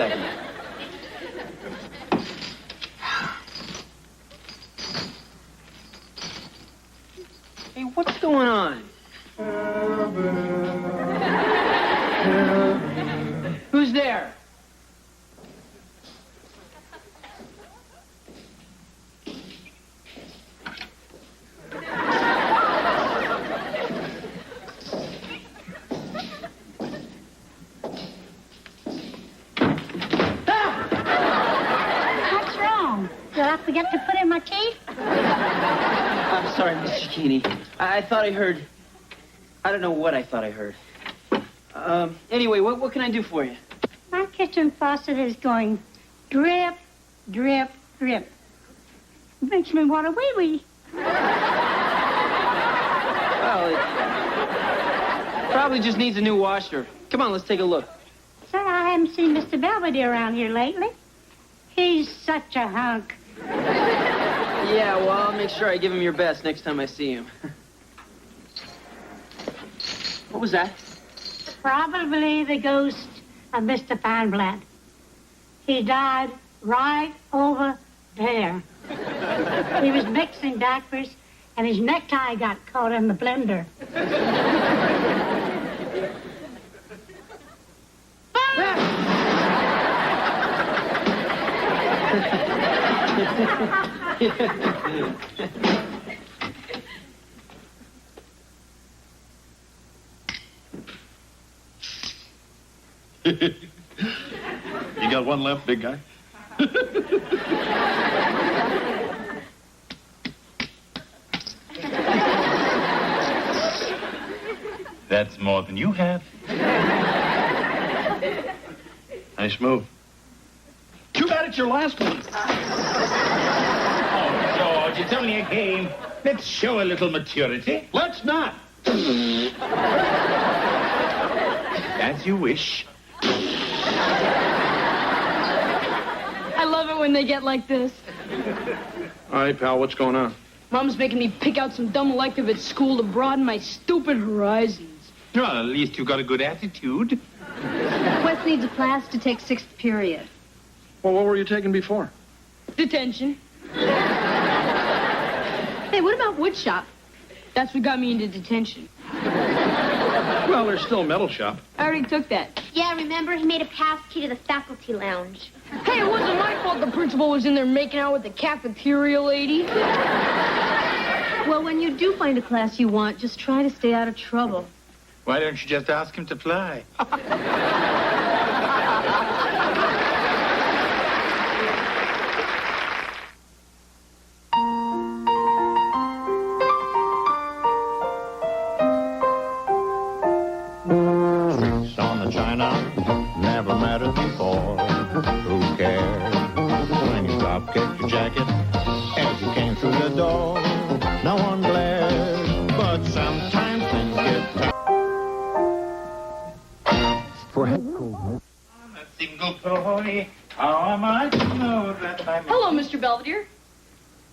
second. Hey, what's going on? Who's there? Did I forget to put in my teeth? I'm sorry, Mr. Keeney. I thought I heard... I don't know what I thought I heard. Anyway, what can I do for you? My kitchen faucet is going drip, drip, drip. It makes me want a wee-wee. Well, it probably just needs a new washer. Come on, let's take a look. Sir, I haven't seen Mr. Belvedere around here lately. He's such a hunk. Yeah, well, I'll make sure I give him your best next time I see him. What was that? Probably the ghost of Mr. Feinblatt. He died right over there. He was mixing diapers, and his necktie got caught in the blender. You got one left, big guy? That's more than you have. Nice move. Too bad it's your last one. Oh, George, it's only a game. Let's show a little maturity. Let's not. As you wish. I love it when they get like this. All right, pal, what's going on? Mom's making me pick out some dumb elective at school to broaden my stupid horizons. Well, at least you got a good attitude. Wes needs a class to take 6th period. Well, what were you taking before? Detention. Hey, what about woodshop? That's what got me into detention. Well, there's still a metal shop. I already took that. Yeah, remember? He made a pass key to the faculty lounge. Hey, it wasn't my fault the principal was in there making out with the cafeteria lady. Well, when you do find a class you want, just try to stay out of trouble. Why don't you just ask him to fly? On the China, never mattered before. Who cared when you drop kicked your jacket as you came through the door? No one glared, but sometimes things get tough. For I'm a single boy. How am I to know that I'm... Hello, Mr. Belvedere.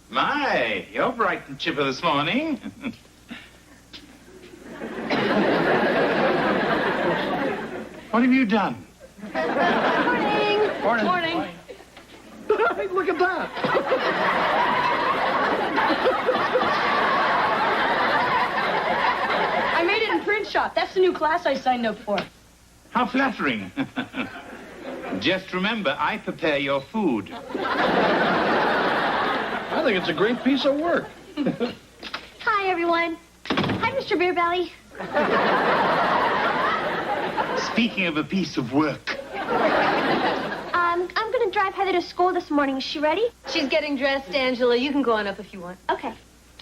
My, you're bright and chipper this morning. What have you done? Morning. Morning. Morning. Look at that. I made it in print shop. That's the new class I signed up for. How flattering. Just remember, I prepare your food. I think it's a great piece of work. Hi, everyone. Hi, Mr. Beerbelly. Speaking of a piece of work. I'm going to drive Heather to school this morning. Is she ready? She's getting dressed, Angela. You can go on up if you want. Okay.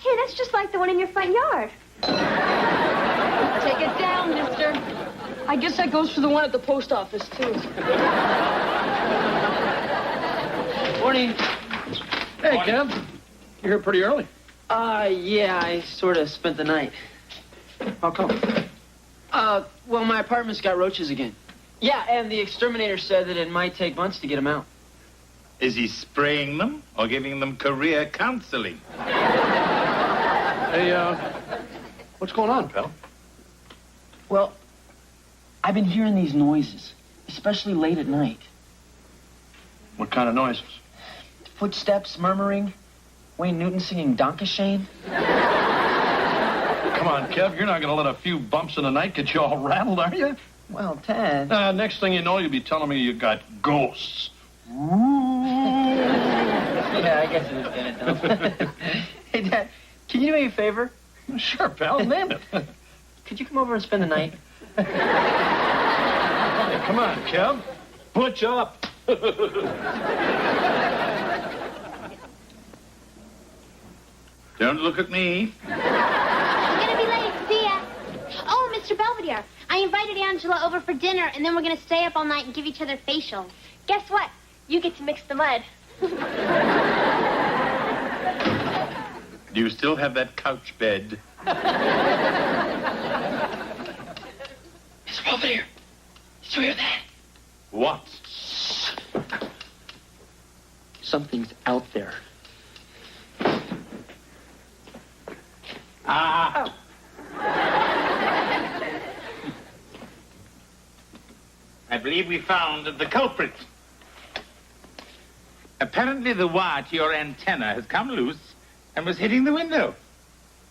Hey, that's just like the one in your front yard. Take it down, mister. I guess that goes for the one at the post office, too. Morning. Hey, Kev. You're here pretty early. Yeah, I sort of spent the night. How come? Well, my apartment's got roaches again. Yeah, and the exterminator said that it might take months to get them out. Is he spraying them or giving them career counseling? Hey, what's going on, pal? Well, I've been hearing these noises, especially late at night. What kind of noises? Footsteps, murmuring. Wayne Newton singing Dankeschön. Come on, Kev, you're not going to let a few bumps in the night get you all rattled, are you? Well, Ted. Next thing you know, you'll be telling me you got ghosts. Yeah, I guess it was gonna dump. Hey, Dad, can you do me a favor? Sure, pal, name it. Could you come over and spend the night? Hey, come on, Kev. Butch up. Don't look at me. I'm gonna be late. See ya. Oh, Mr. Belvedere, I invited Angela over for dinner, and then we're gonna stay up all night and give each other facials. Guess what? You get to mix the mud. Do you still have that couch bed? Mr. Belvedere, did you hear that? What? Something's out there. Ah. I believe we found the culprit. Apparently the wire to your antenna has come loose and was hitting the window.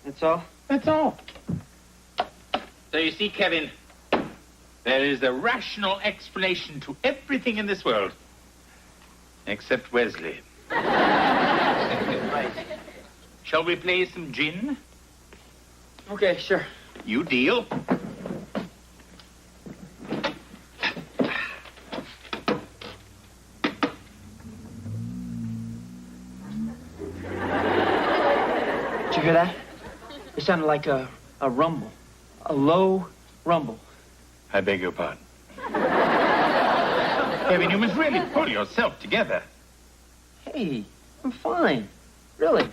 That's all? That's all. So you see, Kevin, there is a rational explanation to everything in this world. Except Wesley. Right. Shall we play some gin? Okay, sure. You deal. Did you hear that? It sounded like a rumble. A low rumble. I beg your pardon. Kevin, you must really pull yourself together. Hey, I'm fine. Really.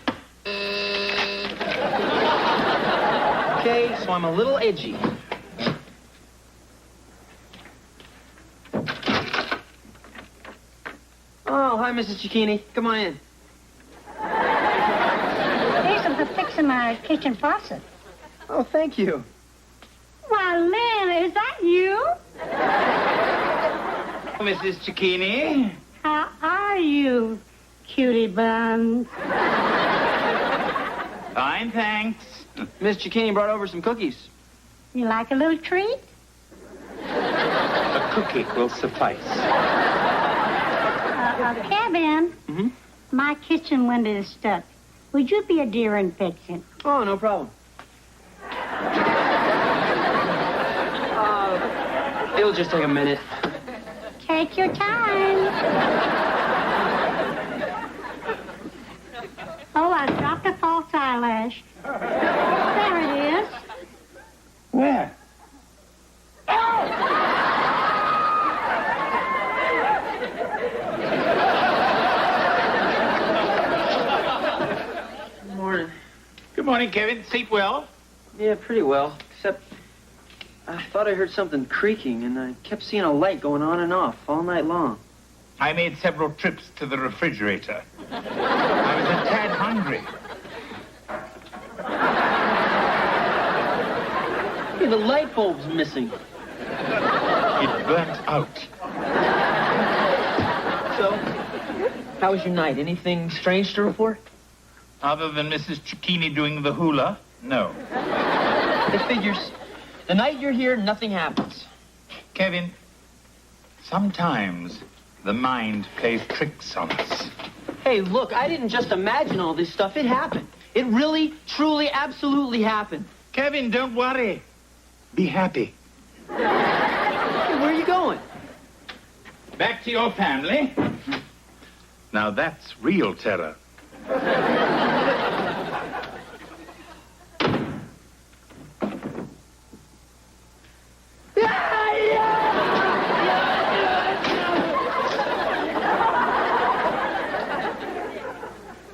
Okay, so I'm a little edgy. Oh, hi, Mrs. Cicchini. Come on in. Here's some for fixing my kitchen faucet. Oh, thank you. Why, Lynn, is that you? Mrs. Cicchini. How are you, cutie buns? Fine, thanks. Miss Cicchini brought over some cookies. You like a little treat? A cookie will suffice. Kevin, Mm-hmm. my kitchen window is stuck. Would you be a dear and fix it? Oh, no problem. It'll just take a minute. Take your time. Oh, I dropped a false eyelash. There it is. Where? Good morning. Good morning, Kevin. Sleep well? Yeah, pretty well. Except I thought I heard something creaking, and I kept seeing a light going on and off all night long. I made several trips to the refrigerator. I was a tad hungry. Hey, the light bulb's missing. It burnt out. So, how was your night? Anything strange to report? Other than Mrs. Cicchini doing the hula, no. It figures. The night you're here, nothing happens. Kevin, sometimes the mind plays tricks on us. Hey, look, I didn't just imagine all this stuff. It happened. It really, truly, absolutely happened. Kevin, don't worry. Be happy. Hey, where are you going? Back to your family. Now that's real terror.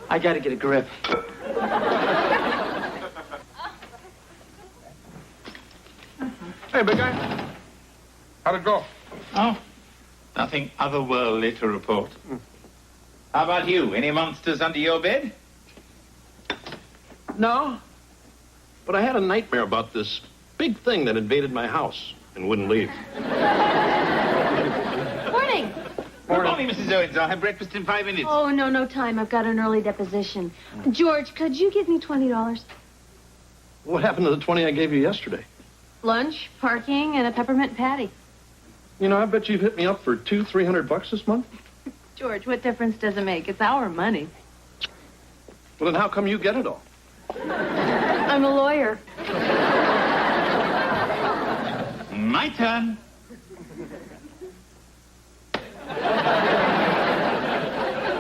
I gotta get a grip. Hey, big guy. How'd it go? Oh, nothing otherworldly to report. How about you? Any monsters under your bed? No. But I had a nightmare about this big thing that invaded my house and wouldn't leave. Morning. Morning. me, Mrs. Owens. I'll have breakfast in 5 minutes. Oh, no time. I've got an early deposition. George, could you give me $20? What happened to the 20 I gave you yesterday? Lunch, parking, and a peppermint patty. You know, I bet you've hit me up for $200-300 this month. George, what difference does it make? It's our money. Well, then how come you get it all? I'm a lawyer. My turn.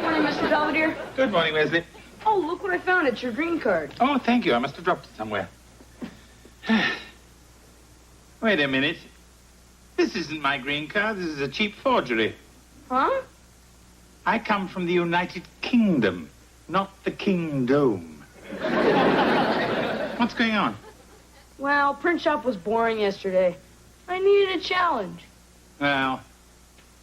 Morning, Mr. Belvedere. Good morning, Wesley. Oh, look what I found. It's your green card. Oh, thank you. I must have dropped it somewhere. Wait a minute. This isn't my green card. This is a cheap forgery. Huh? I come from the United Kingdom, not the Kingdom. What's going on? Well, print shop was boring yesterday. I needed a challenge. Well,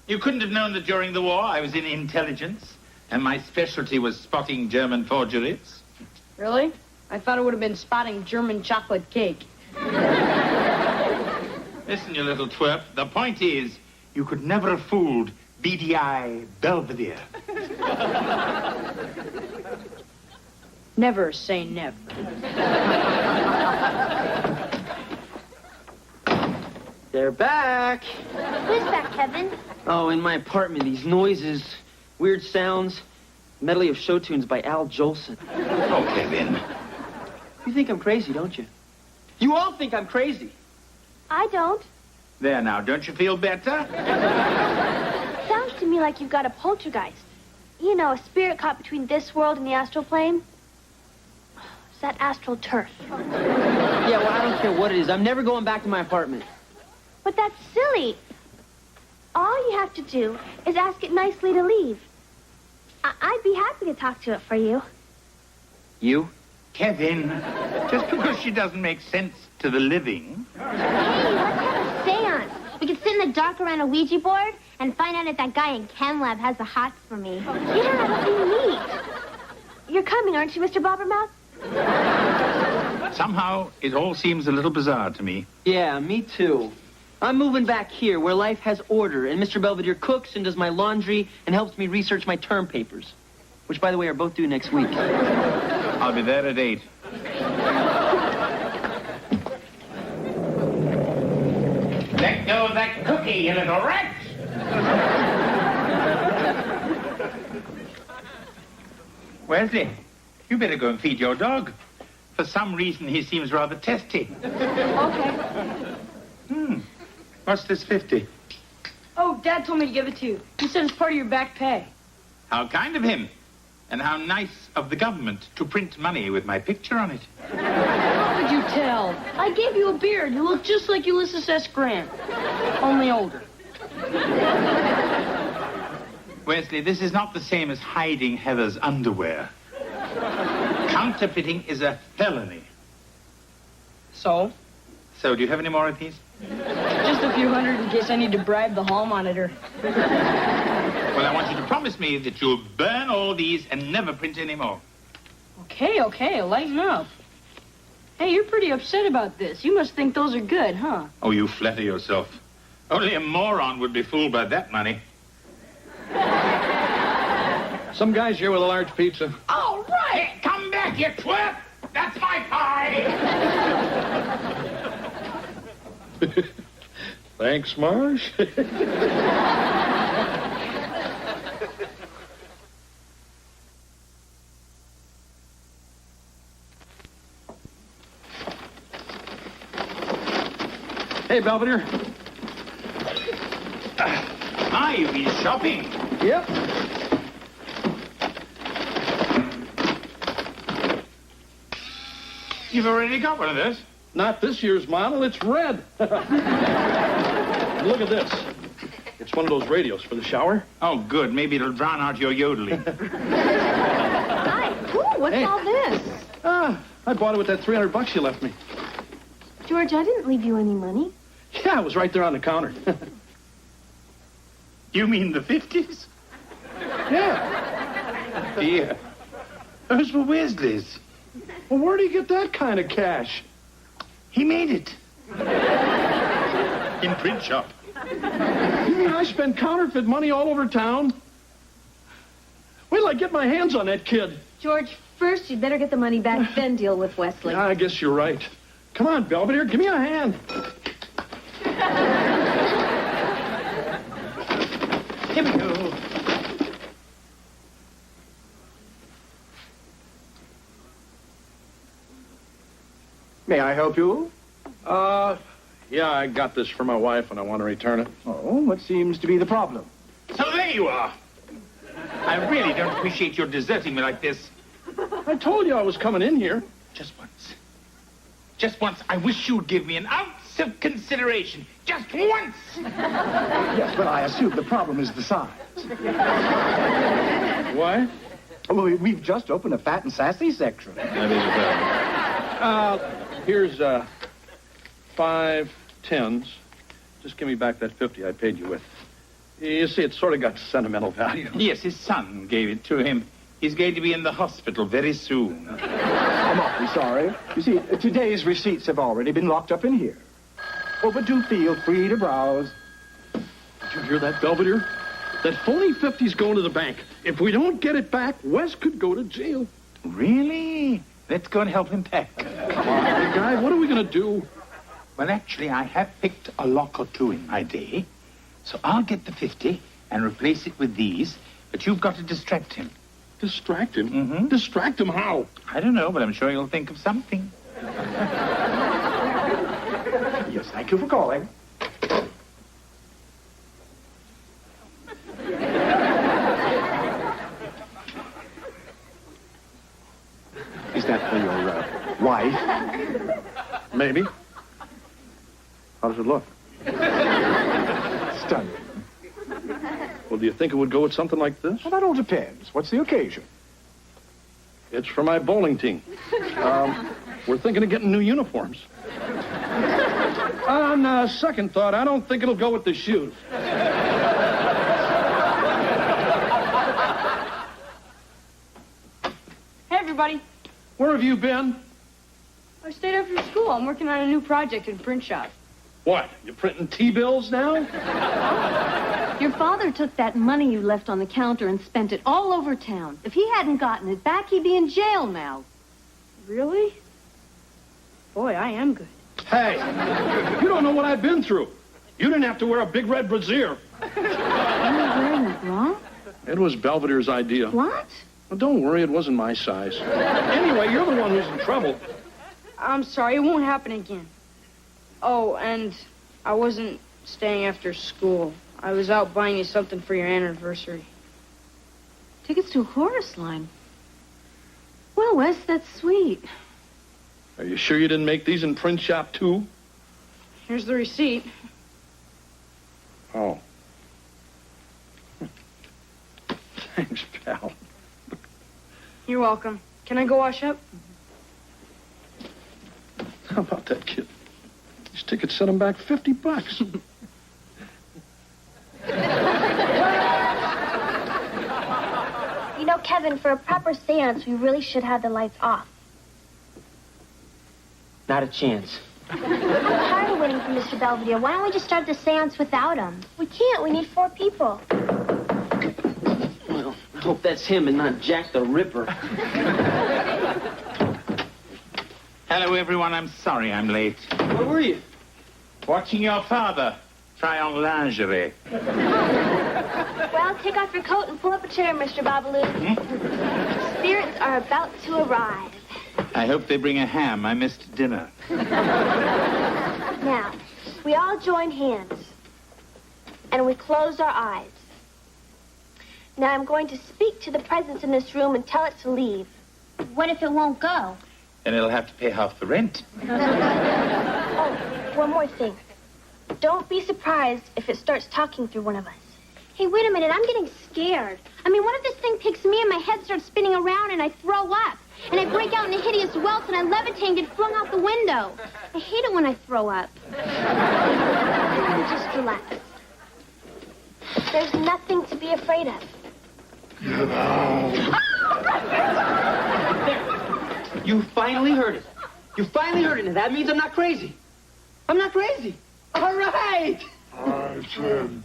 you couldn't have known that during the war I was in intelligence, and my specialty was spotting German forgeries. Really? I thought it would have been spotting German chocolate cake. Listen, you little twerp, the point is, you could never have fooled BDI Belvedere. Never say never. They're back. Who's back, Kevin? Oh, in my apartment, these noises, weird sounds, medley of show tunes by Al Jolson. Oh, Kevin. You think I'm crazy, don't you? You all think I'm crazy. I don't. There now, don't you feel better? Sounds to me like you've got a poltergeist. You know, a spirit caught between this world and the astral plane. It's that astral turf. Yeah, well, I don't care what it is. I'm never going back to my apartment. But that's silly. All you have to do is ask it nicely to leave. I'd be happy to talk to it for you. You? Kevin, just because she doesn't make sense to the living. Hey, let's have a seance. We could sit in the dark around a Ouija board and find out if that guy in Chem Lab has the hots for me. Yeah, that'd be neat. You're coming, aren't you, Mr. Bobbermouth? Somehow, it all seems a little bizarre to me. Yeah, me too. I'm moving back here where life has order, and Mr. Belvedere cooks and does my laundry and helps me research my term papers, which, by the way, are both due next week. I'll be there at 8. Let go of that cookie, you little rat! Wesley, you better go and feed your dog. For some reason, he seems rather testy. Okay. What's this 50? Oh, Dad told me to give it to you. He said it's part of your back pay. How kind of him. And how nice of the government to print money with my picture on it. How could you tell? I gave you a beard. You look just like Ulysses S. Grant. Only older. Wesley, this is not the same as hiding Heather's underwear. Counterfeiting is a felony. So? So, do you have any more of these? Just a few hundred in case I need to bribe the hall monitor. Well, I want you to promise me that you'll burn all these and never print any more. Okay, lighten up. Hey, you're pretty upset about this. You must think those are good, huh? Oh, you flatter yourself. Only a moron would be fooled by that money. Some guy's here with a large pizza. All right! Come back, you twerp! That's my pie! Thanks, Marsh. Hey, Belvedere. Hi, you've been shopping. Yep. You've already got one of those. Not this year's model. It's red. Look at this. It's one of those radios for the shower. Oh, good. Maybe it'll drown out your yodeling. Hi. Ooh, what's all this? I bought it with that $300 you left me. George, I didn't leave you any money. Yeah, it was right there on the counter. You mean the 50s? Yeah. Yeah. Those were Wesley's. Well, where do you get that kind of cash? He made it. In print shop. You mean I spend counterfeit money all over town? I get my hands on that kid? George, first you'd better get the money back, then deal with Wesley. I guess you're right. Come on, Belvedere, give me a hand. Here we go. May I help you? Yeah, I got this for my wife and I want to return it. Oh, what seems to be the problem? So there you are. I really don't appreciate your deserting me like this. I told you I was coming in here. Just once. Just once, I wish you'd give me an ounce of consideration. Just once. Yes, but I assume the problem is the size. Why? Well, we've just opened a fat and sassy section. That is, here's, 5 tens. Just give me back that 50 I paid you with. You see, it's sort of got sentimental value. Yes, his son gave it to him. He's going to be in the hospital very soon. I'm awfully sorry. You see, today's receipts have already been locked up in here. Oh, but do feel free to browse. Did you hear that, Belvedere? That phony 50's going to the bank. If we don't get it back, Wes could go to jail. Really? Let's go and help him pack. Come on, big guy, what are we going to do? Well, actually, I have picked a lock or two in my day. So I'll get the 50 and replace it with these, but you've got to distract him. Distract him? Mm-hmm. Distract him how? I don't know, but I'm sure you'll think of something. Yes, thank you for calling. Is that for your wife? Maybe. How does it look? Stunning. Well, do you think it would go with something like this? Well, that all depends. What's the occasion? It's for my bowling team. We're thinking of getting new uniforms. On second thought, I don't think it'll go with the shoes. Hey, everybody. Where have you been? I stayed after school. I'm working on a new project in print shop. What? You printing T-bills now? Your father took that money you left on the counter and spent it all over town. If he hadn't gotten it back, he'd be in jail now. Really? Boy, I am good. Hey, you don't know what I've been through. You didn't have to wear a big red brassiere. You were wearing a bra? It was Belvedere's idea. What? Well, don't worry, it wasn't my size. Anyway, you're the one who's in trouble. I'm sorry, it won't happen again. Oh, and I wasn't staying after school. I was out buying you something for your anniversary. Tickets to a chorus line. Well, Wes, that's sweet. Are you sure you didn't make these in print shop, too? Here's the receipt. Oh. Thanks, pal. You're welcome. Can I go wash up? How about that kid? These tickets set him back $50. You know, Kevin, for a proper seance, we really should have the lights off. Not a chance. I'm tired of waiting for Mr. Belvedere. Why don't we just start the seance without him? We can't. We need 4 people. Well, I hope that's him and not Jack the Ripper. Hello, everyone. I'm sorry I'm late. Where were you? Watching your father try on lingerie. Well, take off your coat and pull up a chair, Mr. Babaloo. Spirits are about to arrive. I hope they bring a ham. I missed dinner. Now, we all join hands. And we close our eyes. Now I'm going to speak to the presence in this room and tell it to leave. What if it won't go? Then it'll have to pay half the rent. Oh, one more thing. Don't be surprised if it starts talking through one of us. Hey, wait a minute. I'm getting scared. I mean, what if this thing picks me and my head starts spinning around and I throw up? And I break out in a hideous welts and I levitate and get flung out the window. I hate it when I throw up. Just relax. There's nothing to be afraid of. You finally heard it. You finally heard it, and that means I'm not crazy. I'm not crazy. All right. I said,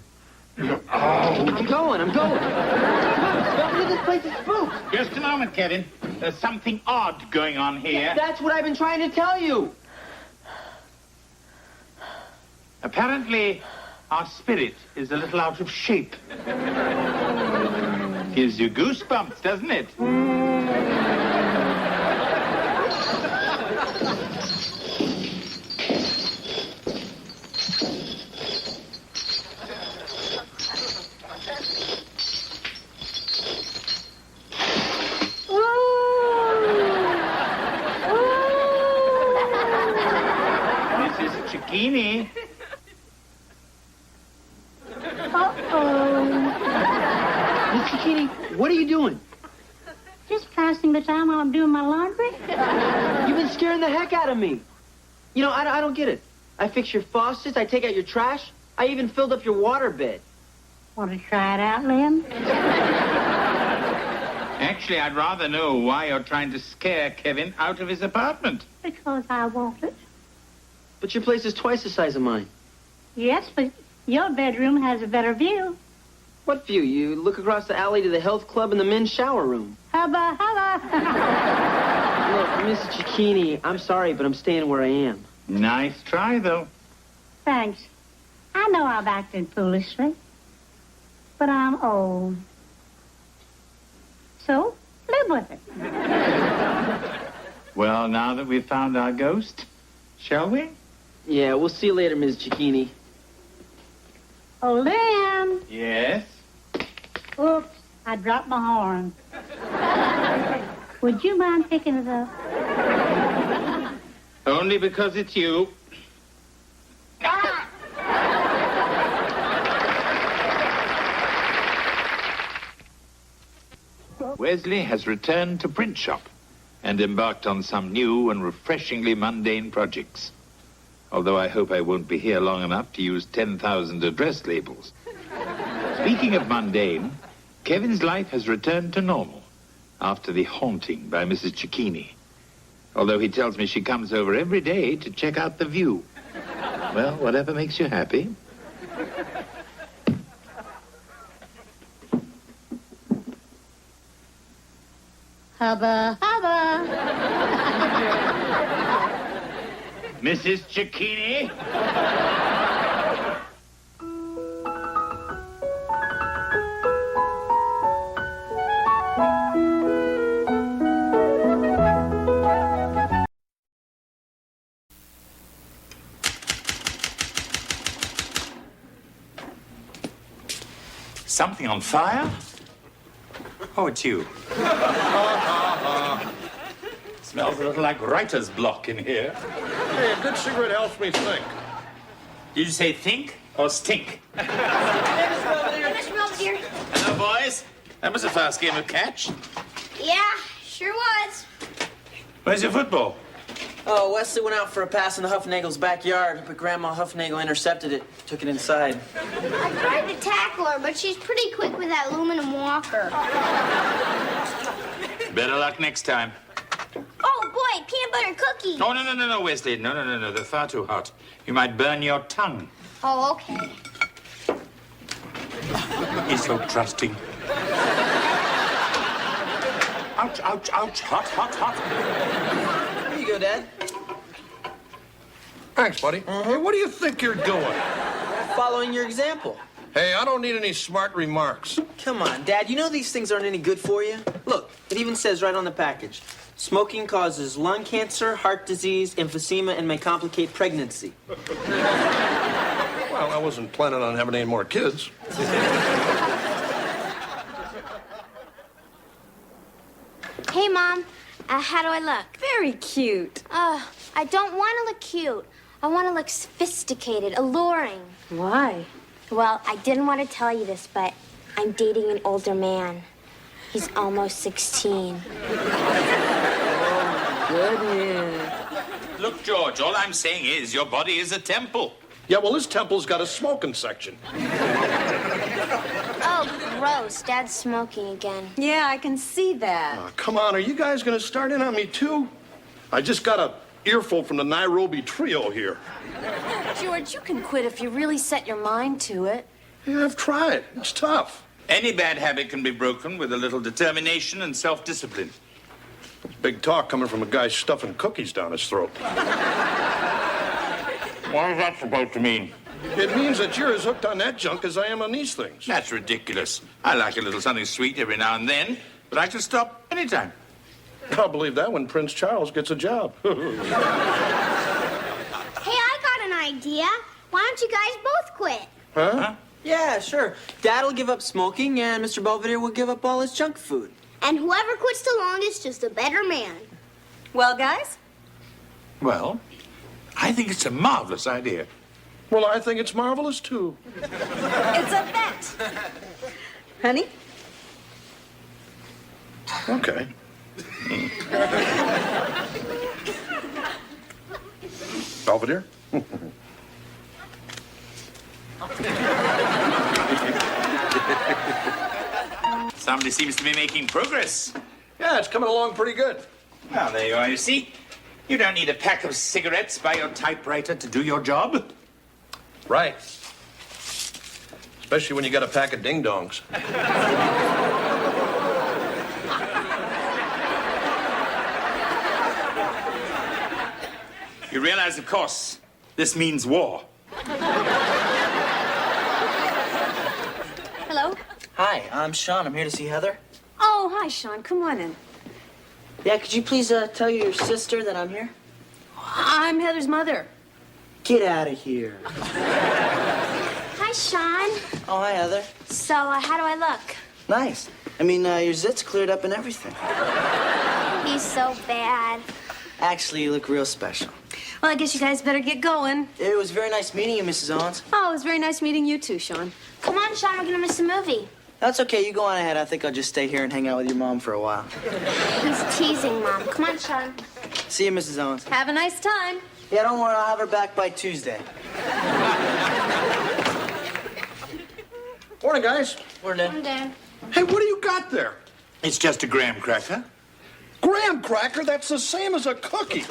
I'm going. Come on, this place is spooked. Just a moment, Kevin. There's something odd going on here. That's what I've been trying to tell you. Apparently, our spirit is a little out of shape. Gives you goosebumps, doesn't it? Mrs. Cicchini. Miss Cicchini, what are you doing? Just passing the time while I'm doing my laundry. You've been scaring the heck out of me. You know, I don't get it. I fix your faucets, I take out your trash, I even filled up your water bed. Want to try it out, Lynn? Actually, I'd rather know why you're trying to scare Kevin out of his apartment. Because I want it. But your place is twice the size of mine. Yes, but your bedroom has a better view. What view? You look across the alley to the health club and the men's shower room. Hubba. Look, Miss Cicchini, I'm sorry, but I'm staying where I am. Nice try, though. Thanks. I know I've acted foolishly, but I'm old. So, live with it. Well, now that we've found our ghost, shall we? Yeah, we'll see you later, Ms. Cicchini. Oh, Lynn. Yes? Oops, I dropped my horn. Would you mind picking it up? Only because it's you. Wesley has returned to print shop and embarked on some new and refreshingly mundane projects. Although I hope I won't be here long enough to use 10,000 address labels. Speaking of mundane, Kevin's life has returned to normal after the haunting by Mrs. Cicchini. Although he tells me she comes over every day to check out the view. Well, whatever makes you happy. Hubba. Mrs. Cicchini? Something on fire? Oh, it's you. Smells a little like writer's block in here. Hey, a good cigarette helps me think. Did you say think or stink? Mr. Belvedere. Hello, boys. That was a fast game of catch. Yeah, sure was. Where's your football? Oh, Wesley went out for a pass in the Huffnagel's backyard, but Grandma Huffnagel intercepted it, took it inside. I tried to tackle her, but she's pretty quick with that aluminum walker. Better luck next time. Oh, boy, peanut butter cookie. Oh, no, Wesley. No. They're far too hot. You might burn your tongue. Oh, okay. He's so trusting. Ouch. Hot. Here you go, Dad. Thanks, buddy. Hey, what do you think you're doing? Following your example. Hey, I don't need any smart remarks. Come on, Dad, you know these things aren't any good for you? Look, it even says right on the package. Smoking causes lung cancer, heart disease, emphysema, and may complicate pregnancy. Well, I wasn't planning on having any more kids. Hey, Mom. How do I look? Very cute. I don't want to look cute. I want to look sophisticated, alluring. Why? Well, I didn't want to tell you this, but I'm dating an older man. He's almost 16. Goodness. Look, George, all I'm saying is your body is a temple. Yeah, well, this temple's got a smoking section. Oh, gross. Dad's smoking again. Yeah, I can see that. Oh, come on, are you guys going to start in on me, too? I just got a earful from the Nairobi trio here. George, you can quit if you really set your mind to it. Yeah, I've tried. It's tough. Any bad habit can be broken with a little determination and self-discipline. It's big talk coming from a guy stuffing cookies down his throat. What is that supposed to mean? It means that you're as hooked on that junk as I am on these things. That's ridiculous. I like a little something sweet every now and then, but I can stop anytime. I'll believe that when Prince Charles gets a job. Hey, I got an idea. Why don't you guys both quit? Huh? Yeah, sure. Dad'll give up smoking, and Mr. Belvedere will give up all his junk food. And whoever quits the longest is the better man. Well, guys? Well, I think it's a marvelous idea. Well, I think it's marvelous, too. It's a bet. Honey? Okay. Belvedere? Somebody seems to be making progress. Yeah, it's coming along pretty good. Well, there you are, you see. You don't need a pack of cigarettes by your typewriter to do your job. Right. Especially when you got a pack of ding-dongs. You realize, of course, this means war. Hello? Hi, I'm Sean. I'm here to see Heather. Oh, hi, Sean. Come on in. Yeah, could you please tell your sister that I'm here? I'm Heather's mother. Get out of here. Hi, Sean. Oh, hi, Heather. So, how do I look? Nice. I mean, your zits cleared up and everything. He's so bad. Actually, you look real special. Well, I guess you guys better get going. It was very nice meeting you, Mrs. Owens. Oh, it was very nice meeting you too, Sean. Come on, Sean, we're gonna miss the movie. That's okay. You go on ahead. I think I'll just stay here and hang out with your mom for a while. He's teasing, Mom. Come on, Sean. See you, Mrs. Owens. Have a nice time. Yeah, don't worry. I'll have her back by Tuesday. Morning, guys. Morning, Come, Dad. Hey, what do you got there? It's just a graham cracker. Graham cracker? That's the same as a cookie.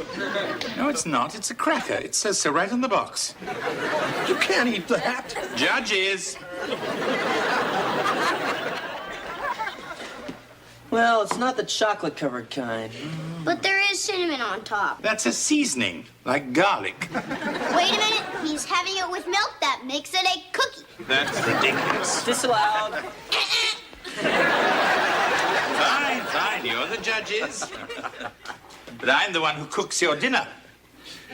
No, it's not. It's a cracker. It says so right on the box. You can't eat that. Judges. Well, it's not the chocolate-covered kind. But there is cinnamon on top. That's a seasoning, like garlic. Wait a minute. He's having it with milk. That makes it a cookie. That's ridiculous. Disallowed. Fine, fine. You're the judges. But I'm the one who cooks your dinner.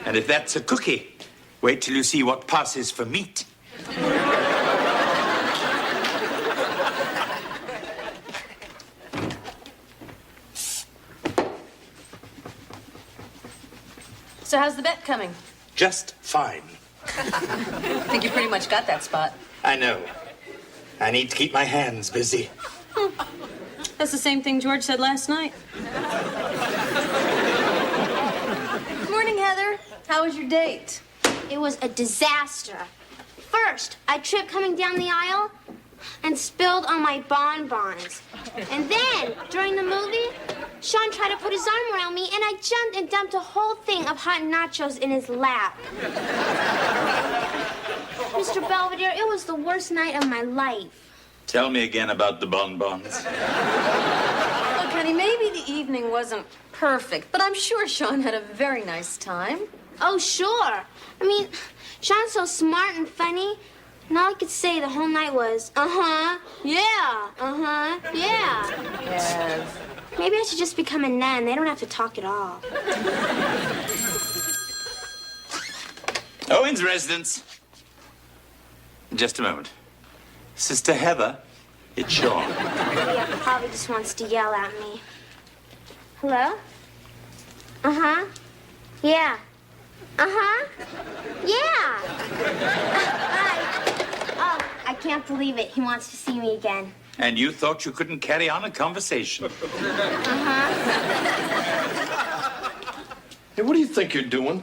And if that's a cookie, wait till you see what passes for meat. So how's the bet coming? Just fine. I think you pretty much got that spot. I know. I need to keep my hands busy. That's the same thing George said last night. Morning, Heather. How was your date? It was a disaster. First, I tripped coming down the aisle and spilled on my bonbons. And then, during the movie, Sean tried to put his arm around me, and I jumped and dumped a whole thing of hot nachos in his lap. Mr. Belvedere, it was the worst night of my life. Tell me again about the bonbons. Look, honey, maybe the evening wasn't perfect, but I'm sure Sean had a very nice time. Oh, sure. I mean, Sean's so smart and funny, and all I could say the whole night was, uh-huh, yeah, uh-huh, yeah. Yes. Maybe I should just become a nun. They don't have to talk at all. Owen's residence. Just a moment. Sister Heather, it's Sean. Yeah, probably just wants to yell at me. Hello? Uh-huh. Yeah. Uh-huh. Yeah. Hi. Oh, I can't believe it. He wants to see me again. And you thought you couldn't carry on a conversation. Uh-huh. Hey, what do you think you're doing?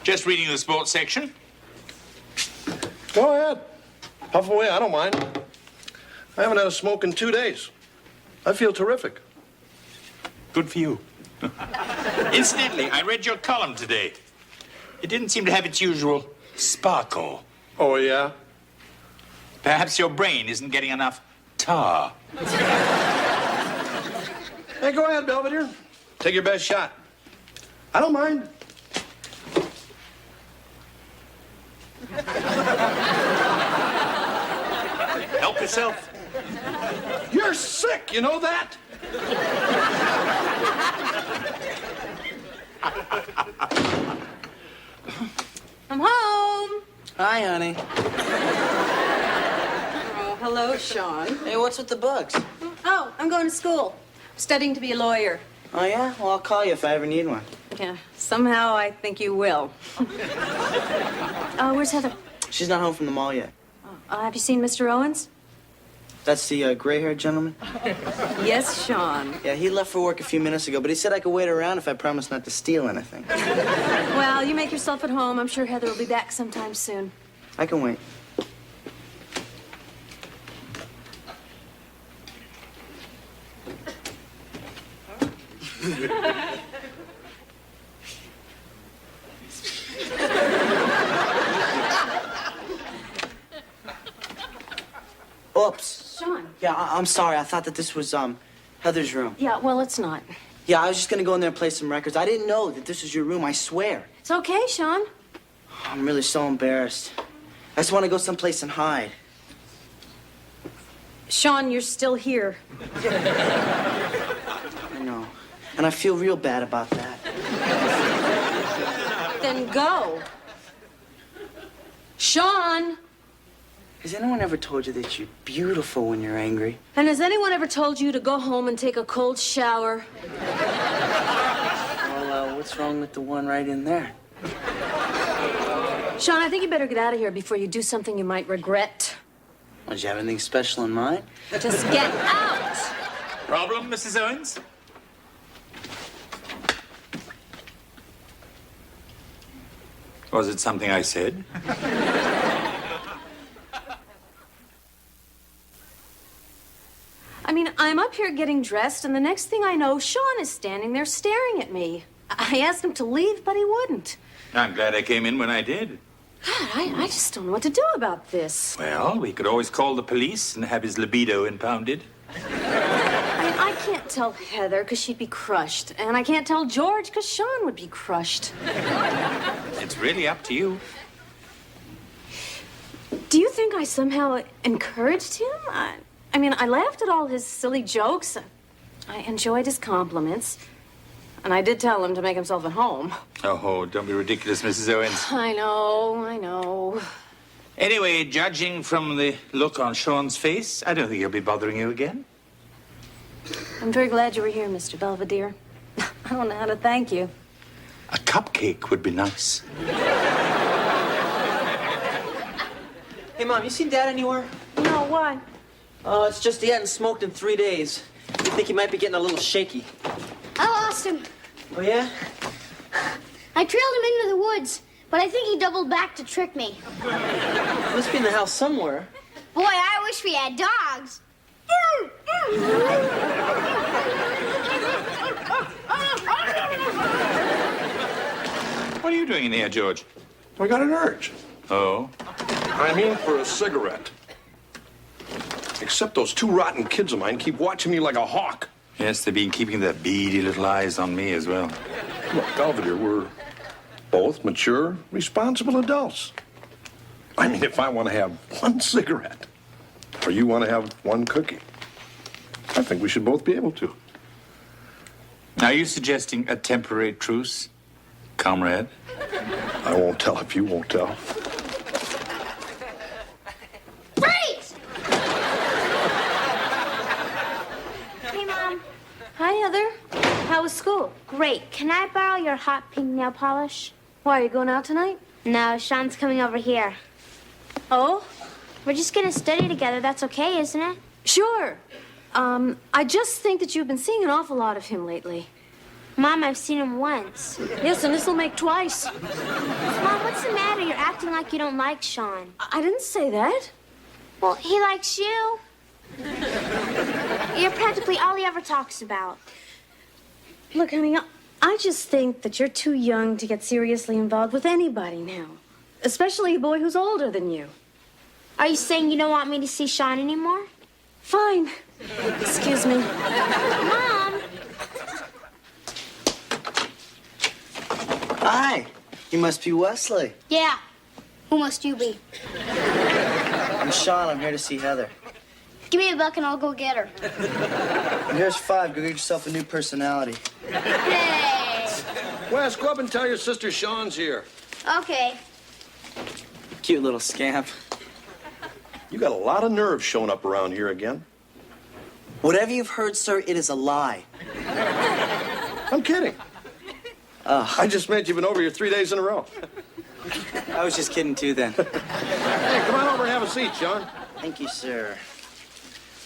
Just reading the sports section. Go ahead. Puff away, I don't mind. I haven't had a smoke in 2 days. I feel terrific. Good for you. Incidentally, I read your column today. It didn't seem to have its usual sparkle. Oh, yeah? Perhaps your brain isn't getting enough tar. Hey, go ahead, Belvedere. Take your best shot. I don't mind. Help yourself. You're sick, you know that? I'm home. Hi, honey. Oh, hello, Sean. Hey, what's with the bugs? Oh, I'm going to school. I'm studying to be a lawyer. Oh, yeah? Well, I'll call you if I ever need one. Yeah, somehow I think you will. Where's Heather? She's not home from the mall yet. Have you seen Mr. Owens? That's the gray-haired gentleman? Yes, Sean. Yeah, he left for work a few minutes ago, but he said I could wait around if I promised not to steal anything. Well, you make yourself at home. I'm sure Heather will be back sometime soon. I can wait. Oops. Sean. Yeah, I'm sorry. I thought that this was, Heather's room. Yeah, well, it's not. Yeah, I was just gonna go in there and play some records. I didn't know that this was your room, I swear. It's okay, Sean. I'm really so embarrassed. I just want to go someplace and hide. Sean, you're still here. I know. And I feel real bad about that. Then go. Sean! Has anyone ever told you that you're beautiful when you're angry? And has anyone ever told you to go home and take a cold shower? Well, what's wrong with the one right in there? Sean, I think you better get out of here before you do something you might regret. Did you have anything special in mind? Just get out! Problem, Mrs. Owens? Was it something I said? I mean, I'm up here getting dressed, and the next thing I know, Sean is standing there staring at me. I asked him to leave, but he wouldn't. I'm glad I came in when I did. God, I just don't know what to do about this. Well, we could always call the police and have his libido impounded. I mean, I can't tell Heather because she'd be crushed, and I can't tell George because Sean would be crushed. It's really up to you. Do you think I somehow encouraged him? I mean, I laughed at all his silly jokes. I enjoyed his compliments. And I did tell him to make himself at home. Oh, don't be ridiculous, Mrs. Owens. I know. Anyway, judging from the look on Sean's face, I don't think he'll be bothering you again. I'm very glad you were here, Mr. Belvedere. I don't know how to thank you. A cupcake would be nice. Hey, Mom, you seen Dad anywhere? No, why? Oh, it's just he hadn't smoked in 3 days. You think he might be getting a little shaky. I lost him. Oh, yeah? I trailed him into the woods, but I think he doubled back to trick me. He must be in the house somewhere. Boy, I wish we had dogs. What are you doing in here, George? I got an urge. Oh? I'm in for a cigarette. Except those two rotten kids of mine keep watching me like a hawk. Yes, they've been keeping their beady little eyes on me as well. Look, Belvedere, we're both mature, responsible adults. I mean, if I want to have one cigarette, or you want to have one cookie, I think we should both be able to. Are you suggesting a temporary truce, comrade? I won't tell if you won't tell. Freeze! Hey, Mom. Hi, Heather. How was school? Great. Can I borrow your hot pink nail polish? Why, are you going out tonight? No, Sean's coming over here. Oh? We're just gonna study together. That's okay, isn't it? Sure. I just think that you've been seeing an awful lot of him lately. Mom, I've seen him once. Yes, and this'll make twice. Mom, what's the matter? You're acting like you don't like Sean. I didn't say that. Well, he likes you. You're practically all he ever talks about. Look, honey, I just think that you're too young to get seriously involved with anybody now. Especially a boy who's older than you. Are you saying you don't want me to see Sean anymore? Fine. Excuse me. Mom! Hi. You must be Wesley. Yeah. Who must you be? I'm Sean. I'm here to see Heather. Give me $1 and I'll go get her. And here's $5. Go get yourself a new personality. Hey! Wes, go up and tell your sister Sean's here. Okay. Cute little scamp. You got a lot of nerve showing up around here again. Whatever you've heard, sir, it is a lie. I'm kidding. I just meant you've been over here 3 days in a row. I was just kidding, too, then. Hey, come on over and have a seat, Sean. Thank you, sir.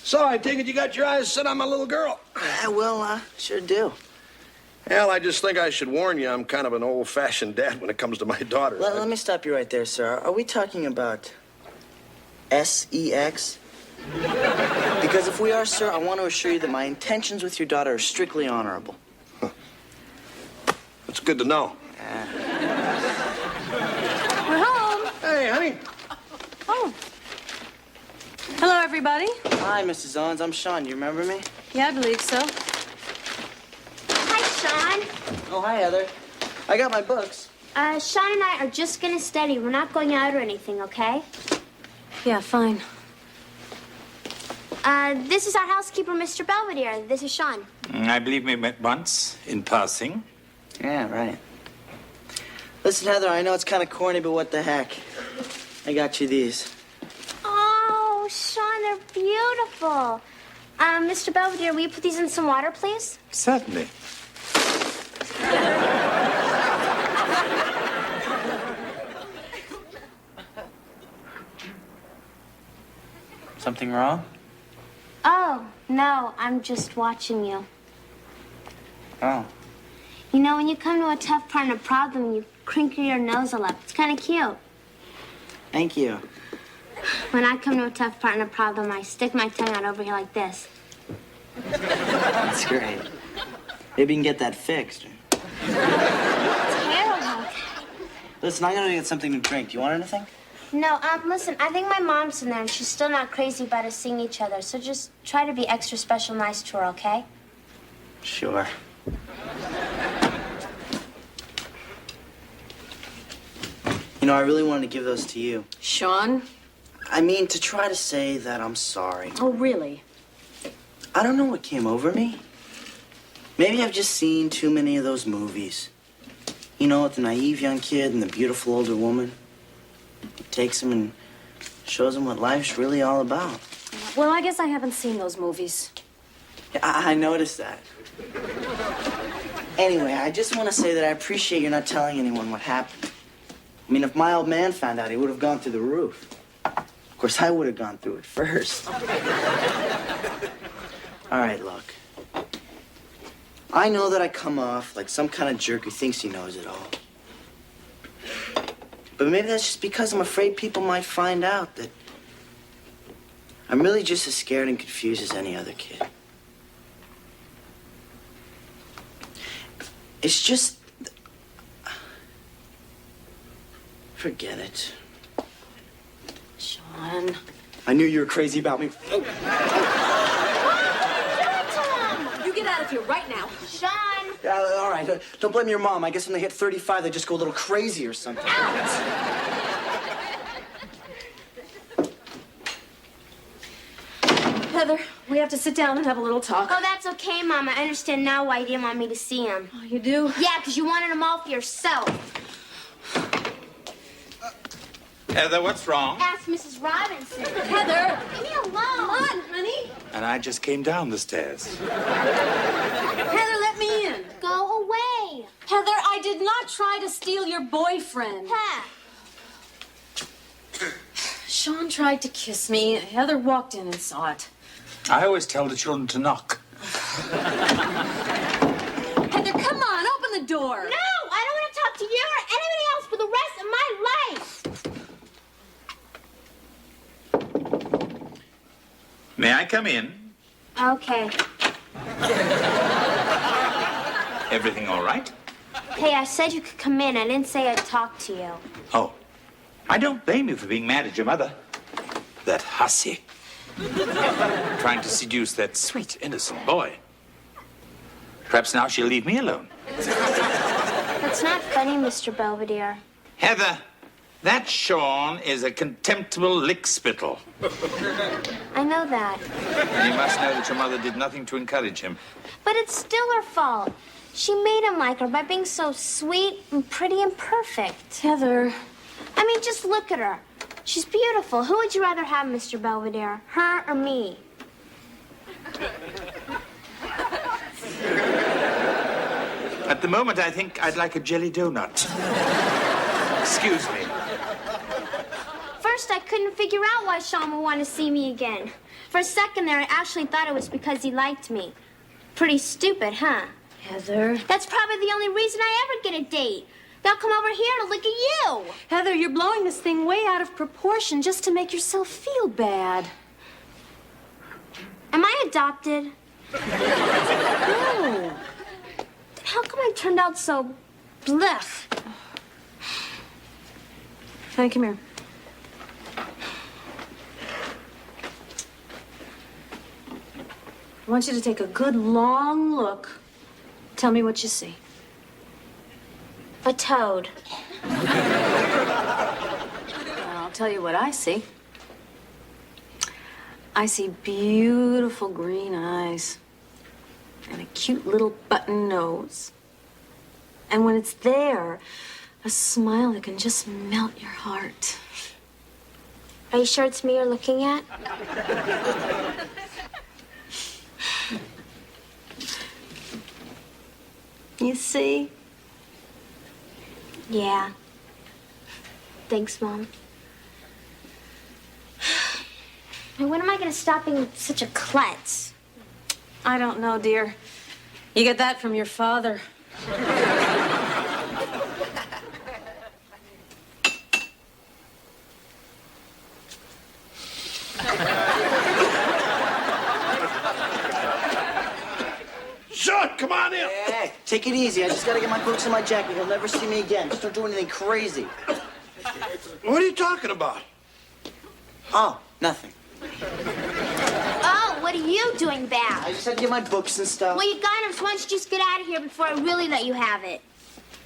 So, I take it you got your eyes set on my little girl. Yeah, well, sure do. Well, I just think I should warn you, I'm kind of an old-fashioned dad when it comes to my daughter. Let me stop you right there, sir. Are we talking about sex? Because if we are, sir, I want to assure you that my intentions with your daughter are strictly honorable. That's good to know. We're home. Hey, honey. Oh. Hello, everybody. Hi, Mrs. Owens. I'm Sean. You remember me? Yeah, I believe so. Hi, Sean. Oh, hi, Heather. I got my books. Sean and I are just gonna study. We're not going out or anything, okay? Yeah, fine. This is our housekeeper, Mr. Belvedere. This is Sean. I believe we met once in passing. Yeah, right. Listen, Heather, I know it's kind of corny, but what the heck? I got you these. Oh, Sean, they're beautiful. Mr. Belvedere, will you put these in some water, please? Certainly. Something wrong? Oh, no, I'm just watching you. Oh. You know, when you come to a tough part in a problem, you crinkle your nose a lot. It's kind of cute. Thank you. When I come to a tough part in a problem, I stick my tongue out over here like this. That's great. Maybe you can get that fixed. Terrible. Listen, I'm gonna get something to drink. Do you want anything? No, listen, I think my mom's in there, and she's still not crazy about us seeing each other, so just try to be extra special nice to her, okay? Sure. You know, I really wanted to give those to you. Sean? I mean, to try to say that I'm sorry. Oh, really? I don't know what came over me. Maybe I've just seen too many of those movies. You know, with the naive young kid and the beautiful older woman. It takes him and shows him what life's really all about. Well, I guess I haven't seen those movies. Yeah, I noticed that. Anyway, I just want to say that I appreciate you not telling anyone what happened. I mean, if my old man found out, he would have gone through the roof. Of course, I would have gone through it first. All right, look. I know that I come off like some kind of jerk who thinks he knows it all. But maybe that's just because I'm afraid people might find out that I'm really just as scared and confused as any other kid. It's just... Forget it. Sean. I knew you were crazy about me. You get out of here right now. Sean! All right, don't blame your mom. I guess when they hit 35, they just go a little crazy or something. Heather, we have to sit down and have a little talk. Oh, that's okay, Mom. I understand now why you didn't want me to see him. Oh, you do? Yeah, because you wanted them all for yourself. Heather, what's wrong? Ask Mrs. Robinson. Heather! Leave me alone. Come on, honey. And I just came down the stairs. Heather, let me in. Go away. Heather, I did not try to steal your boyfriend. Huh. Sean tried to kiss me. Heather walked in and saw it. I always tell the children to knock. Heather, come on, open the door. No, I don't want to talk to you or anybody else for the rest of my life. May I come in? Okay. Everything all right? Hey, I said you could come in. I didn't say I'd talk to you. Oh, I don't blame you for being mad at your mother. that hussy. Trying to seduce that sweet, innocent boy. Perhaps now she'll leave me alone. That's not funny, Mr. Belvedere. Heather, that Sean is a contemptible lick-spittle. I know that. And you must know that your mother did nothing to encourage him. But it's still her fault. She made him like her by being so sweet and pretty and perfect. Heather. I mean, just look at her. She's beautiful. Who would you rather have, Mr. Belvedere? Her or me? At the moment, I think I'd like a jelly donut. Excuse me. First, I couldn't figure out why Sean would want to see me again. For a second there, I actually thought it was because he liked me. Pretty stupid, huh? Heather. That's probably the only reason I ever get a date. They'll come over here to look at you. Heather, you're blowing this thing way out of proportion just to make yourself feel bad. Am I adopted? No. Then how come I turned out so blech? Honey, come here. I want you to take a good long look. Tell me what you see. A toad. I'll tell you what I see. I see beautiful green eyes and a cute little button nose. And when it's there, a smile that can just melt your heart. Are you sure it's me you're looking at? You see? Yeah. Thanks, Mom. And when am I going to stop being such a klutz? I don't know, dear. You get that from your father. Sean, come on in. Hey, take it easy. I just gotta get my books in my jacket. He'll never see me again. Just don't do anything crazy. What are you talking about? Oh, nothing. Oh, what are you doing back? I just had to get my books and stuff. Well, you got him, so why don't you just get out of here before I really let you have it?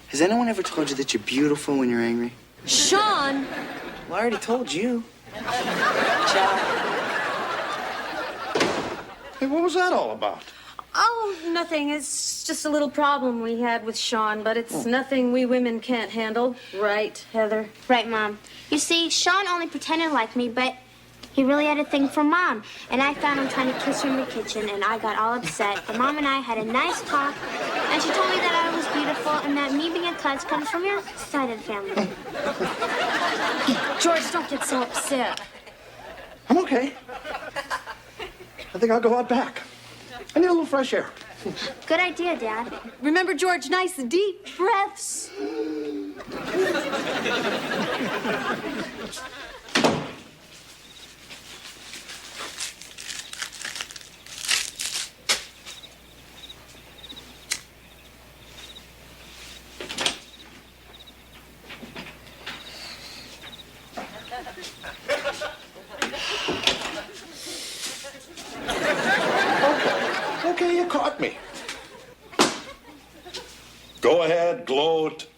Has anyone ever told you that you're beautiful when you're angry? Sean! Well, I already told you. Ciao. Hey, what was that all about? Oh, nothing. It's just a little problem we had with Sean, but it's nothing we women can't handle. Right, Heather? Right, Mom. You see, Sean only pretended to like me, but he really had a thing for Mom. And I found him trying to kiss her in the kitchen, and I got all upset. But Mom and I had a nice talk, and she told me that I was beautiful and that me being a klutz comes from your side of the family. George, don't get so upset. I'm okay. I think I'll go out back. I need a little fresh air. Good idea, Dad. Remember, George, nice deep breaths. Okay, you caught me. Go ahead, gloat.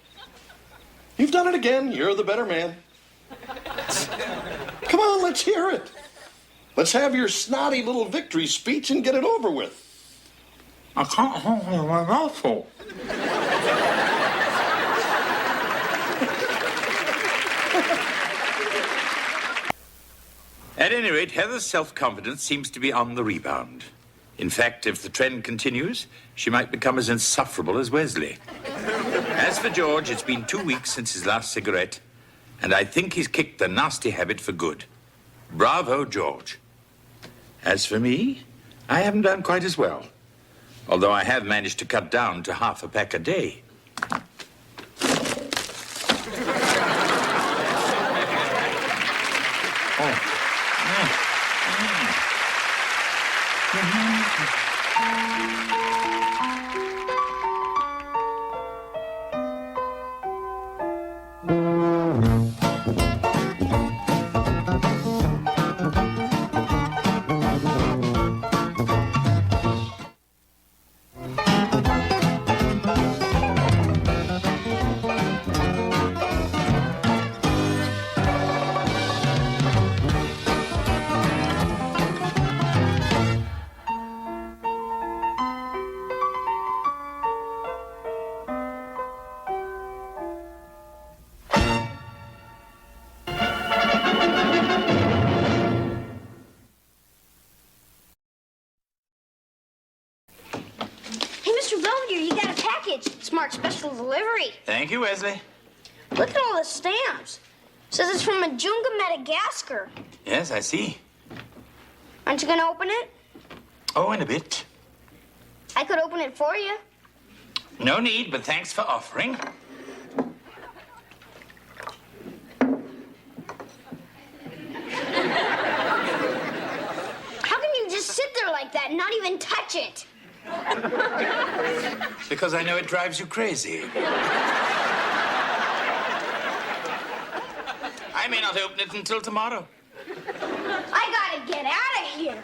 You've done it again. You're the better man. Come on, let's hear it. Let's have your snotty little victory speech and get it over with. I can't hold my mouth full. At any rate, Heather's self-confidence seems to be on the rebound. In fact, if the trend continues, she might become as insufferable as Wesley. As for George, it's been 2 weeks since his last cigarette, and I think he's kicked the nasty habit for good. Bravo, George. As for me, I haven't done quite as well, although I have managed to cut down to half a pack a day. marked special delivery. Thank you, Wesley. Look at all the stamps. Says it's from Majunga, Madagascar. Yes, I see. Aren't you gonna open it? Oh, in a bit. I could open it for you. No need, but thanks for offering. How can you just sit there like that and not even touch it? Because I know it drives you crazy. I may not open it until tomorrow. I gotta get out of here.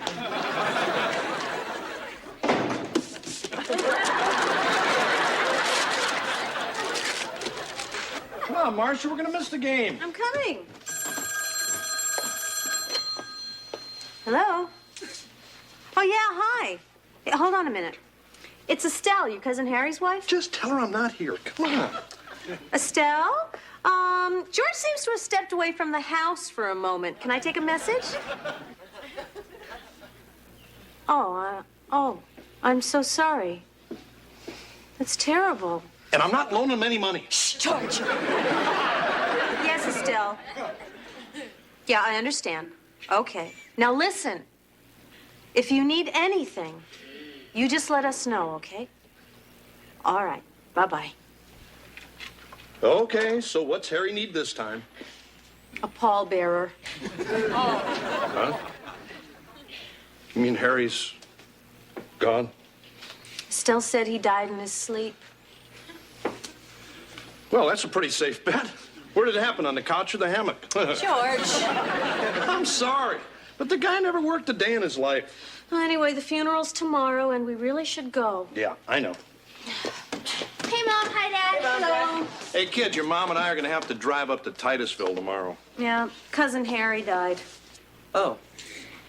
Come on, Marcia, we're gonna miss the game. I'm coming. Hello? Oh, yeah, hi. Hey, hold on a minute. It's Estelle, your cousin Harry's wife? Just tell her I'm not here. Come on. Estelle? George seems to have stepped away from the house for a moment. Can I take a message? Oh, I'm so sorry. That's terrible. And I'm not loaning him any money. Shh, George. Yes, Estelle. Yeah, I understand. Okay. Now listen. If you need anything, you just let us know, okay? All right. Bye-bye. Okay, so what's Harry need this time? A pallbearer. Huh? You mean Harry's gone? Estelle said he died in his sleep. Well, that's a pretty safe bet. Where did it happen, on the couch or the hammock? George. I'm sorry, but the guy never worked a day in his life. Well, anyway, the funeral's tomorrow, and we really should go. Yeah, I know. Hey, Mom. Hi, Dad. Hello. Hey, kid, your mom and I are going to have to drive up to Titusville tomorrow. Yeah, cousin Harry died. Oh.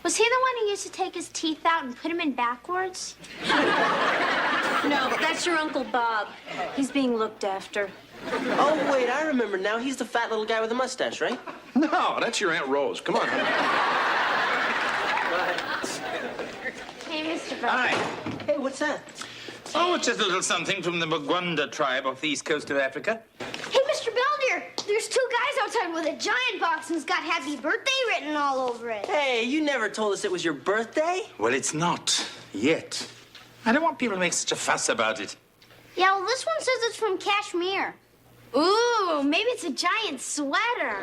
Was he the one who used to take his teeth out and put them in backwards? No, that's your Uncle Bob. He's being looked after. Oh, wait, I remember now. He's the fat little guy with the mustache, right? No, that's your Aunt Rose. Come on, honey. Hey, Mr. Belvedere. Hi. Hey, what's that? Oh, it's just a little something from the Bagwanda tribe off the east coast of Africa. Hey, Mr. Belvedere, there's two guys outside with a giant box and it's got happy birthday written all over it. Hey, you never told us it was your birthday. Well, it's not yet. I don't want people to make such a fuss about it. Yeah, well, this one says it's from Kashmir. Ooh, maybe it's a giant sweater.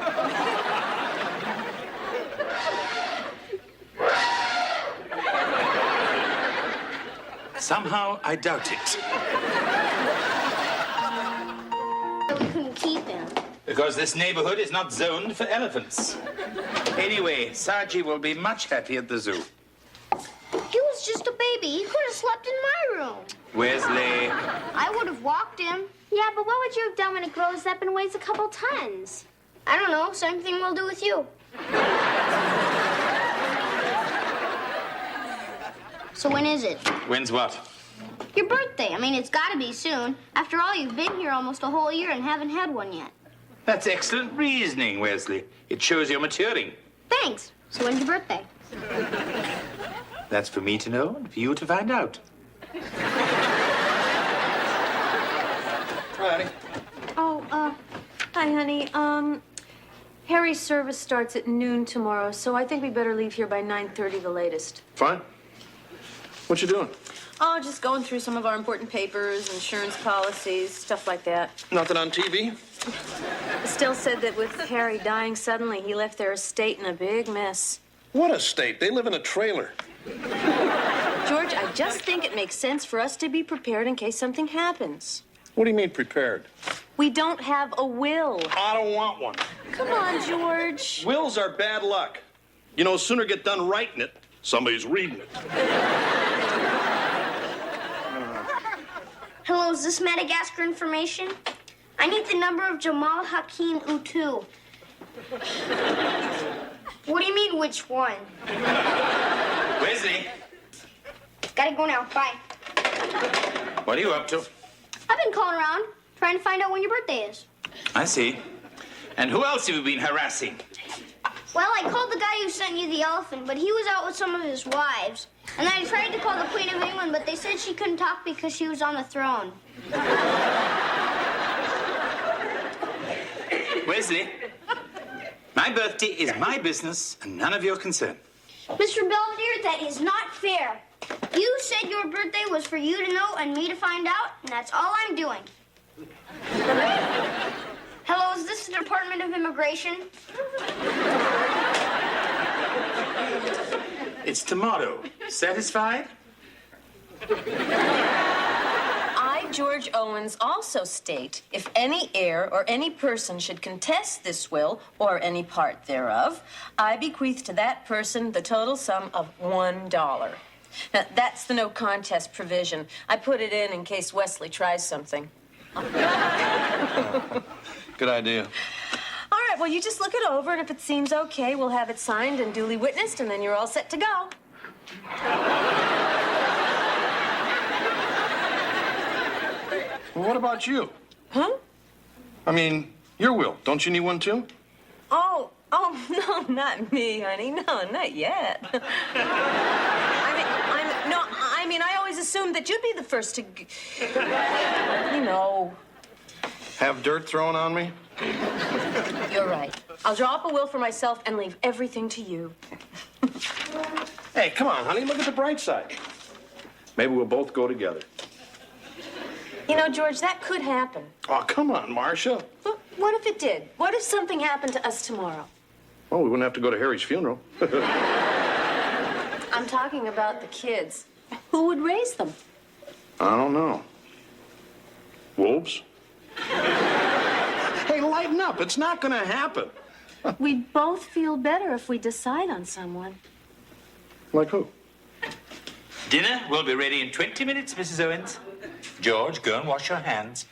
Somehow, I doubt it. We couldn't keep him. Because this neighborhood is not zoned for elephants. Anyway, Saji will be much happy at the zoo. He was just a baby. He could have slept in my room. Wesley. I would have walked him. Yeah, but what would you have done when it grows up and weighs a couple tons? I don't know. Same thing we'll do with you. So when is it? When's what? Your birthday. I mean, it's got to be soon. After all, you've been here almost a whole year and haven't had one yet. That's excellent reasoning, Wesley. It shows you're maturing. Thanks. So when's your birthday? That's for me to know and for you to find out. Hi, honey. Oh, hi, honey. Harry's service starts at noon tomorrow, so I think we better leave here by 9:30 the latest. Fine. What you doing? Oh, just going through some of our important papers, insurance policies, stuff like that. Nothing on TV? Estelle said that with Harry dying suddenly, he left their estate in a big mess. What estate? They live in a trailer. George, I just think it makes sense for us to be prepared in case something happens. What do you mean prepared? We don't have a will. I don't want one. Come on, George. Wills are bad luck. You know, sooner get done writing it, somebody's reading it. Hello, is this Madagascar information? I need the number of Jamal Hakim Utu. What do you mean, which one? Wesley, Gotta go now. Bye. what are you up to? I've been calling around, trying to find out when your birthday is. I see. And who else have you been harassing? Well, I called the guy who sent you the elephant, but he was out with some of his wives. And then I tried to call the Queen of England, but they said she couldn't talk because she was on the throne. Wesley, my birthday is my business and none of your concern. Mr. Belvedere, that is not fair. You said your birthday was for you to know and me to find out, and that's all I'm doing. Hello, is this the Department of Immigration? It's tomorrow. Satisfied? I, George Owens, also state if any heir or any person should contest this will or any part thereof, I bequeath to that person the total sum of $1. Now, that's the no contest provision. I put it in case Wesley tries something. Good idea. All right, well, you just look it over, and if it seems okay, we'll have it signed and duly witnessed, and then you're all set to go. Well, what about you? Huh? I mean, your will. Don't you need one, too? Oh, no, not me, honey. No, not yet. I mean, I always assumed that you'd be the first to, you know. Have dirt thrown on me? You're right. I'll draw up a will for myself and leave everything to you. Hey, come on, honey. Look at the bright side. Maybe we'll both go together. You know, George, that could happen. Oh, come on, Marcia. Well, what if it did? What if something happened to us tomorrow? Well, we wouldn't have to go to Harry's funeral. I'm talking about the kids. Who would raise them? I don't know. Wolves? Hey, lighten up. It's not going to happen. We'd both feel better if we decide on someone. Like who? Dinner will be ready in 20 minutes, Mrs. Owens. George, go and wash your hands.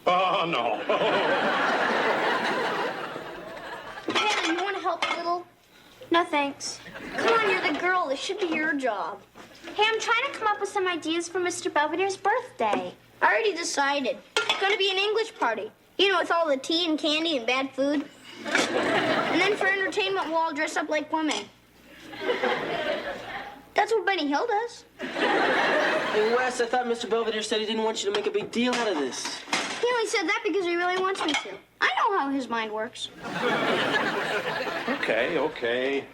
Oh, no. Hannah, you want to help a little? No, thanks. Come on, you're the girl. This should be your job. Hey, I'm trying to come up with some ideas for Mr. Belvedere's birthday. I already decided. It's going to be an English party. You know, with all the tea and candy and bad food. And then for entertainment, we'll all dress up like women. That's what Benny Hill does. Hey, Wes, I thought Mr. Belvedere said he didn't want you to make a big deal out of this. He only said that because he really wants me to. I know how his mind works. Okay.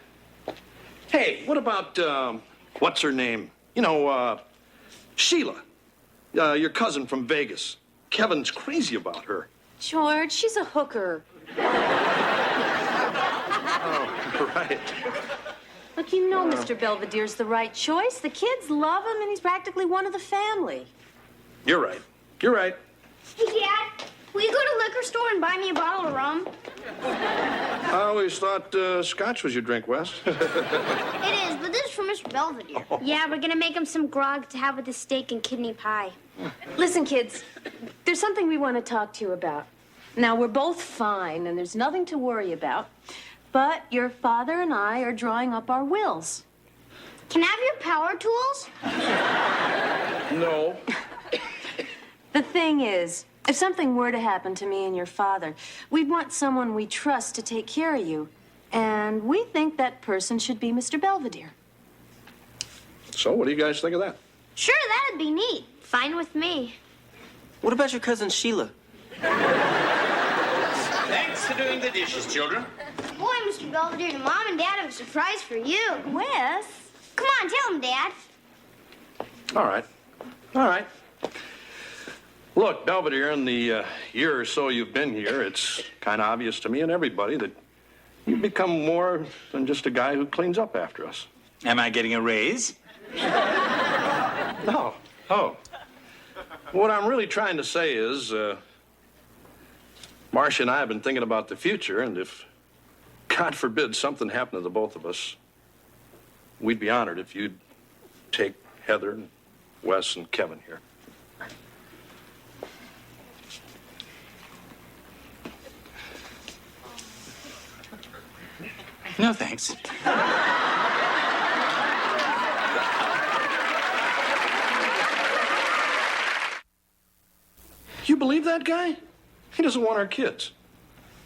Hey, what about, what's her name? You know, Sheila. Your cousin from Vegas. Kevin's crazy about her. George, she's a hooker. Oh, right. Look, you know Mr. Belvedere's the right choice. The kids love him, and he's practically one of the family. You're right. Hey, Dad, will you go to the liquor store and buy me a bottle of rum? I always thought scotch was your drink, Wes. It is, but this is for Mr. Belvedere. Yeah, we're gonna make him some grog to have with his steak and kidney pie. Listen, kids, there's something we want to talk to you about. Now, we're both fine, and there's nothing to worry about. But your father and I are drawing up our wills. Can I have your power tools? No. The thing is, if something were to happen to me and your father, we'd want someone we trust to take care of you. And we think that person should be Mr. Belvedere. So, what do you guys think of that? Sure, that'd be neat. Fine with me. What about your cousin Sheila? Thanks for doing the dishes, children. Boy, Mr. Belvedere, Mom and Dad have a surprise for you. Wes? Come on, tell him, Dad. All right. Look, Belvedere, in the year or so you've been here, it's kind of obvious to me and everybody that you've become more than just a guy who cleans up after us. Am I getting a raise? No. Oh. What I'm really trying to say is, Marcia and I have been thinking about the future, and if, God forbid, something happened to the both of us, we'd be honored if you'd take Heather and Wes and Kevin here. No, thanks. You believe that guy? He doesn't want our kids.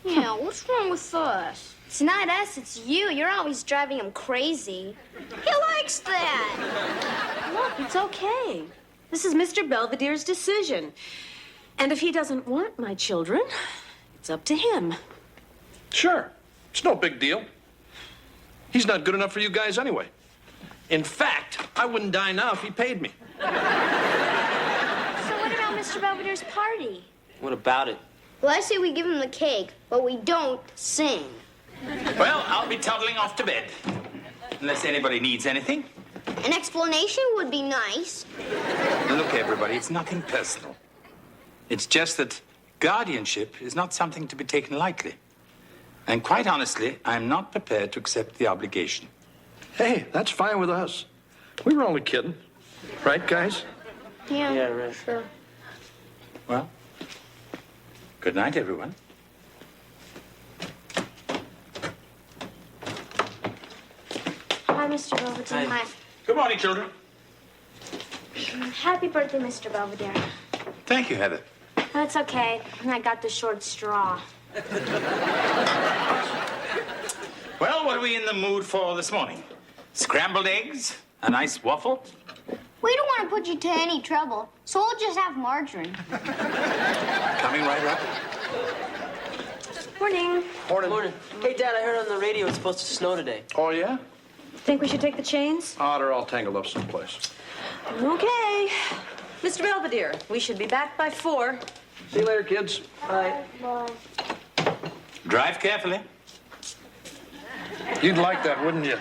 Yeah, what's wrong with us? It's not us, it's you. You're always driving him crazy. He likes that. Look, it's okay. This is Mr. Belvedere's decision. And if he doesn't want my children, it's up to him. Sure. It's no big deal. He's not good enough for you guys anyway. In fact, I wouldn't die now if he paid me. So what about Mr. Belvedere's party? What about it? Well, I say we give him the cake, but we don't sing. Well, I'll be toddling off to bed. Unless anybody needs anything. An explanation would be nice. Look, everybody, it's nothing personal. It's just that guardianship is not something to be taken lightly. And quite honestly, I'm not prepared to accept the obligation. Hey, that's fine with us. We were only kidding. Right, guys? Yeah, right. Sure. Well, good night, everyone. Hi, Mr. Belvedere. Hi. Good morning, children. Happy birthday, Mr. Belvedere. Thank you, Heather. That's okay. I got the short straw. Well, what are we in the mood for this morning? Scrambled eggs? A nice waffle? We don't want to put you to any trouble, so we'll just have margarine. Coming right up. Morning. Morning. Hey, Dad, I heard on the radio it's supposed to snow today. Oh, yeah? Think we should take the chains? Oh, they're all tangled up someplace. Okay. Mr. Belvedere, we should be back by 4. See you later, kids. Bye. Bye. Drive carefully. You'd like that, wouldn't you?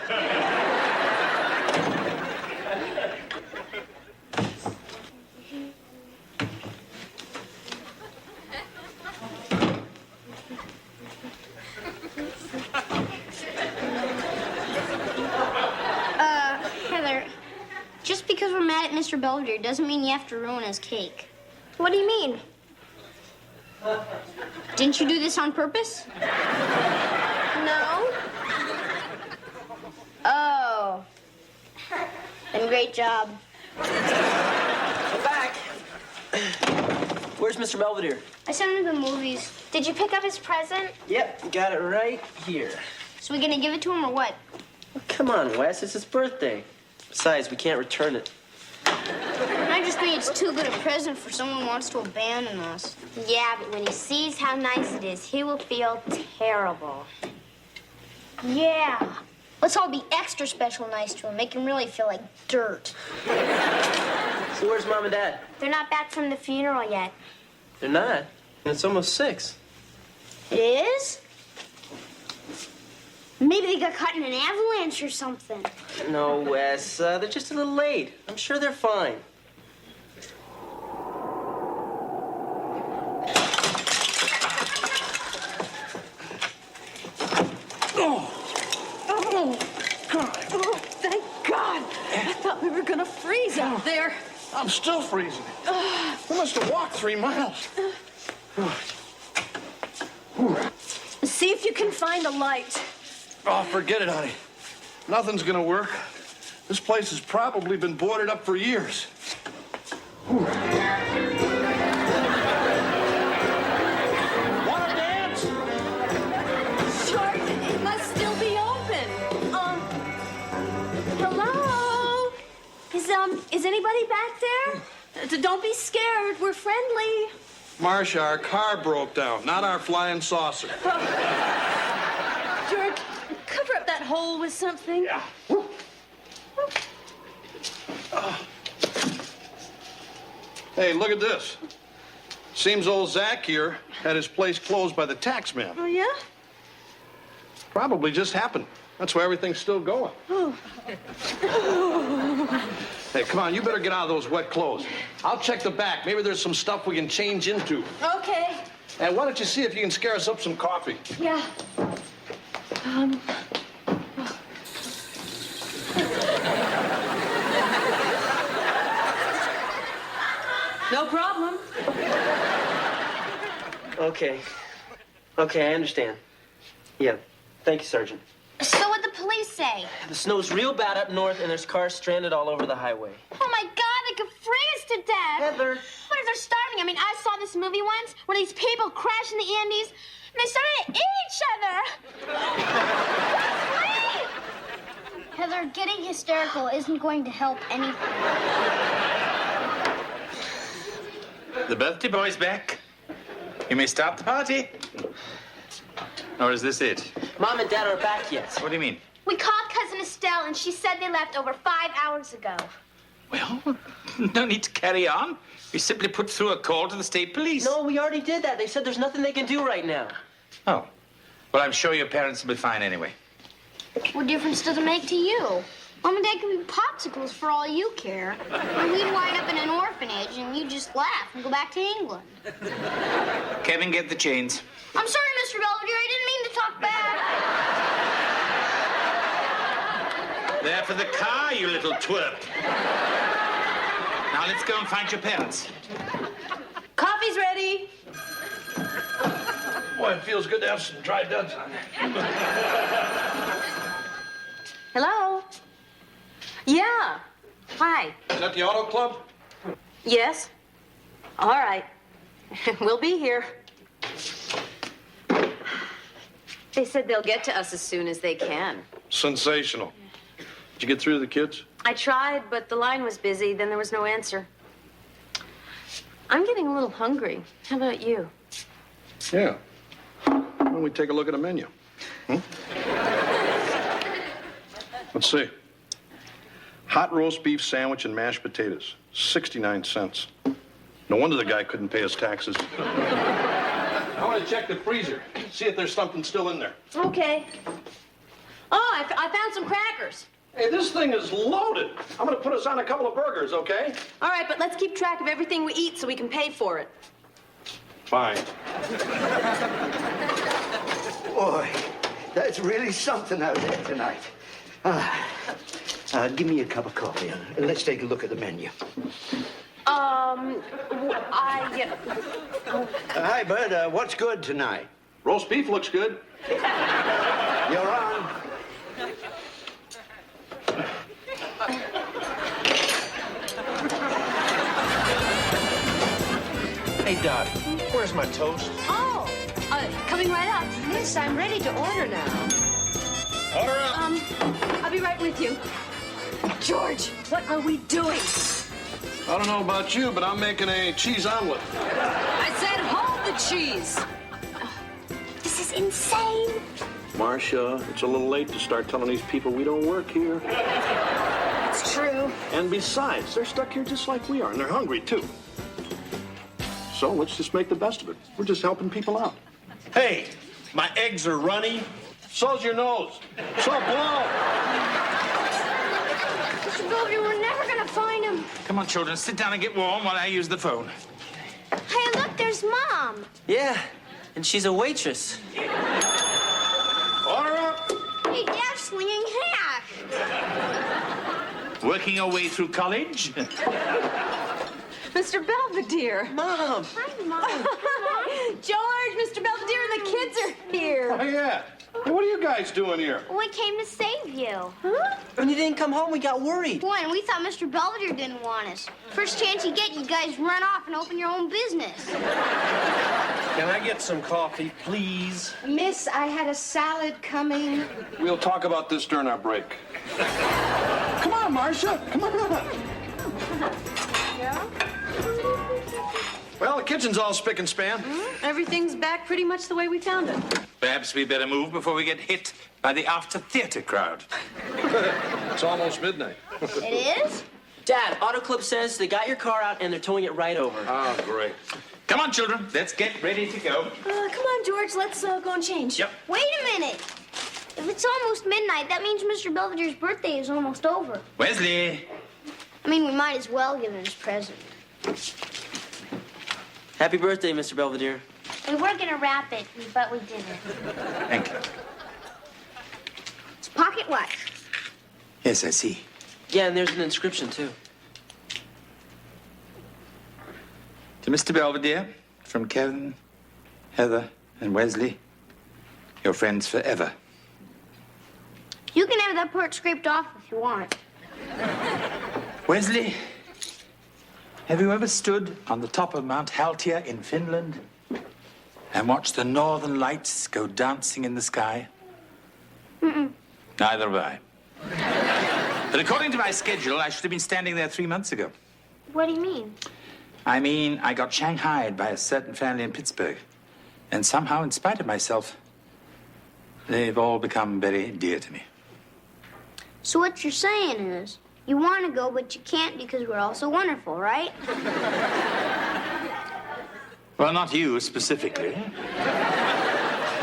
Heather, just because we're mad at Mr. Belvedere doesn't mean you have to ruin his cake. What do you mean? Didn't you do this on purpose? No. Oh. Then great job. I'm back. Where's Mr. Belvedere? I sent him to the movies. Did you pick up his present? Yep, got it right here. So we gonna give it to him or what? Come on, Wes, it's his birthday. Besides, we can't return it. I just think it's too good a present for someone who wants to abandon us. Yeah, but when he sees how nice it is, he will feel terrible. Yeah. Let's all be extra special nice to him. Make him really feel like dirt. So where's Mom and Dad? They're not back from the funeral yet. They're not. And it's almost 6. It is? Maybe they got caught in an avalanche or something. No, Wes, they're just a little late. I'm sure they're fine. Thank God. I thought we were going to freeze out there. I'm still freezing. We must have walked 3 miles. See if you can find a light. Oh, forget it, honey. Nothing's gonna work. This place has probably been boarded up for years. Wanna dance? Sure, it must still be open. Hello? Is anybody back there? Don't be scared. We're friendly. Marcia, our car broke down, not our flying saucer. George, cover up that hole with something. Yeah. Hey, look at this. Seems old Zach here had his place closed by the tax man. Oh, yeah? Probably just happened. That's why everything's still going. Oh. Hey, come on, you better get out of those wet clothes. I'll check the back. Maybe there's some stuff we can change into. Okay. And why don't you see if you can scare us up some coffee? Yeah. No problem. Okay, I understand. Yeah, thank you, Sergeant. So what'd the police say? The snow's real bad up north, and there's cars stranded all over the highway. Oh, my God, they could freeze to death. Heather. What Tigers are starving. I mean, I saw this movie once where these people crash in the Andes and they started to eat each other. Heather, getting hysterical isn't going to help anything. The birthday boy's back. You may start the party. Or is this it? Mom and Dad are back yet. What do you mean? We called Cousin Estelle and she said they left over 5 hours ago. Well, no need to carry on. We simply put through a call to the state police. No, we already did that. They said there's nothing they can do right now. Oh. Well, I'm sure your parents will be fine anyway. What difference does it make to you? Mom and Dad can be popsicles for all you care. And we'd wind up in an orphanage and you'd just laugh and go back to England. Kevin, get the chains. I'm sorry, Mr. Belvedere. I didn't mean to talk back. There for the car, you little twerp. Now let's go and find your parents. Coffee's ready. Boy, it feels good to have some dry duds on. Hello? Yeah. Hi. Is that the auto club? Yes? All right. We'll be here. They said they'll get to us as soon as they can. Sensational. Did you get through to the kids? I tried, but the line was busy. Then there was no answer. I'm getting a little hungry. How about you? Yeah. Why don't we take a look at the menu? Let's see. Hot roast beef sandwich and mashed potatoes, 69 cents. No wonder the guy couldn't pay his taxes. I want to check the freezer, see if there's something still in there. Okay. Oh, I found some crackers. Hey, this thing is loaded. I'm going to put us on a couple of burgers, okay? All right, but let's keep track of everything we eat so we can pay for it. Fine. Boy, that's really something out there tonight. Give me a cup of coffee and let's take a look at the menu. Hi, Bud. What's good tonight? Roast beef looks good. You're on. Hey, Doc, where's my toast? Oh, coming right up. Miss, I'm ready to order now. Order up. I'll be right with you. George, what are we doing? I don't know about you, but I'm making a cheese omelet. I said hold the cheese. This is insane. Marcia, it's a little late to start telling these people we don't work here. It's true. And besides, they're stuck here just like we are, and they're hungry, too. So let's just make the best of it. We're just helping people out. Hey, my eggs are runny. So's your nose. So blow. Mr. Belvedere, we're never gonna find him. Come on, children, sit down and get warm while I use the phone. Hey, look, there's Mom. Yeah, and she's a waitress. Order up. Hey, Dad's slinging hack. Working your way through college? Mr. Belvedere. Mom. Hi, Mom. George, Mr. Belvedere, and the kids are here. Oh, yeah. Hey, what are you guys doing here? We came to save you. When you didn't come home, we got worried. When we thought Mr. Belvedere didn't want us. First chance you get, you guys run off and open your own business. Can I get some coffee, please? Miss, I had a salad coming. We'll talk about this during our break. Come on, Marcia. Come on. Yeah? Well, the kitchen's all spick and span. Everything's back pretty much the way we found it. Perhaps we better move before we get hit by the after-theater crowd. It's almost midnight. It is? Dad, Auto Club says they got your car out and they're towing it right over. Oh, great. Come on, children, let's get ready to go. Come on, George, let's go and change. Yep. Wait a minute. If it's almost midnight, that means Mr. Belvedere's birthday is almost over. Wesley. I mean, we might as well give him his present. Happy birthday, Mr. Belvedere. We were gonna wrap it, but we didn't. Thank you. It's pocket watch. Yes, I see. Yeah, and there's an inscription, too. To Mr. Belvedere, from Kevin, Heather, and Wesley, your friends forever. You can have that part scraped off if you want. Wesley, Have you ever stood on the top of Mount Haltia in Finland and watched the northern lights go dancing in the sky? Mm-mm. Neither have I. But according to my schedule, I should have been standing there 3 months ago. What do you mean? I mean, I got shanghaied by a certain family in Pittsburgh. And somehow, in spite of myself, they've all become very dear to me. So what you're saying is, you want to go, but you can't because we're all so wonderful, right? Well, not you specifically.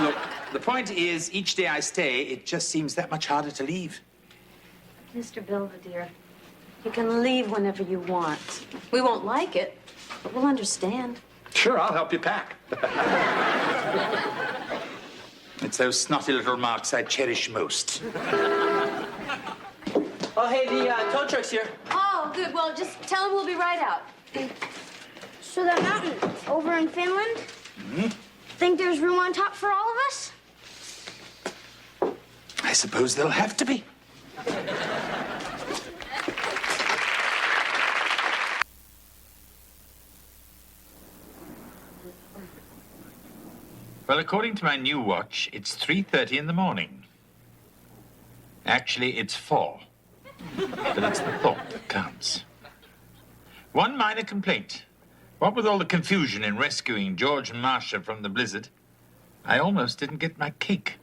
Look, the point is, each day I stay, it just seems that much harder to leave. Mr. Belvedere, you can leave whenever you want. We won't like it, but we'll understand. Sure, I'll help you pack. It's those snotty little remarks I cherish most. Oh, hey, the tow truck's here. Oh, good. Well, just tell him we'll be right out. So that mountain over in Finland, think there's room on top for all of us? I suppose there'll have to be. Well, according to my new watch, it's 3:30 in the morning. Actually, it's 4. But it's the thought that counts. One minor complaint. What with all the confusion in rescuing George and Marcia from the blizzard, I almost didn't get my cake.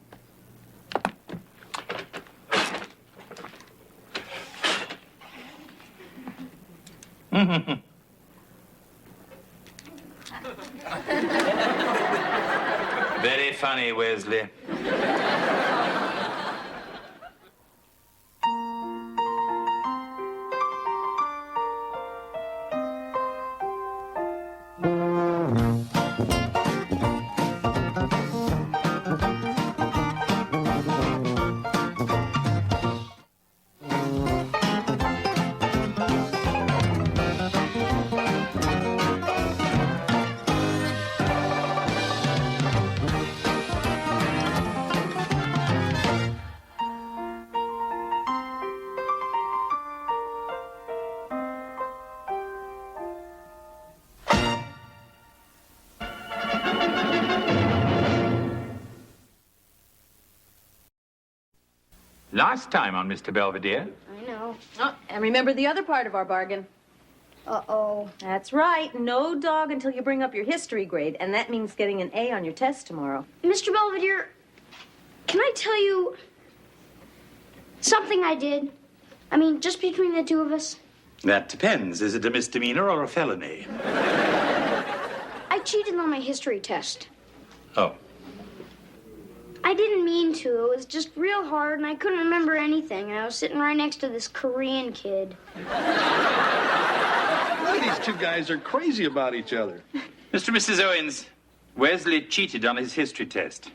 Very funny, Wesley. Last time on Mr. Belvedere. I know. Oh, and remember the other part of our bargain. Uh-oh. That's right. No dog until you bring up your history grade, and that means getting an A on your test tomorrow. Mr. Belvedere, can I tell you something I did? I mean, just between the two of us. That depends. Is it a misdemeanor or a felony? I cheated on my history test. Oh. I didn't mean to. It was just real hard, and I couldn't remember anything. And I was sitting right next to this Korean kid. These two guys are crazy about each other. Mr. and Mrs. Owens, Wesley cheated on his history test.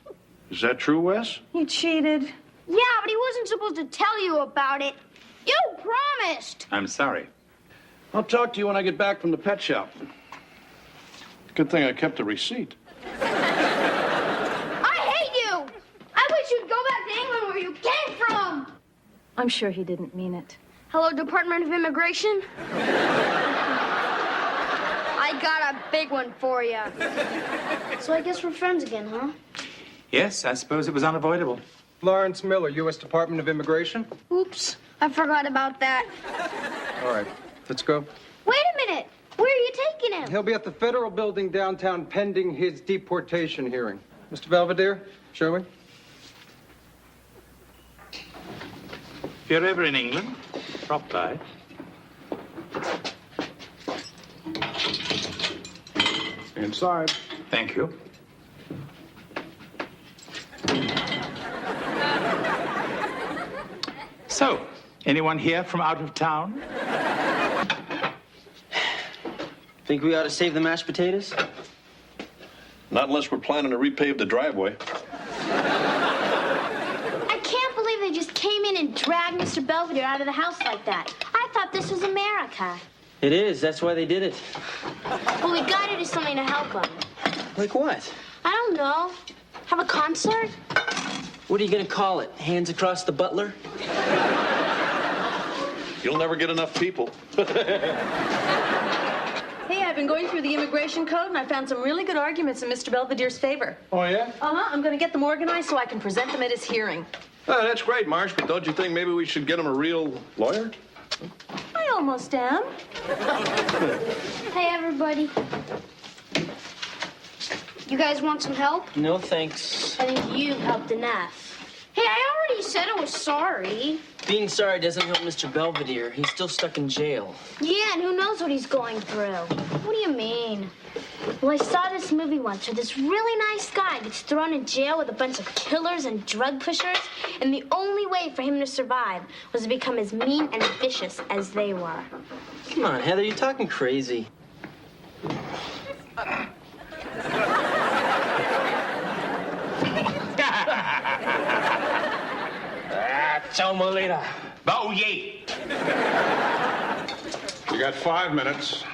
Is that true, Wes? You cheated. Yeah, but he wasn't supposed to tell you about it. You promised. I'm sorry. I'll talk to you when I get back from the pet shop. Good thing I kept the receipt. I wish you'd go back to England where you came from. I'm sure he didn't mean it. Hello, Department of Immigration. I got a big one for you. So I guess we're friends again, huh? Yes, I suppose it was unavoidable. Lawrence Miller, U.S. Department of Immigration. Oops, I forgot about that. All right, let's go. Wait a minute. Where are you taking him? He'll be at the Federal Building downtown pending his deportation hearing. Mr. Belvedere, shall we? If you're ever in England, drop by. Inside. Thank you. So, anyone here from out of town? Think we ought to save the mashed potatoes? Not unless we're planning to repave the driveway. I can't believe they just came in and dragged Mr. Belvedere out of the house like that. I thought this was America. It is. That's why they did it. Well, we gotta do something to help him. Like what? I don't know. Have a concert? What are you gonna call it? Hands across the butler? You'll never get enough people. been going through the immigration code, and I found some really good arguments in Mr. Belvedere's favor. Oh, yeah? I'm going to get them organized so I can present them at his hearing. Oh, that's great, Marsh, but don't you think maybe we should get him a real lawyer? I almost am. Hey, everybody. You guys want some help? No, thanks. I think you've helped enough. Hey, I already said I was sorry. Being sorry doesn't help Mr. Belvedere. He's still stuck in jail. Yeah, and who knows what he's going through. What do you mean? Well, I saw this movie once where this really nice guy gets thrown in jail with a bunch of killers and drug pushers, and the only way for him to survive was to become as mean and vicious as they were. Come on, Heather, you're talking crazy. Chomalita. Bow ye. You got 5 minutes.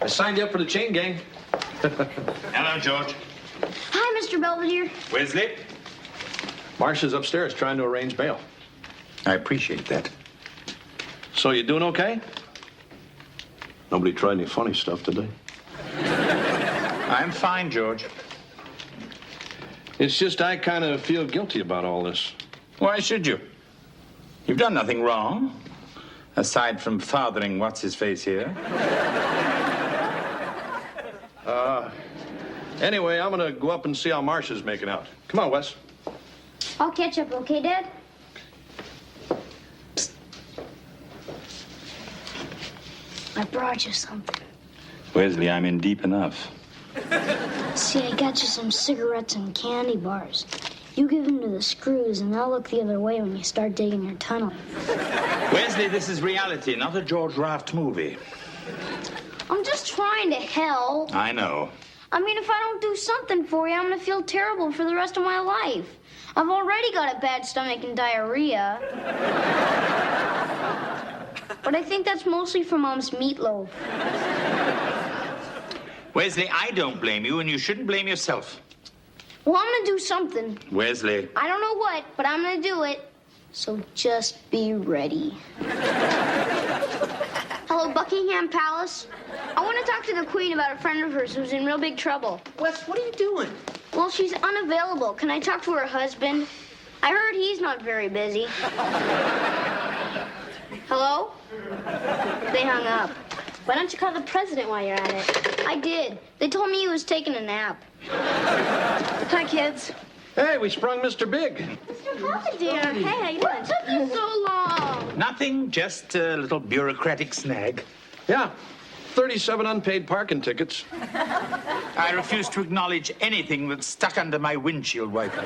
I signed you up for the chain gang. Hello, George. Hi, Mr. Belvedere. Wesley? Marsh is upstairs trying to arrange bail. I appreciate that. So you doing okay? Nobody tried any funny stuff today? I'm fine, George. It's just I kind of feel guilty about all this. Why should you? You've done nothing wrong, aside from fathering what's-his-face here. Anyway, I'm going to go up and see how Marsh is making out. Come on, Wes. I'll catch up, okay, Dad? I brought you something. Wesley, I'm in deep enough. See, I got you some cigarettes and candy bars. You give them to the screws, and they'll look the other way when you start digging your tunnel. Wesley, this is reality, not a George Raft movie. I'm just trying to help. I know. I mean, if I don't do something for you, I'm gonna feel terrible for the rest of my life. I've already got a bad stomach and diarrhea. But I think that's mostly from Mom's meatloaf. Wesley, I don't blame you, and you shouldn't blame yourself. Well, I'm gonna do something. Wesley. I don't know what, but I'm gonna do it. So just be ready. Hello, Buckingham Palace. I want to talk to the Queen about a friend of hers who's in real big trouble. Wes, what are you doing? Well, she's unavailable. Can I talk to her husband? I heard he's not very busy. Hello? They hung up. Why don't you call the president while you're at it? I did. They told me he was taking a nap. Hi, kids. Hey, we sprung Mr. Big. Mr. Belvedere. Hey, how you doing? What took you so long? Nothing, just a little bureaucratic snag. Yeah, 37 unpaid parking tickets. I refuse to acknowledge anything that's stuck under my windshield wiper.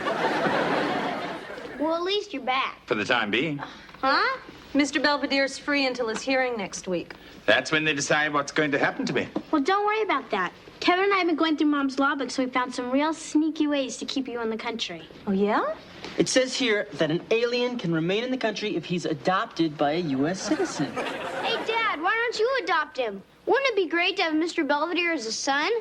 Well, at least you're back. For the time being. Huh? Mr. Belvedere's free until his hearing next week. That's when they decide what's going to happen to me. Well, don't worry about that. Kevin and I have been going through Mom's law book, so we found some real sneaky ways to keep you in the country. Oh, yeah? It says here that an alien can remain in the country if he's adopted by a U.S. citizen. Hey, Dad, why don't you adopt him? Wouldn't it be great to have Mr. Belvedere as a son?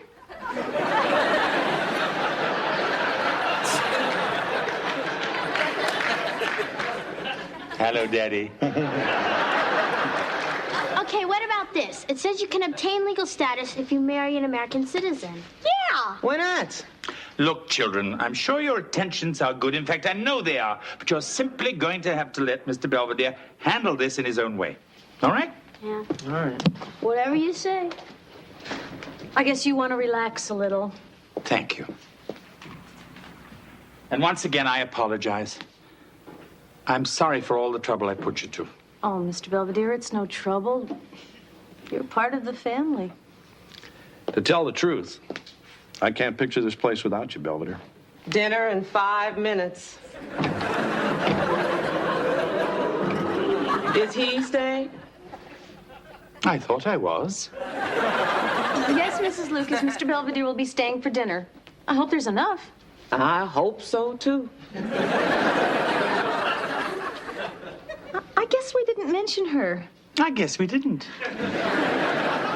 Hello, Daddy. Okay, what about this? It says you can obtain legal status if you marry an American citizen. Yeah! Why not? Look, children, I'm sure your intentions are good. In fact, I know they are. But you're simply going to have to let Mr. Belvedere handle this in his own way. All right? Yeah. All right. Whatever you say. I guess you want to relax a little. Thank you. And once again, I apologize. I'm sorry for all the trouble I put you to. Oh, Mr. Belvedere, it's no trouble. You're part of the family. To tell the truth, I can't picture this place without you, Belvedere. Dinner in 5 minutes. Is he staying? I thought I was. Yes, Mrs. Lucas, Mr. Belvedere will be staying for dinner. I hope there's enough. I hope so, too. I guess we didn't mention her. I guess we didn't.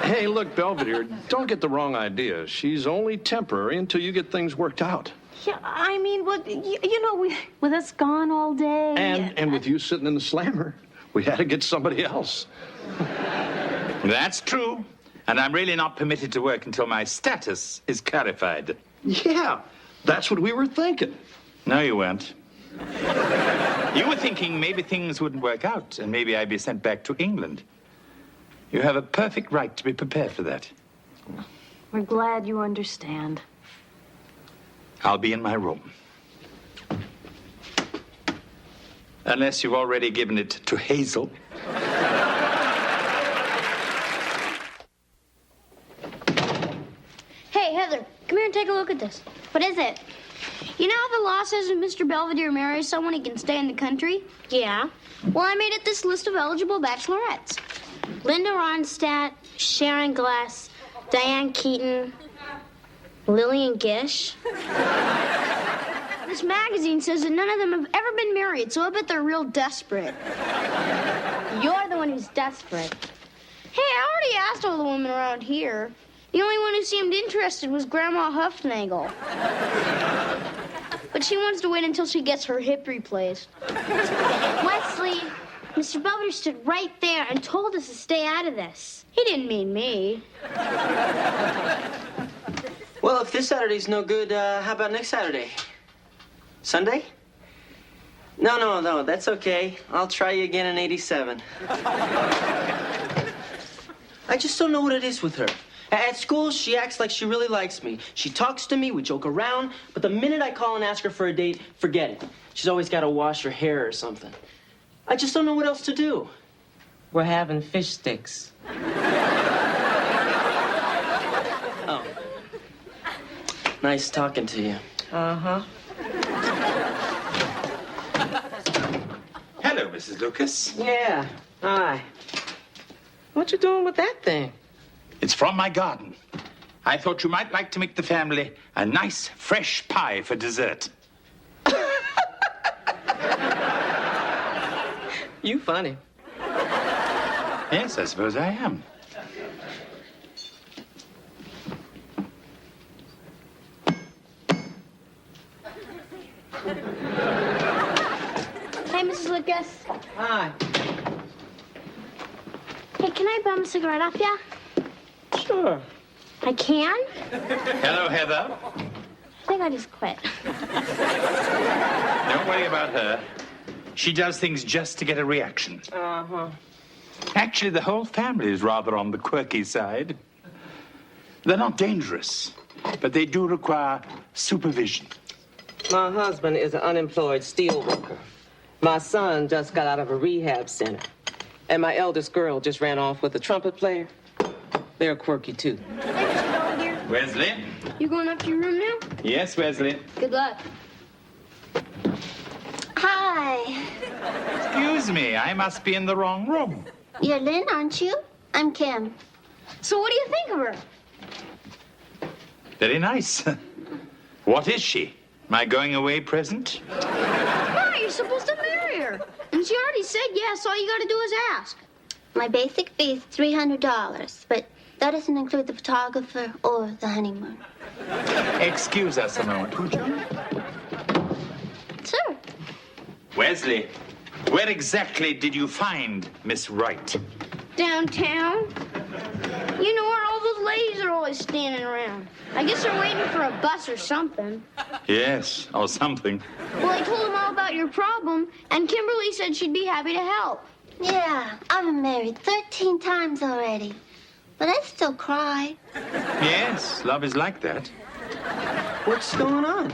Hey, look, Belvedere, don't get the wrong idea. She's only temporary until you get things worked out. Yeah, I mean, well, you know, with us gone all day. And with you sitting in the slammer, we had to get somebody else. That's true. And I'm really not permitted to work until my status is clarified. Yeah, that's what we were thinking. No, you weren't. You were thinking maybe things wouldn't work out and maybe I'd be sent back to England. You have a perfect right to be prepared for that. We're glad you understand. I'll be in my room. Unless you've already given it to Hazel. Hey, Heather, come here and take a look at this. What is it? You know how the law says if Mr. Belvedere marries someone, he can stay in the country? Yeah. Well, I made it this list of eligible bachelorettes. Linda Ronstadt, Sharon Glass, Diane Keaton, Lillian Gish. This magazine says that none of them have ever been married, so I bet they're real desperate. You're the one who's desperate. Hey, I already asked all the women around here. The only one who seemed interested was Grandma Huffnagel. But she wants to wait until she gets her hip replaced. Wesley, Mr. Belvedere stood right there and told us to stay out of this. He didn't mean me. Well, if this Saturday's no good, how about next Saturday? Sunday? No, that's okay. I'll try you again in 87. I just don't know what it is with her. At school, she acts like she really likes me. She talks to me, we joke around, but the minute I call and ask her for a date, forget it. She's always got to wash her hair or something. I just don't know what else to do. We're having fish sticks. Oh. Nice talking to you. Uh-huh. Hello, Mrs. Lucas. Yeah. Hi. What you doing with that thing? It's from my garden. I thought you might like to make the family a nice, fresh pie for dessert. You funny. Yes, I suppose I am. Hey, Mrs. Lucas. Hi. Hey, can I bum a cigarette off ya? Sure. I can? Hello, Heather. I think I just quit. Don't worry about her. She does things just to get a reaction. Uh-huh. Actually, the whole family is rather on the quirky side. They're not dangerous, but they do require supervision. My husband is an unemployed steel worker. My son just got out of a rehab center. And my eldest girl just ran off with a trumpet player. They're quirky, too. Wesley? You going up to your room now? Yes, Wesley. Good luck. Hi. Excuse me, I must be in the wrong room. You're Lynn, aren't you? I'm Kim. So what do you think of her? Very nice. What is she? My going-away present? No, you're supposed to marry her. And she already said yes. All you got to do is ask. My basic fee is $300, but that doesn't include the photographer or the honeymoon. Excuse us a moment, would you? Sure. Wesley, where exactly did you find Miss Wright? Downtown. You know where all those ladies are always standing around. I guess they're waiting for a bus or something. Yes, or something. Well, I told them all about your problem, and Kimberly said she'd be happy to help. Yeah, I've been married 13 times already, but I still cry. Yes, love is like that. What's going on?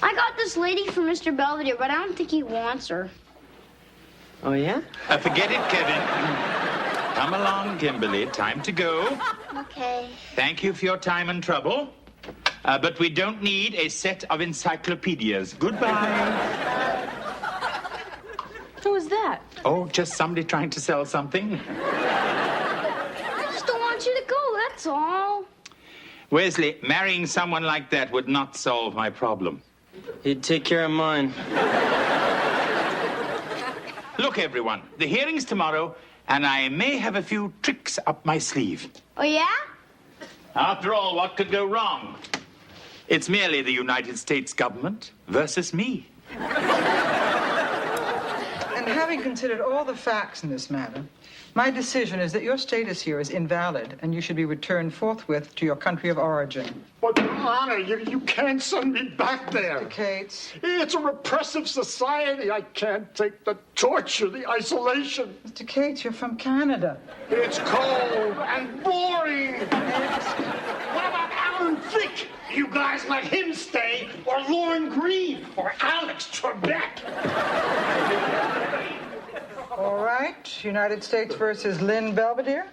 I got this lady for Mr. Belvedere, but I don't think he wants her. Oh, yeah? Forget it, Kevin. Come along, Kimberly. Time to go. Okay. Thank you for your time and trouble. But we don't need a set of encyclopedias. Goodbye. Who was that? Oh, just somebody trying to sell something. I just don't want you to go, that's all. Wesley, marrying someone like that would not solve my problem. He'd take care of mine. Look, everyone, the hearing's tomorrow, and I may have a few tricks up my sleeve. Oh, yeah? After all, what could go wrong? It's merely the United States government versus me. And having considered all the facts in this matter, My decision is that your status here is invalid, and you should be returned forthwith to your country of origin. But, Your Honor, you can't send me back there. Mr. Cates. It's a repressive society. I can't take the torture, the isolation. Mr. Cates, you're from Canada. It's cold and boring. What about Alan Thicke? You guys let him stay, or Lauren Green, or Alex Trebek. All right, United States versus Lynn Belvedere.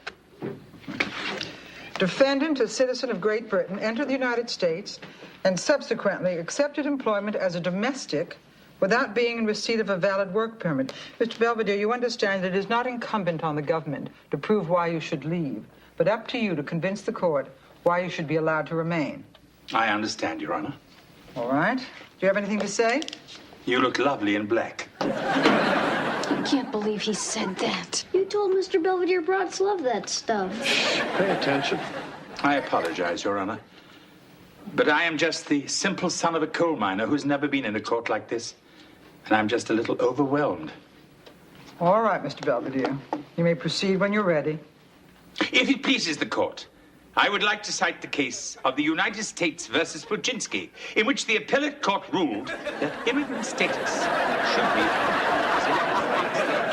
Defendant, a citizen of Great Britain, entered the United States and subsequently accepted employment as a domestic without being in receipt of a valid work permit. Mr. Belvedere, you understand that it is not incumbent on the government to prove why you should leave, but up to you to convince the court why you should be allowed to remain. I understand, Your Honor. All right. Do you have anything to say? You look lovely in black. I can't believe he said that. You told Mr. Belvedere broads love that stuff. Pay attention. I apologize, Your Honor. But I am just the simple son of a coal miner who's never been in a court like this. And I'm just a little overwhelmed. All right, Mr. Belvedere. You may proceed when you're ready. If it pleases the court, I would like to cite the case of the United States versus Puczynski, in which the appellate court ruled that immigrant status should be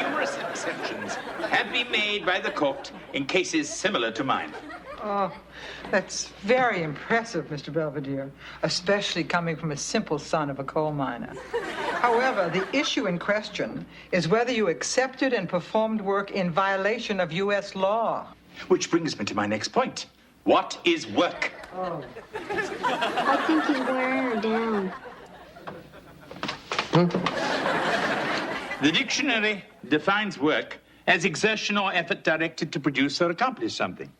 numerous exceptions have been made by the court in cases similar to mine. Oh, that's very impressive, Mr. Belvedere, especially coming from a simple son of a coal miner. However, the issue in question is whether you accepted and performed work in violation of U.S. law. Which brings me to my next point. What is work? Oh. I think he's wearing her down. The dictionary defines work as exertion or effort directed to produce or accomplish something.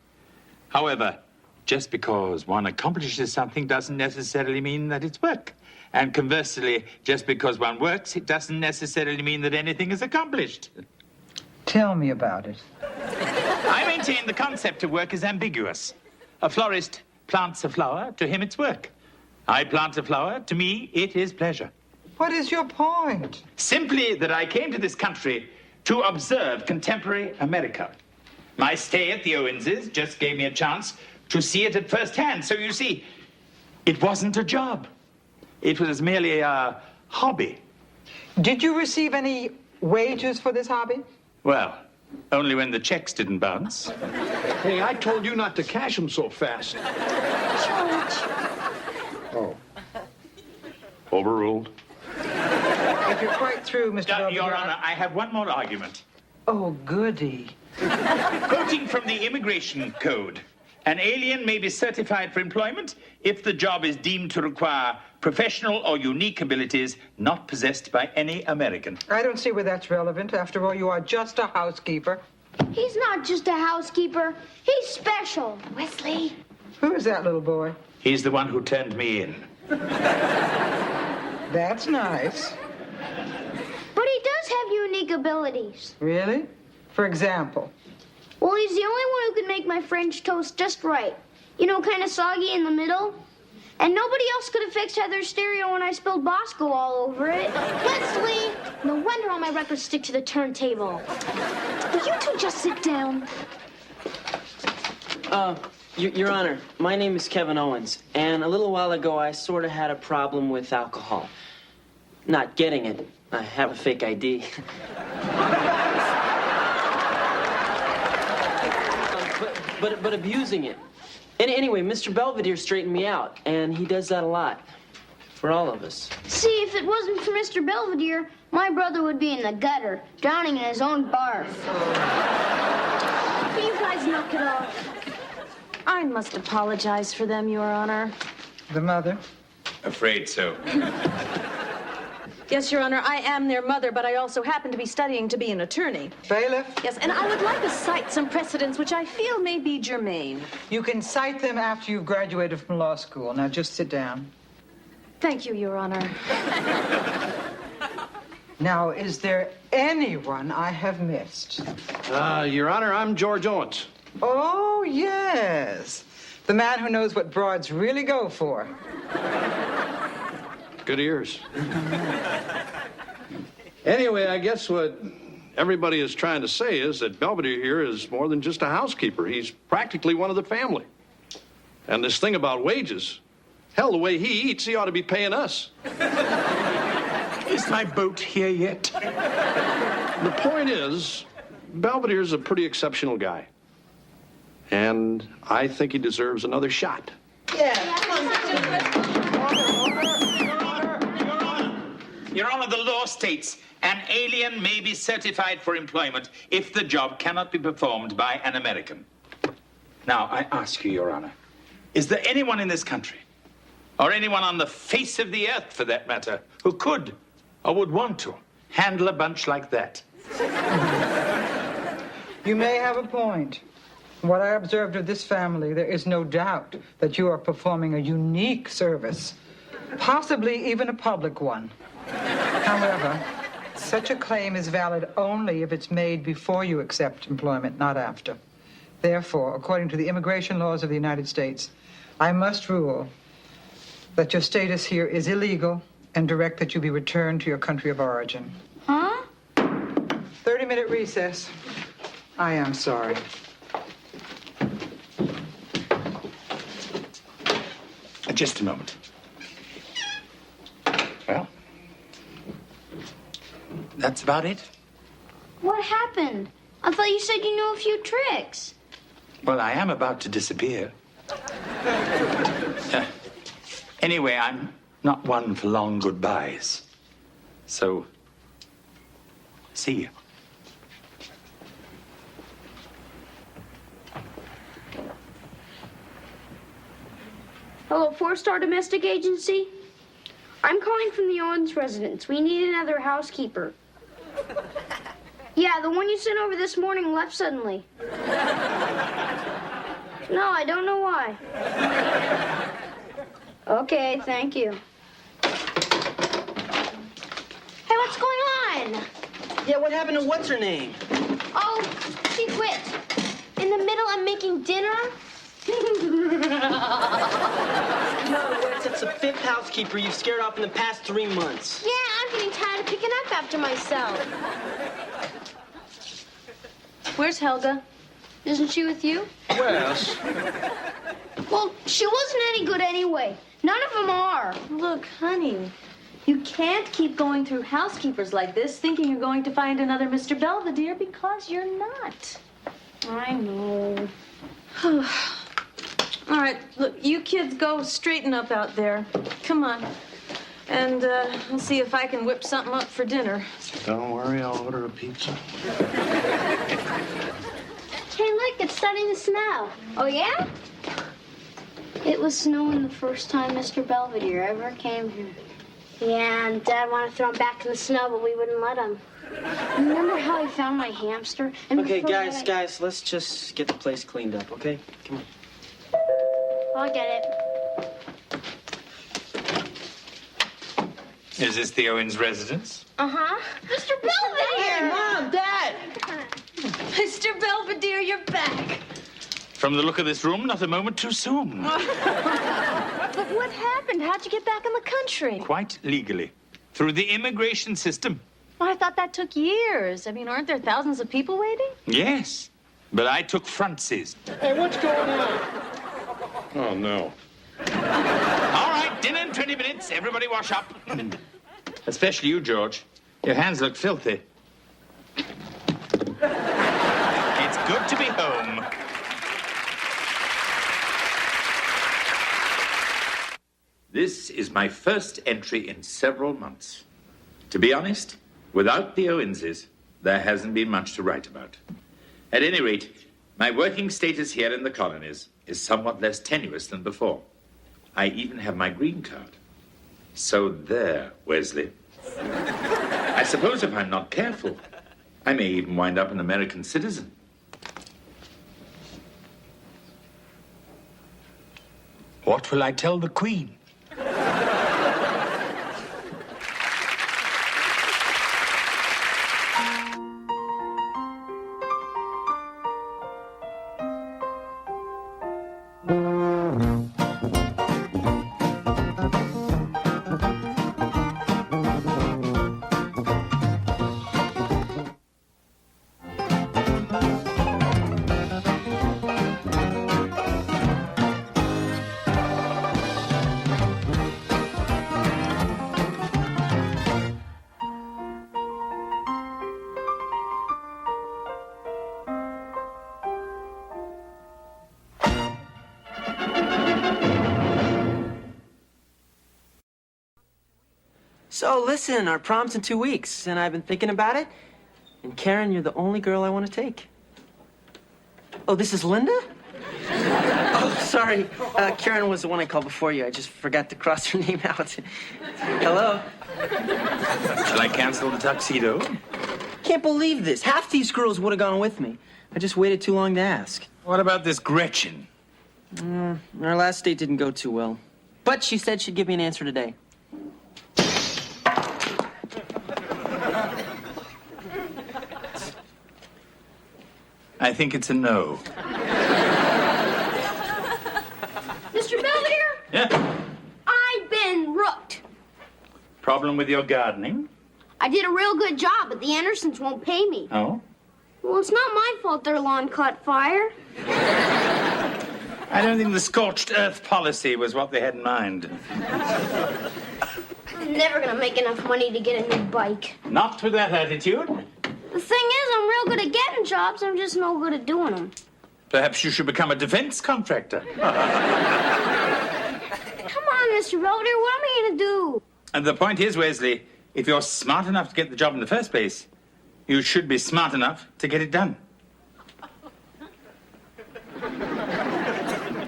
However, just because one accomplishes something doesn't necessarily mean that it's work. And conversely, just because one works, it doesn't necessarily mean that anything is accomplished. Tell me about it. I maintain the concept of work is ambiguous. A florist plants a flower, to him it's work. I plant a flower, to me it is pleasure. What is your point? Simply that I came to this country to observe contemporary America. My stay at the Owenses just gave me a chance to see it at first hand. So you see, it wasn't a job. It was merely a hobby. Did you receive any wages for this hobby? Well, only when the checks didn't bounce. Hey, I told you not to cash them so fast. Oh. Overruled. If you're quite through, Mr. Belvedere... Your Honor, I have one more argument. Oh, goody. Quoting from the Immigration Code, an alien may be certified for employment if the job is deemed to require professional or unique abilities not possessed by any American. I don't see where that's relevant. After all, you are just a housekeeper. He's not just a housekeeper. He's special. Wesley. Who is that little boy? He's the one who turned me in. That's nice. But he does have unique abilities. Really? For example? Well, he's the only one who can make my French toast just right. You know, kind of soggy in the middle. And nobody else could have fixed Heather's stereo when I spilled Bosco all over it. Wesley! No wonder all my records stick to the turntable. Will you two just sit down? Your Honor, my name is Kevin Owens, and a little while ago I sort of had a problem with alcohol. Not getting it. I have a fake ID. But abusing it. And anyway, Mr. Belvedere straightened me out, and he does that a lot. For all of us. See, if it wasn't for Mr. Belvedere, my brother would be in the gutter, drowning in his own barf. Will you guys knock it off? I must apologize for them, Your Honor. The mother? Afraid so. Yes, Your Honor, I am their mother, but I also happen to be studying to be an attorney. Bailiff? Yes, and I would like to cite some precedents which I feel may be germane. You can cite them after you've graduated from law school. Now just sit down. Thank you, Your Honor. Now, is there anyone I have missed? Your Honor, I'm George Owens. Oh, yes. The man who knows what broads really go for. Good ears. Anyway, I guess what everybody is trying to say is that Belvedere here is more than just a housekeeper. He's practically one of the family. And this thing about wages, hell, the way he eats, he ought to be paying us. Is my boat here yet? The point is, Belvedere's a pretty exceptional guy. And I think he deserves another shot. Your Honor, the law states an alien may be certified for employment if the job cannot be performed by an American. Now, I ask you, Your Honor, is there anyone in this country, or anyone on the face of the earth for that matter, who could or would want to handle a bunch like that? You may have a point. What I observed of this family, there is no doubt that you are performing a unique service, possibly even a public one. However, such a claim is valid only if it's made before you accept employment, not after. Therefore, according to the immigration laws of the United States, I must rule that your status here is illegal and direct that you be returned to your country of origin. Huh? 30-minute recess. I am sorry. Just a moment. Well, that's about it. What happened? I thought you said you knew a few tricks. Well, I am about to disappear. Anyway, I'm not one for long goodbyes. So, see you. Hello, Four-Star Domestic Agency. I'm calling from the Owens residence. We need another housekeeper. Yeah, the one you sent over this morning left suddenly. No, I don't know why. Okay, thank you. Hey, what's going on? Yeah, what happened to what's her name? Oh, she quit. In the middle of making dinner? No, that's the fifth housekeeper you've scared off in the past 3 months. Yeah, I'm getting tired of picking up after myself. Where's Helga? Isn't she with you? Wes. Well, she wasn't any good anyway. None of them are. Look, honey, you can't keep going through housekeepers like this thinking you're going to find another Mr. Belvedere, because you're not. I know. All right, look, you kids go straighten up out there. Come on. And I'll see if I can whip something up for dinner. Don't worry, I'll order a pizza. Hey, look, it's starting to snow. Oh, yeah? It was snowing the first time Mr. Belvedere ever came here. Yeah, and Dad wanted to throw him back in the snow, but we wouldn't let him. Remember how he found my hamster? And Okay, before guys, let's just get the place cleaned up, okay? Come on. I'll get it. Is this the Owens residence? Uh-huh. Mr. Belvedere! Hey, Mom, Dad! Mr. Belvedere, you're back. From the look of this room, not a moment too soon. But what happened? How'd you get back in the country? Quite legally. Through the immigration system. Well, I thought that took years. I mean, aren't there thousands of people waiting? Yes, but I took front seats. Hey, what's going on? Oh, no. All right, dinner in 20 minutes. Everybody wash up. Especially you, George. Your hands look filthy. It's good to be home. This is my first entry in several months. To be honest, without the Owenses, there hasn't been much to write about. At any rate, my working status here in the colonies is somewhat less tenuous than before. I even have my green card. So there, Wesley. I suppose if I'm not careful, I may even wind up an American citizen. What will I tell the Queen? So listen, our prom's in 2 weeks, and I've been thinking about it. And Karen, you're the only girl I want to take. Oh, this is Linda? Oh, sorry. Karen was the one I called before you. I just forgot to cross her name out. Hello. Shall I cancel the tuxedo? Can't believe this. Half these girls would have gone with me. I just waited too long to ask. What about this Gretchen? Our last date didn't go too well. But she said she'd give me an answer today. I think it's a no. Mr. Belvedere, Yeah? I've been rooked. Problem with your gardening? I did a real good job, but the Andersons won't pay me. Oh? Well, it's not my fault their lawn caught fire. I don't think the scorched earth policy was what they had in mind. I'm never gonna make enough money to get a new bike. Not with that attitude. The thing is, I'm real good at getting jobs. I'm just no good at doing them. Perhaps you should become a defense contractor. Come on, Mr. Belvedere, what am I gonna do? And the point is, Wesley, if you're smart enough to get the job in the first place, you should be smart enough to get it done.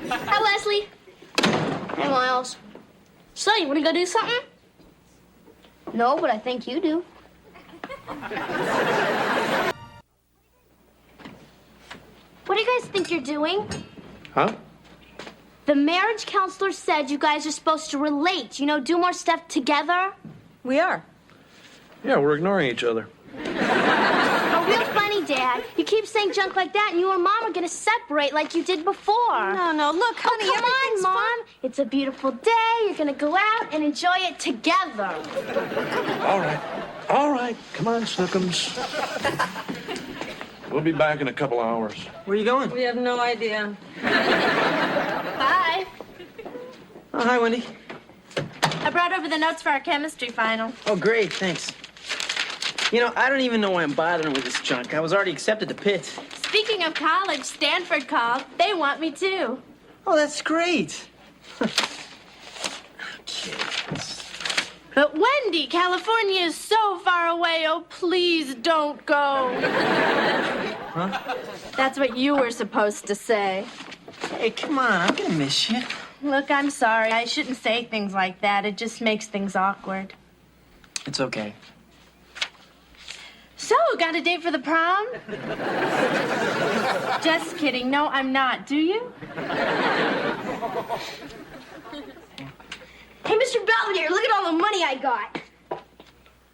Hi, Leslie. Hey, Miles. So, you wanna go do something? No, but I think you do. What do you guys think you're doing? Huh? The marriage counselor said you guys are supposed to relate, you know, do more stuff together. We are. Yeah, we're ignoring each other. Oh, real funny, Dad. You keep saying junk like that, and you and Mom are gonna separate like you did before. No, look, honey, come on, Mom. It's a beautiful day. You're gonna go out and enjoy it together. All right. Come on, Snookums. We'll be back in a couple hours. Where are you going? We have no idea. Bye. Oh, hi, Wendy. I brought over the notes for our chemistry final. Oh, great, thanks. You know, I don't even know why I'm bothering with this junk. I was already accepted to Pitt. Speaking of college, Stanford called. They want me too. Oh, that's great. But Wendy, California is so far away. Oh, please don't go. Huh? That's what you were supposed to say. Hey, come on, I'm gonna miss you. Look, I'm sorry. I shouldn't say things like that. It just makes things awkward. It's okay. So, got a date for the prom? Just kidding. No, I'm not. Do you? Hey, Mr. Belvedere, look at all the money I got.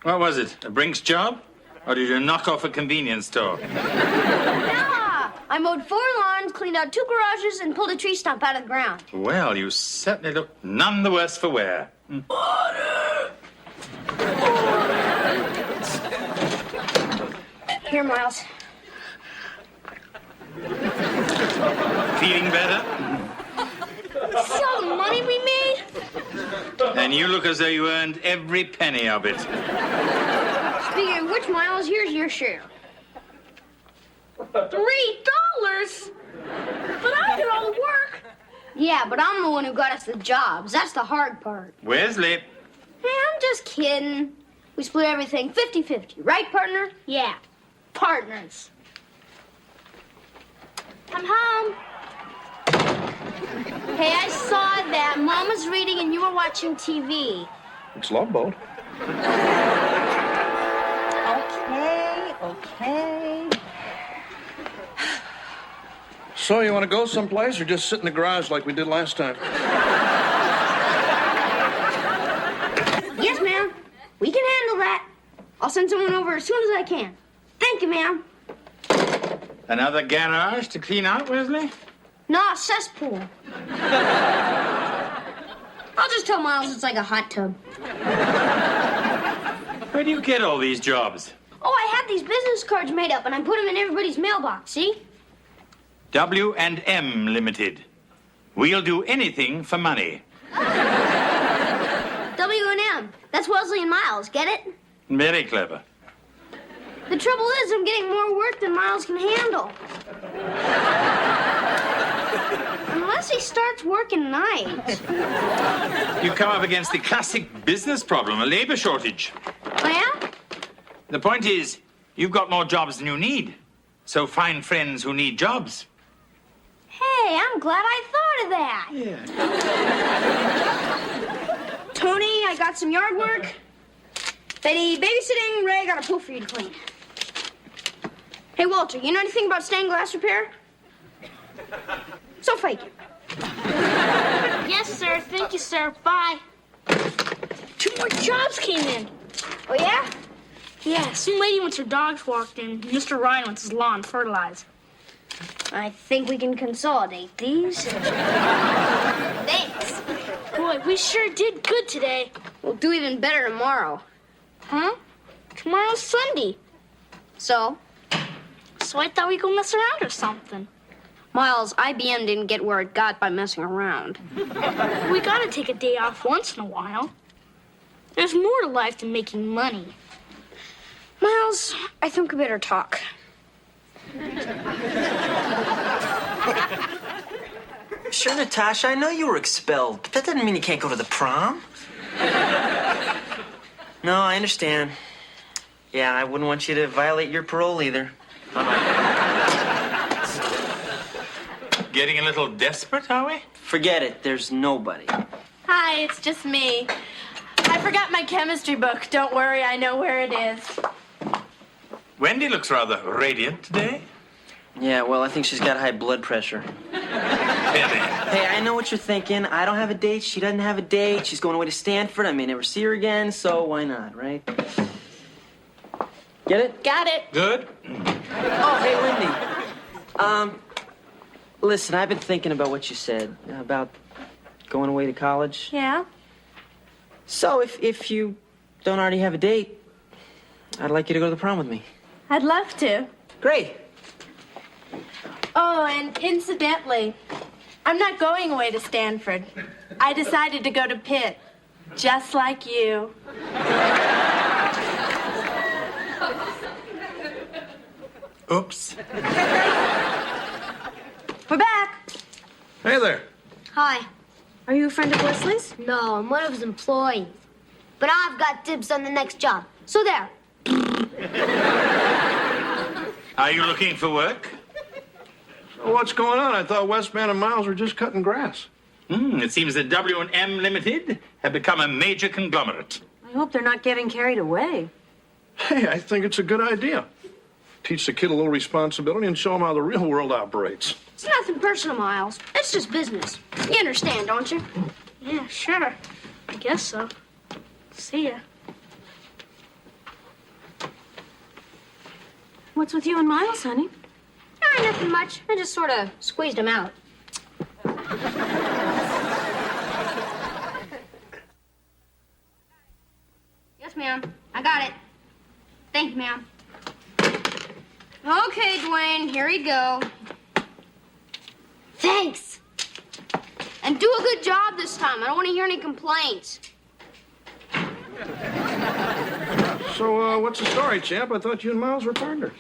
What was it? A Brinks job? Or did you knock off a convenience store? Nah, I mowed 4 lawns, cleaned out 2 garages, and pulled a tree stump out of the ground. Well, you certainly look none the worse for wear. Here, Miles. Feeling better? See all the money we made? And you look as though you earned every penny of it. Speaking of which, Miles, here's your share. $3? But I did all the work. Yeah, but I'm the one who got us the jobs. That's the hard part. Wesley. Hey, I'm just kidding. We split everything 50-50. Right, partner? Yeah. Partners. I'm home. Hey, I saw that. Mom was reading and you were watching TV. It's Love Boat. Okay. So, you want to go someplace or just sit in the garage like we did last time? Yes, ma'am. We can handle that. I'll send someone over as soon as I can. Thank you, ma'am. Another garage to clean out, Wesley? Nah, cesspool. I'll just tell Miles it's like a hot tub. Where do you get all these jobs? Oh, I have these business cards made up, and I put them in everybody's mailbox, see? W&M Limited. We'll do anything for money. W&M. That's Wesley and Miles, get it? Very clever. The trouble is, I'm getting more work than Miles can handle. Unless he starts working nights. You come up against the classic business problem, a labor shortage. Oh, yeah? The point is, you've got more jobs than you need. So find friends who need jobs. Hey, I'm glad I thought of that. Tony, I got some yard work. Betty, babysitting. Ray, I got a pool for you to clean. Hey, Walter, you know anything about stained glass repair? So fake it. Yes, sir. Thank you, sir. Bye. 2 more jobs came in. Oh, yeah? Yeah, some lady wants her dogs walked in. Mr. Ryan wants his lawn fertilized. I think we can consolidate these. Thanks. Boy, we sure did good today. We'll do even better tomorrow. Huh? Tomorrow's Sunday. So? So I thought we'd go mess around or something. Miles, IBM didn't get where it got by messing around. We gotta take a day off once in a while. There's more to life than making money. Miles, I think we better talk. Sure, Natasha, I know you were expelled, but that doesn't mean you can't go to the prom. No, I understand. Yeah, I wouldn't want you to violate your parole either. Getting a little desperate, are we? Forget it. There's nobody. Hi, it's just me. I forgot my chemistry book. Don't worry, I know where it is. Wendy looks rather radiant today. Yeah, well, I think she's got high blood pressure. Hey, I know what you're thinking. I don't have a date. She doesn't have a date. She's going away to Stanford. I may never see her again, so why not, right? Get it? Got it. Good. Oh, hey, Wendy. Listen, I've been thinking about what you said about going away to college. Yeah? So if you don't already have a date, I'd like you to go to the prom with me. I'd love to. Great. Oh, and incidentally, I'm not going away to Stanford. I decided to go to Pitt, just like you. Oops. We're back. Hey there. Hi. Are you a friend of Wesley's? No, I'm one of his employees. But I've got dibs on the next job. So there. Are you looking for work? So what's going on? I thought Westman and Miles were just cutting grass. It seems that W&M Limited have become a major conglomerate. I hope they're not getting carried away. Hey, I think it's a good idea. Teach the kid a little responsibility and show him how the real world operates. It's nothing personal, Miles. It's just business. You understand, don't you? Yeah, sure. I guess so. See ya. What's with you and Miles, honey? Nothing much. I just sort of squeezed him out. Yes, ma'am. I got it. Thank you, ma'am. Okay, Dwayne, here you go. Thanks. And do a good job this time. I don't want to hear any complaints. So, what's the story, champ? I thought you and Miles were partners.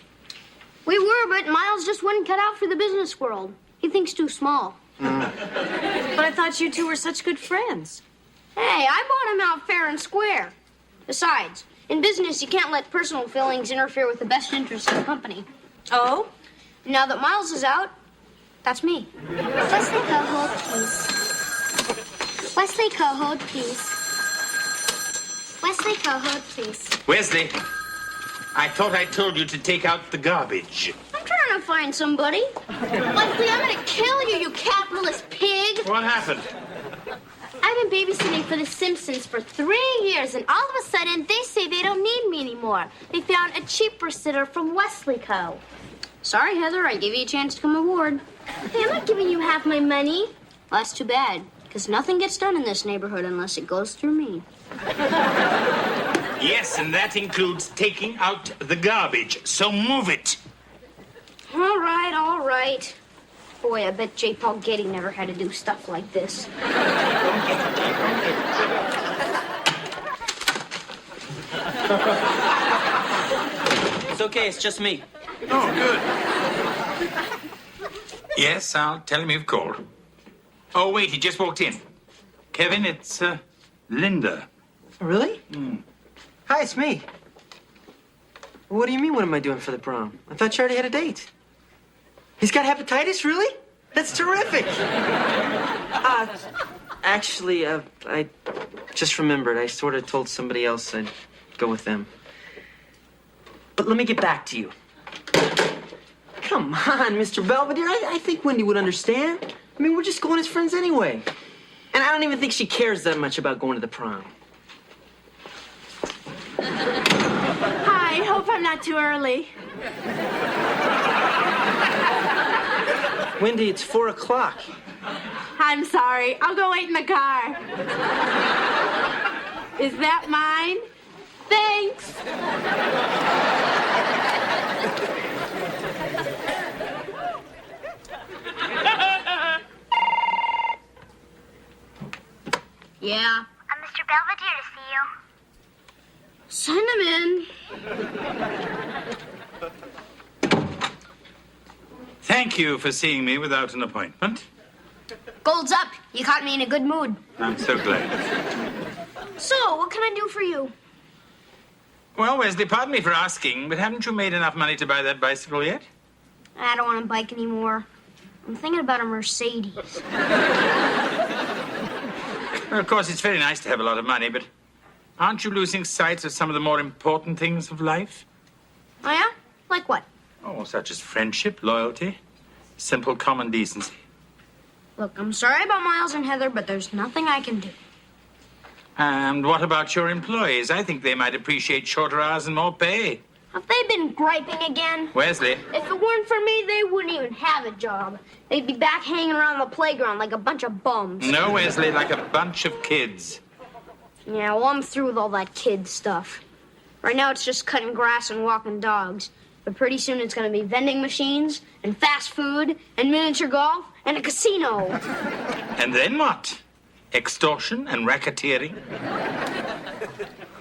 We were, but Miles just wouldn't cut out for the business world. He thinks too small. But I thought you two were such good friends. Hey, I bought him out fair and square. Besides, in business, you can't let personal feelings interfere with the best interests of the company. Oh? Now that Miles is out, that's me. Wesley Cohold, please. Wesley Cohold, please. Wesley Cohold, please. Wesley, I thought I told you to take out the garbage. I'm trying to find somebody. Wesley, I'm gonna kill you, you capitalist pig. What happened? I've been babysitting for The Simpsons for 3 years, and all of a sudden, they say they don't need me anymore. They found a cheaper sitter from Wesley Co. Sorry, Heather, I gave you a chance to come aboard. Hey, I'm not giving you half my money. Well, that's too bad, because nothing gets done in this neighborhood unless it goes through me. Yes, and that includes taking out the garbage. So move it. All right, all right. Boy, I bet J. Paul Getty never had to do stuff like this. It's okay, it's just me. Oh, good. Yes, I'll tell him you've called. Oh, wait, he just walked in. Kevin, it's Linda. Really? Hi, it's me. What do you mean, what am I doing for the prom? I thought you already had a date. He's got hepatitis, really? That's terrific. Actually, I just remembered. I sort of told somebody else I'd go with them. But let me get back to you. Come on, Mr. Belvedere. I think Wendy would understand. I mean, we're just going as friends anyway. And I don't even think she cares that much about going to the prom. Hi, hope I'm not too early. Wendy, it's 4 o'clock. I'm sorry. I'll go wait in the car. Is that mine? Thanks. Yeah. Mr. Belvedere to see you. Send him in. Thank you for seeing me without an appointment. Gold's up. You caught me in a good mood. I'm so glad. So, what can I do for you? Well, Wesley, pardon me for asking, but haven't you made enough money to buy that bicycle yet? I don't want a bike anymore. I'm thinking about a Mercedes. Well, of course, it's very nice to have a lot of money, but aren't you losing sight of some of the more important things of life? Oh, yeah? Like what? Oh, such as friendship, loyalty, simple common decency. Look, I'm sorry about Miles and Heather, but there's nothing I can do. And what about your employees? I think they might appreciate shorter hours and more pay. Have they been griping again? Wesley. If it weren't for me, they wouldn't even have a job. They'd be back hanging around the playground like a bunch of bums. No, Wesley, like a bunch of kids. Yeah, well, I'm through with all that kid stuff. Right now, it's just cutting grass and walking dogs. But pretty soon, it's going to be vending machines and fast food and miniature golf and a casino. And then what? Extortion and racketeering?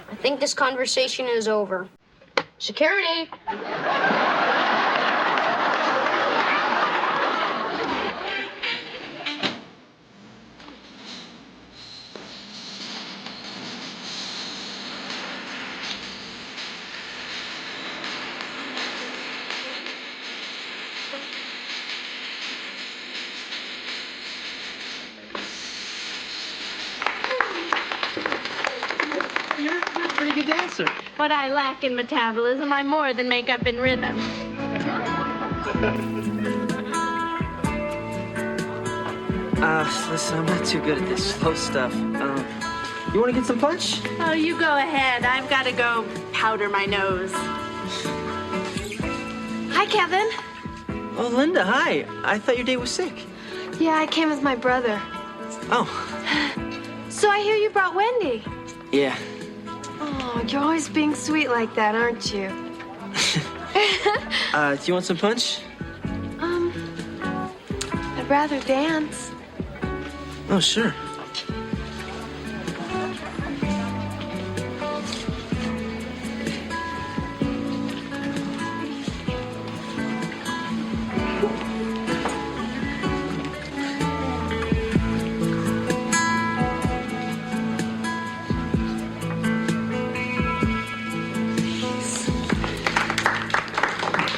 I think this conversation is over. Security. You're a pretty good dancer. What I lack in metabolism, I more than make up in rhythm. Listen, I'm not too good at this slow stuff. You want to get some punch? Oh, you go ahead. I've got to go powder my nose. Hi, Kevin. Oh, Linda, hi. I thought your date was sick. Yeah, I came with my brother. Oh. So I hear you brought Wendy. Yeah. Oh, you're always being sweet like that, aren't you? Do you want some punch? I'd rather dance. Oh, sure.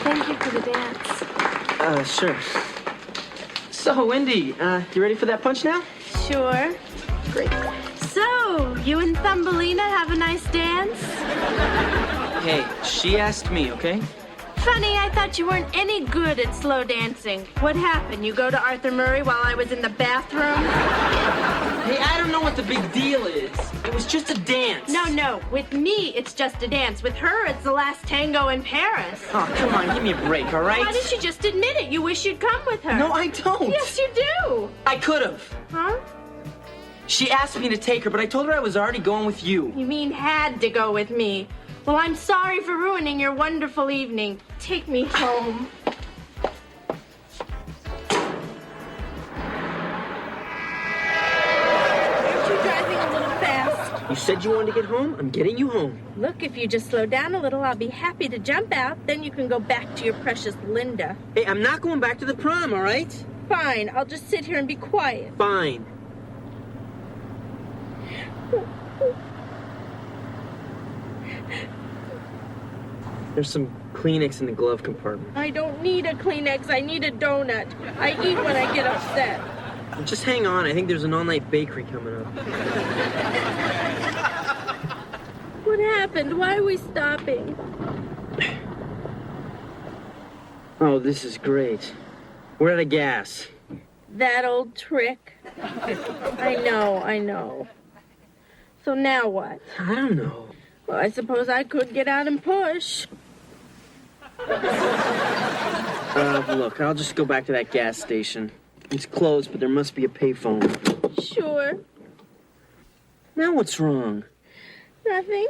Thank you for the dance. Sure. So, Wendy, you ready for that punch now? Sure. Great. So, you and Thumbelina have a nice dance? Hey, she asked me, okay? Funny, I thought you weren't any good at slow dancing. What happened? You go to Arthur Murray while I was in the bathroom? Hey, I don't know what the big deal is. It was just a dance. No. With me, it's just a dance. With her, it's the last tango in Paris. Oh, come on, give me a break, all right? Why did you just admit it? You wish you'd come with her. No, I don't. Yes, you do. I could have. Huh? She asked me to take her, but I told her I was already going with you. You mean had to go with me? Well, I'm sorry for ruining your wonderful evening. Take me home. Aren't you driving a little fast? You said you wanted to get home. I'm getting you home. Look, if you just slow down a little, I'll be happy to jump out. Then you can go back to your precious Linda. Hey, I'm not going back to the prom, all right? Fine, I'll just sit here and be quiet. Fine. There's some Kleenex in the glove compartment. I don't need a Kleenex. I need a donut. I eat when I get upset. Just hang on. I think there's an all-night bakery coming up. What happened? Why are we stopping? Oh, this is great. We're out of gas. That old trick. I know. So now what? I don't know. Well, I suppose I could get out and push. Look, I'll just go back to that gas station. It's closed, but there must be a payphone. Sure. Now what's wrong? Nothing.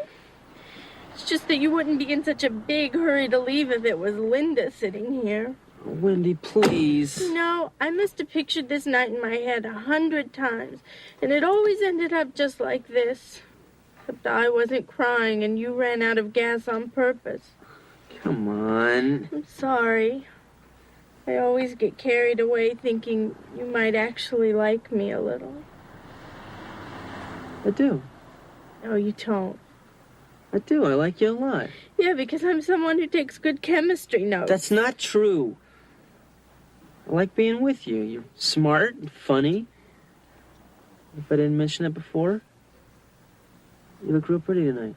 It's just that you wouldn't be in such a big hurry to leave if it was Linda sitting here. Oh, Wendy, please. No, I must have pictured this night in my head 100 times, and it always ended up just like this. Except I wasn't crying, and you ran out of gas on purpose. Come on. I'm sorry. I always get carried away thinking you might actually like me a little. I do. No, you don't. I do. I like you a lot. Yeah, because I'm someone who takes good chemistry notes. That's not true. I like being with you. You're smart and funny. If I didn't mention it before, you look real pretty tonight.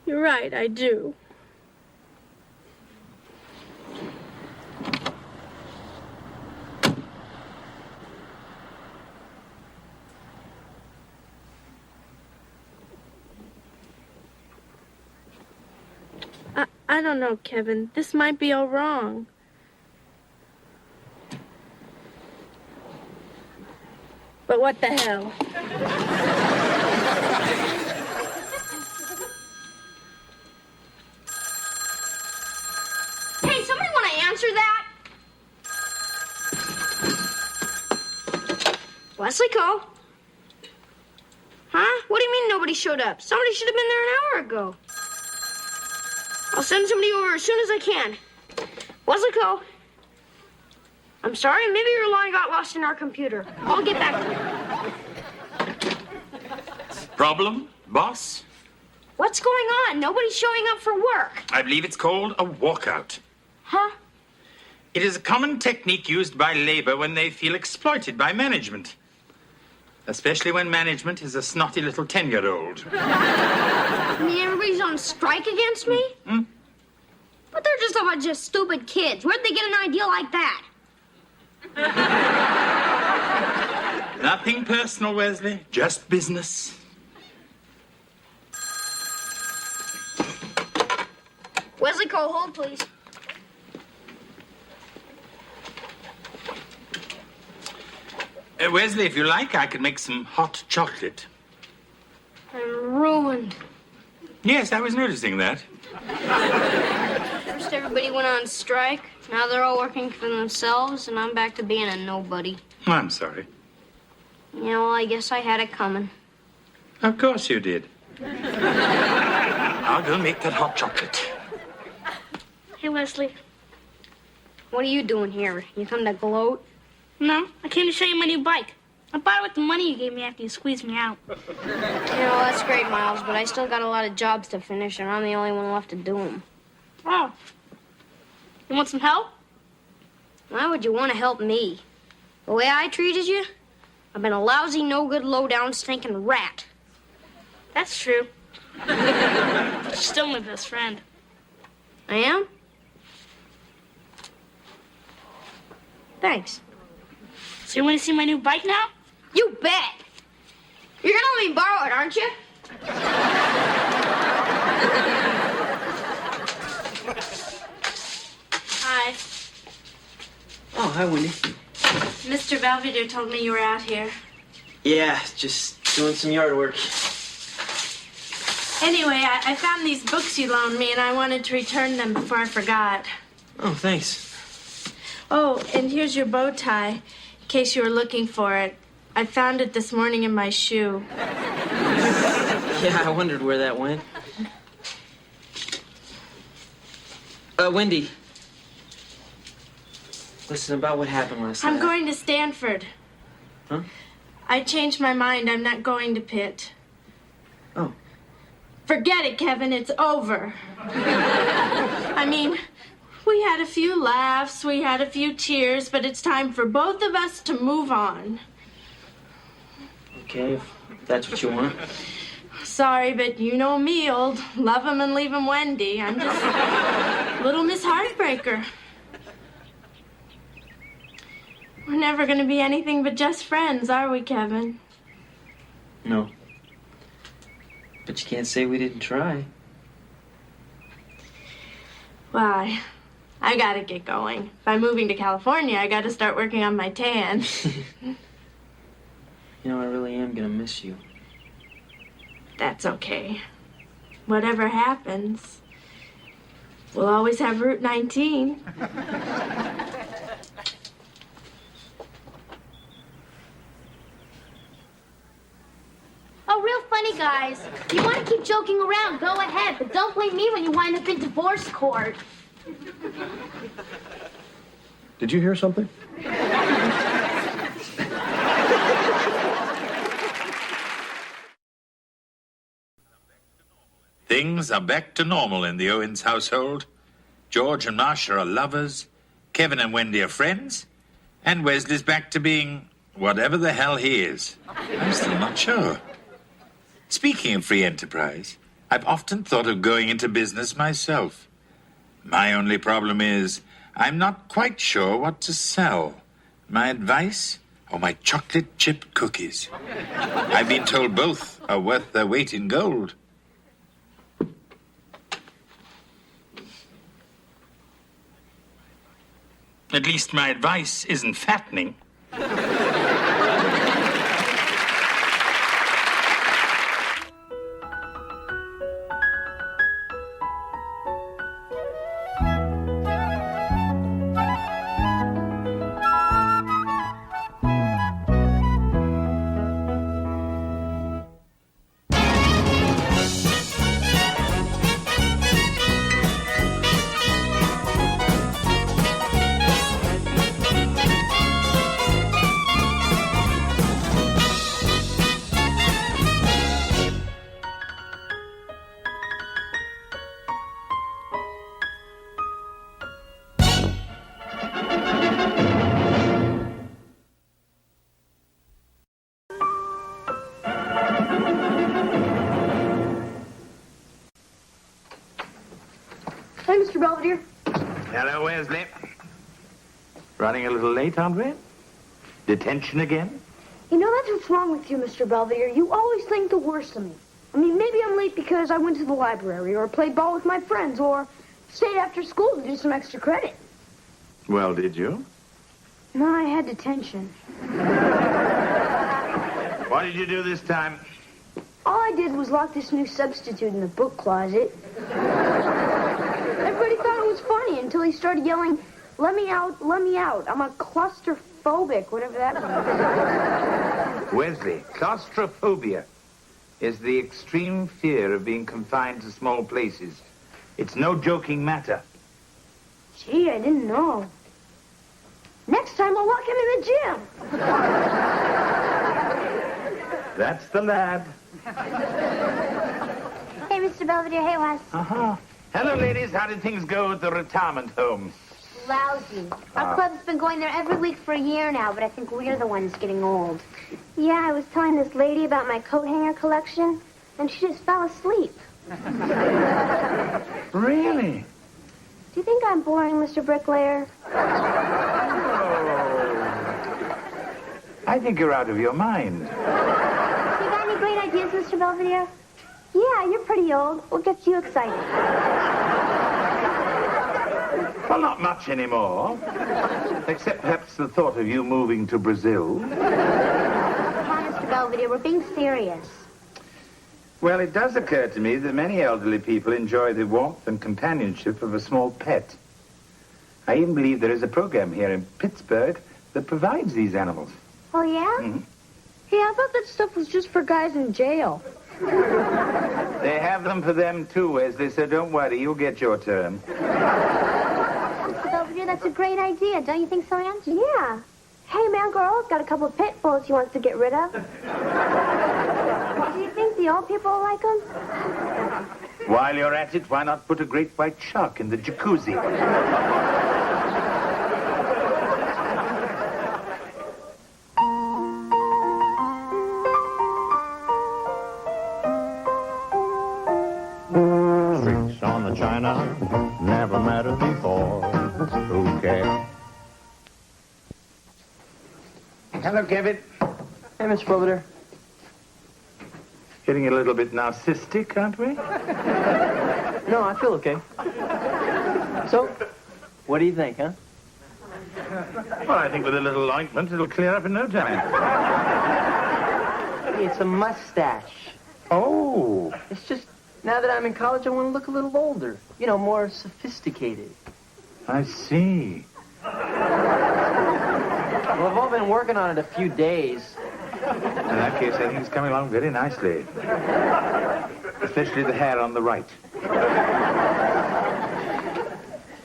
You're right, I do. I don't know, Kevin. This might be all wrong. But what the hell? Hey, somebody want to answer that? Wesley Cole? Huh? What do you mean nobody showed up? Somebody should have been there an hour ago. I'll send somebody over as soon as I can. Wesley Cole? I'm sorry, maybe your line got lost in our computer. I'll get back to you. Problem, boss? What's going on? Nobody's showing up for work. I believe it's called a walkout. Huh? It is a common technique used by labor when they feel exploited by management. Especially when management is a snotty little 10-year-old. You mean everybody's on strike against me? But they're just a bunch of stupid kids. Where'd they get an idea like that? Nothing personal, Wesley. Just business. Wesley Cole, hold, please. Wesley, if you like, I could make some hot chocolate. I'm ruined. Yes, I was noticing that. First everybody went on strike. Now they're all working for themselves, and I'm back to being a nobody. I'm sorry. Yeah, well, I guess I had it coming. Of course you did. I'll go make that hot chocolate. Hey, Wesley. What are you doing here? You come to gloat? No, I came to show you my new bike. I bought it with the money you gave me after you squeezed me out. You know, that's great, Miles, but I still got a lot of jobs to finish, and I'm the only one left to do them. Oh. You want some help? Why would you want to help me? The way I treated you? I've been a lousy, no-good, low-down, stinking rat. That's true. But you're still my best friend. I am? Thanks. So you want to see my new bike now? You bet. You're gonna let me borrow it, aren't you? Hi. Oh, hi, Wendy. Mr. Belvedere told me you were out here. Yeah, just doing some yard work. Anyway, I found these books you loaned me, and I wanted to return them before I forgot. Oh, thanks. Oh, and here's your bow tie, in case you were looking for it. I found it this morning in my shoe. Yeah, I wondered where that went. Wendy. Listen, about what happened last night. I'm going to Stanford. Huh? I changed my mind. I'm not going to Pitt. Oh. Forget it, Kevin. It's over. I mean, we had a few laughs, we had a few tears, but it's time for both of us to move on. Okay, if that's what you want. Sorry, but you know me, old love 'em and leave 'em Wendy. I'm just Little Miss Heartbreaker. We're never going to be anything but just friends, are we, Kevin? No. But you can't say we didn't try. Why? I gotta get going. If I'm moving to California, I gotta start working on my tan. You know, I really am gonna miss you. That's okay. Whatever happens, we'll always have Route 19. Oh, real funny, guys. You want to keep joking around, go ahead, but don't blame me when you wind up in divorce court. Did you hear something? Things are back to normal in the Owens household. George and Marcia are lovers, Kevin and Wendy are friends, and Wesley's back to being whatever the hell he is. I'm still not sure. Speaking of free enterprise, I've often thought of going into business myself. My only problem is I'm not quite sure what to sell. My advice or my chocolate chip cookies? I've been told both are worth their weight in gold. At least my advice isn't fattening. Hey, Mr. Belvedere. Hello, Wesley. Running a little late, Andre? Detention again? You know, that's what's wrong with you, Mr. Belvedere. You always think the worst of me. I mean, maybe I'm late because I went to the library or played ball with my friends or stayed after school to do some extra credit. Well, did you? No, I had detention. What did you do this time? All I did was lock this new substitute in the book closet. Everybody thought it was funny until he started yelling, "Let me out, let me out. I'm a claustrophobic," whatever that means. Wesley, claustrophobia is the extreme fear of being confined to small places. It's no joking matter. Gee, I didn't know. Next time I'll lock him in the gym. That's the lad. Hey, Mr. Belvedere. Hey, Wes. Uh-huh. Hello, ladies. How did things go at the retirement home? Lousy. Our club's been going there every week for a year now, but I think we're the ones getting old. Yeah, I was telling this lady about my coat hanger collection, and she just fell asleep. Really? Do you think I'm boring, Mr. Bricklayer? I think you're out of your mind. You got any great ideas, Mr. Belvedere? Yeah, you're pretty old. What gets you excited? Well, not much anymore. Except perhaps the thought of you moving to Brazil. Come on, Mr. Belvedere, we're being serious. Well, it does occur to me that many elderly people enjoy the warmth and companionship of a small pet. I even believe there is a program here in Pittsburgh that provides these animals. Oh, yeah? Mm-hmm. Hey, I thought that stuff was just for guys in jail. They have them for them, too, Wesley, so don't worry. You'll get your turn. Mr. Belvedere, that's a great idea. Don't you think so, Ange? Yeah. Hey, man, girl's got a couple of pit bulls he wants to get rid of. Do you think the old people will like them? While you're at it, why not put a great white shark in the jacuzzi? Streaks on the china never mattered before. Who cares? Hello, Kevin. Hey, Mr. Belvedere. Getting a little bit narcissistic, aren't we? No, I feel okay. So, what do you think, huh? Well, I think with a little ointment, it'll clear up in no time. It's a mustache. Oh. It's just, now that I'm in college, I want to look a little older. You know, more sophisticated. I see. Well, I've only been working on it a few days. In that case, I think it's coming along very nicely. Especially the hair on the right.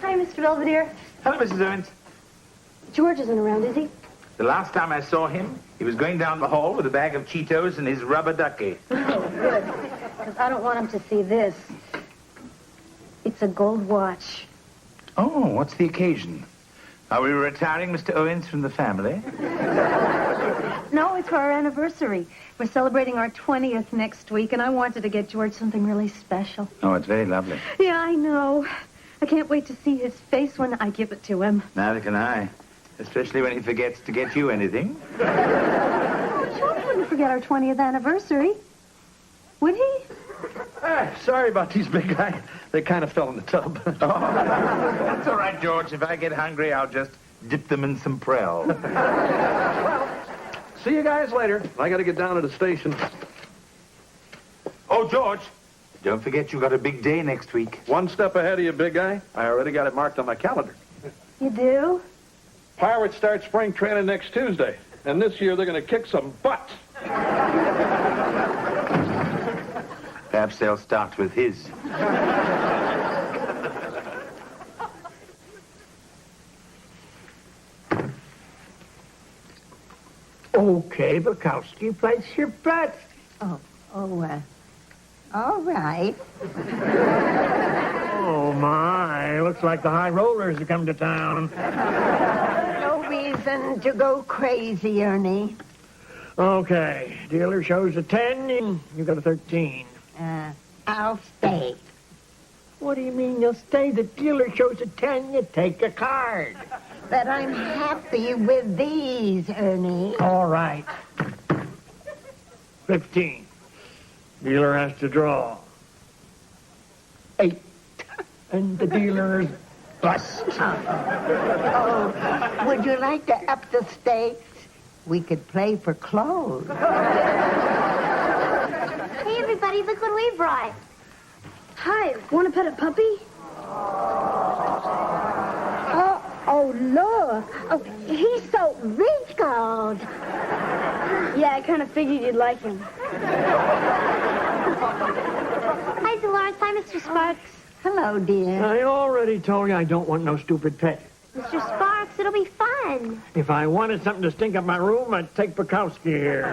Hi, Mr. Belvedere. Hello, Mrs. Owens. George isn't around, is he? The last time I saw him, he was going down the hall with a bag of Cheetos and his rubber ducky. Oh, good. Because I don't want him to see this. It's a gold watch. Oh, what's the occasion? Are we retiring Mr. Owens from the family? No, it's for our anniversary. We're celebrating our 20th next week, and I wanted to get George something really special. Oh, it's very lovely. Yeah, I know. I can't wait to see his face when I give it to him. Neither can I. Especially when he forgets to get you anything. George wouldn't forget our 20th anniversary. Would he? Sorry about these big guys. They kind of fell in the tub. That's all right, George. If I get hungry, I'll just dip them in some Prel. See you guys later. I got to get down to the station. Oh, George, don't forget you got a big day next week. One step ahead of you, big guy. I already got it marked on my calendar. You do? Pirates start spring training next Tuesday. And this year they're going to kick some butt. Perhaps they'll start with his. Okay, Bukowski, place your bet. All right. Oh, my. Looks like the high rollers have come to town. No reason to go crazy, Ernie. Okay, dealer shows a 10, you got a 13. I'll stay. What do you mean you'll stay? The dealer shows a 10, you take a card. But I'm happy with these, Ernie. All right. 15. Dealer has to draw. 8. And the dealer's bust. Oh, would you like to up the stakes? We could play for clothes. Hey, everybody, look what we brought. Hi, want to pet a puppy? Oh, look. Oh, he's so wrinkled. Yeah, I kind of figured you'd like him. Hi, Dolores. Hi, Mr. Sparks. Hello, dear. I already told you I don't want no stupid pet. Mr. Sparks, it'll be fun. If I wanted something to stink up my room, I'd take Bukowski here.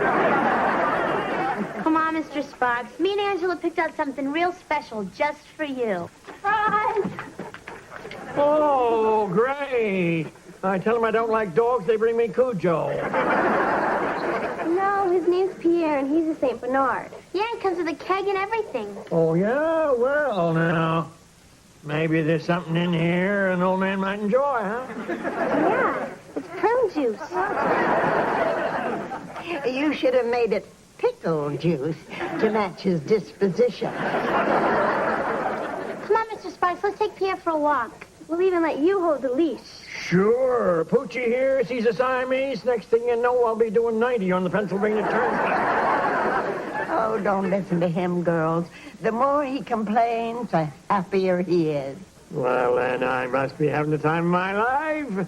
Come on, Mr. Sparks. Me and Angela picked out something real special just for you. Surprise! Oh, great. I tell them I don't like dogs, they bring me Cujo. No, his name's Pierre, and he's a St. Bernard. Yeah, it comes with a keg and everything. Oh, yeah? Well, now, maybe there's something in here an old man might enjoy, huh? Yeah, it's prune juice. You should have made it pickle juice to match his disposition. Come on, Mr. Sparks, let's take Pierre for a walk. We'll even let you hold the leash. Sure. Poochie here sees a Siamese. Next thing you know, I'll be doing 90 on the Pennsylvania Turnpike. Oh, don't listen to him, girls. The more he complains, the happier he is. Well, then I must be having the time of my life.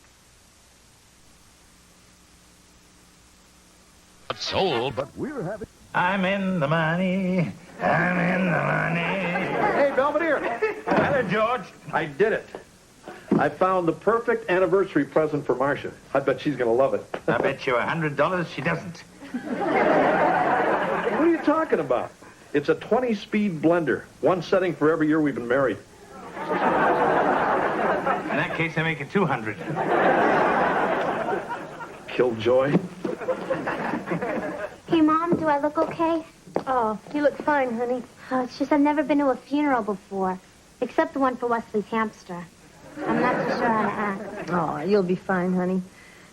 soul, but we're having... I'm in the money. I'm in the money. Hey, Belvedere. Hello, George. I did it. I found the perfect anniversary present for Marcia. I bet she's going to love it. I bet you $100 she doesn't. What are you talking about? It's a 20-speed blender. One setting for every year we've been married. In that case, I make it 200. Killjoy. Hey, Mom, do I look okay? Oh, you look fine, honey. Oh, it's just I've never been to a funeral before, except the one for Wesley's hamster. I'm not so sure how to act. Oh, you'll be fine, honey.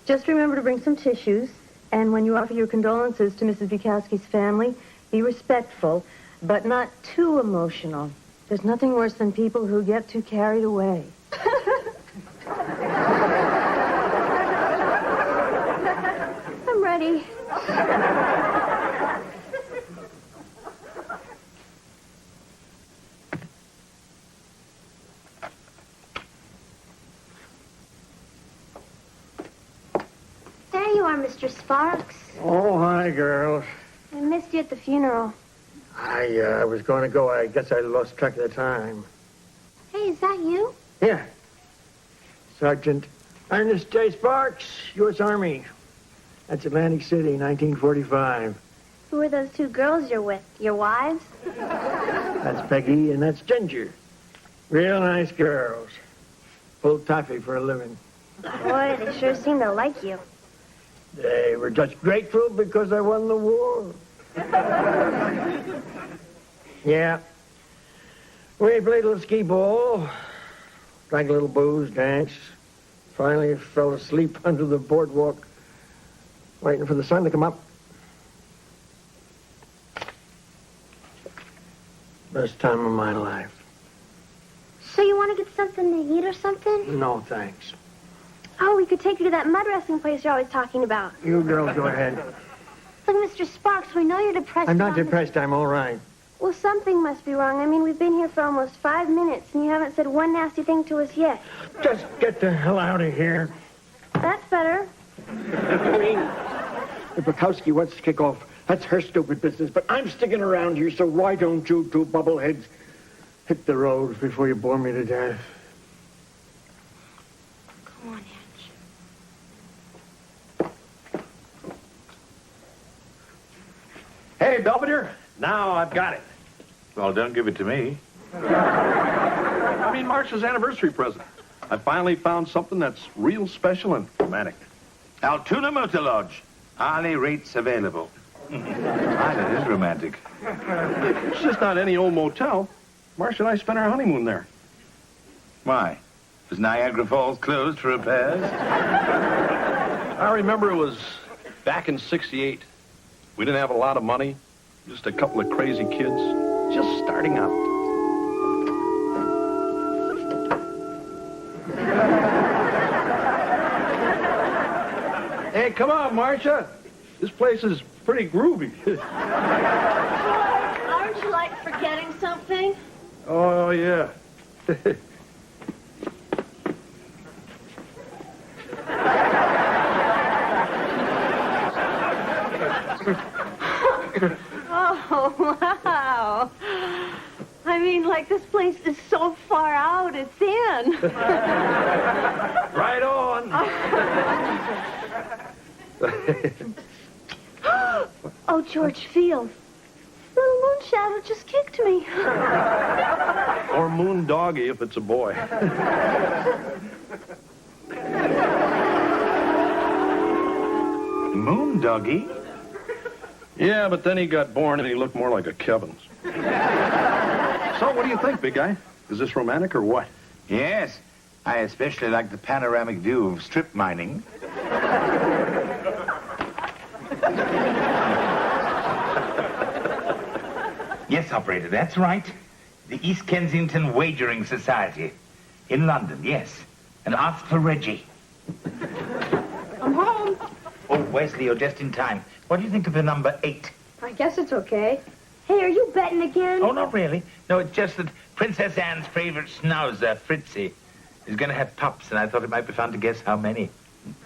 Just remember to bring some tissues, and when you offer your condolences to Mrs. Bukowski's family, be respectful, but not too emotional. There's nothing worse than people who get too carried away. I'm ready. There you are, Mr. Sparks. Oh, hi, girls. I missed you at the funeral. I was going to go. I guess I lost track of the time. Hey, is that you? Yeah. Sergeant Ernest J. Sparks, U.S. Army. That's Atlantic City, 1945. Who are those two girls you're with? Your wives? That's Peggy, and that's Ginger. Real nice girls. Pull taffy for a living. Boy, they sure seem to like you. They were just grateful because I won the war. Yeah. We played a little skee ball, drank a little booze, danced. Finally fell asleep under the boardwalk, waiting for the sun to come up. Best time of my life. So you want to get something to eat or something? No, thanks. Oh, we could take you to that mud wrestling place you're always talking about. You girls go ahead. Look, Mr. Sparks, we know you're depressed. I'm not depressed. I'm all right. Well, something must be wrong. I mean, we've been here for almost 5 minutes, and you haven't said one nasty thing to us yet. Just get the hell out of here. That's better. I mean, if Bukowski wants to kick off, that's her stupid business. But I'm sticking around here, so why don't you two bubbleheads hit the road before you bore me to death? Come on, Ange. Hey, Belvedere. Now I've got it. Well, don't give it to me. I mean, Marcia's anniversary present. I finally found something that's real special and romantic. Altoona Motor Lodge. Hourly rates available. That is romantic. It's just not any old motel. Marcia and I spent our honeymoon there. Why? Was Niagara Falls closed for repairs? I remember it was back in '68. We didn't have a lot of money. Just a couple of crazy kids. Just starting out. Hey, come on, Marcia. This place is pretty groovy. Aren't you like forgetting something? Oh, yeah. Oh, wow. I mean, like, this place is so far out, it's in. Right on. Oh, George Field. Little moon shadow just kicked me. Or moon doggy if it's a boy. Moon doggy? Yeah, but then he got born and he looked more like a Kevin's. So what do you think, big guy? Is this romantic or what? Yes. I especially like the panoramic view of strip mining. Yes, operator, that's right. The East Kensington Wagering Society. In London, yes. And ask for Reggie. I'm home. Oh, Wesley, you're just in time. What do you think of the number 8? I guess it's okay. Hey, are you betting again? Oh, not really. No, it's just that Princess Anne's favorite schnauzer, Fritzy, is going to have pups, and I thought it might be fun to guess how many.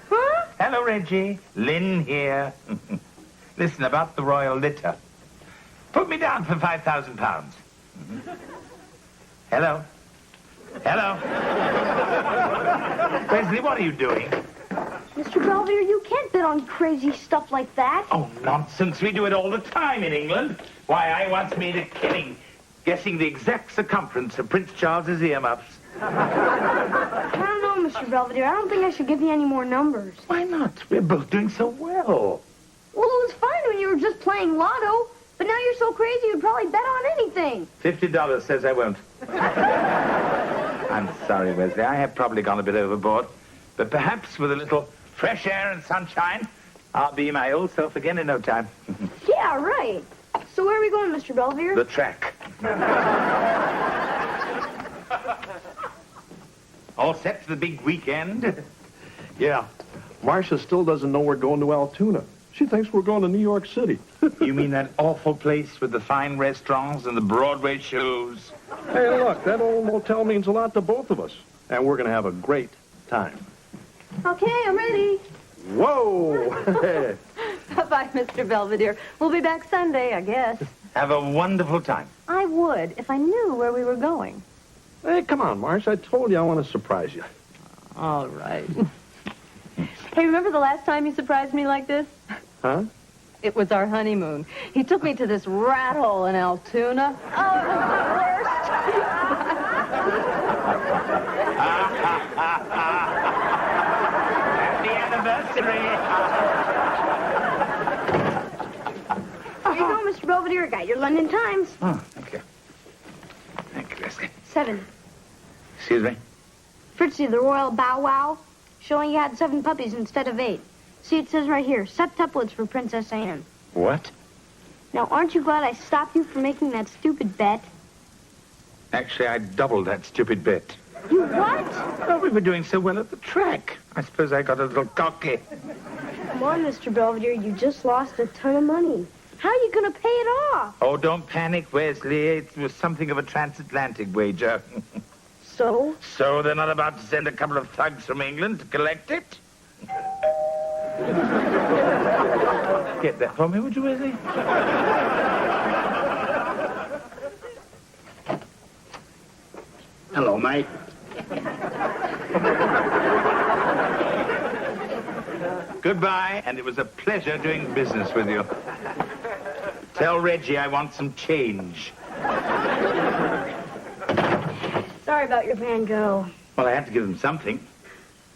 Huh? Hello, Reggie. Lynn here. Listen, about the royal litter. Put me down for £5,000. Hello? Hello? Wesley, what are you doing? Mr. Belvedere, you can't bet on crazy stuff like that. Oh, nonsense. We do it all the time in England. Why, I once made a killing guessing the exact circumference of Prince Charles's earmuffs. I don't know, Mr. Belvedere. I don't think I should give you any more numbers. Why not? We're both doing so well. Well, it was fine when you were just playing lotto, but now you're so crazy you'd probably bet on anything. $50 says I won't. I'm sorry, Wesley. I have probably gone a bit overboard. But perhaps with a little fresh air and sunshine, I'll be my old self again in no time. Yeah, right. So where are we going, Mr. Belvedere? The track. All set for the big weekend? Yeah. Marcia still doesn't know we're going to Altoona. She thinks we're going to New York City. You mean that awful place with the fine restaurants and the Broadway shows? Hey, look, that old motel means a lot to both of us. And we're going to have a great time. Okay, I'm ready. Whoa! Bye-bye, Mr. Belvedere. We'll be back Sunday, I guess. Have a wonderful time. I would if I knew where we were going. Hey, come on, Marsh. I told you I want to surprise you. All right. Hey, remember the last time you surprised me like this? Huh? It was our honeymoon. He took me to this rat hole in Altoona. Oh, it was the worst. Happy anniversary. Here you go, Mr. Belvedere. Got your London Times. Oh, thank you. Thank you, Leslie. 7. Excuse me? Fritzy, the royal bow wow, showing you had 7 puppies instead of 8. See, it says right here, septuplets for Princess Anne. What? Now, aren't you glad I stopped you from making that stupid bet? Actually, I doubled that stupid bet. You what? Well, we were doing so well at the track. I suppose I got a little cocky. Come on, Mr. Belvedere, you just lost a ton of money. How are you going to pay it off? Oh, don't panic, Wesley. It was something of a transatlantic wager. So? So they're not about to send a couple of thugs from England to collect it? Get that for me, would you, Wesley? Hello, mate. Goodbye, and it was a pleasure doing business with you. Tell Reggie I want some change. Sorry about your banjo. Well, I had to give them something.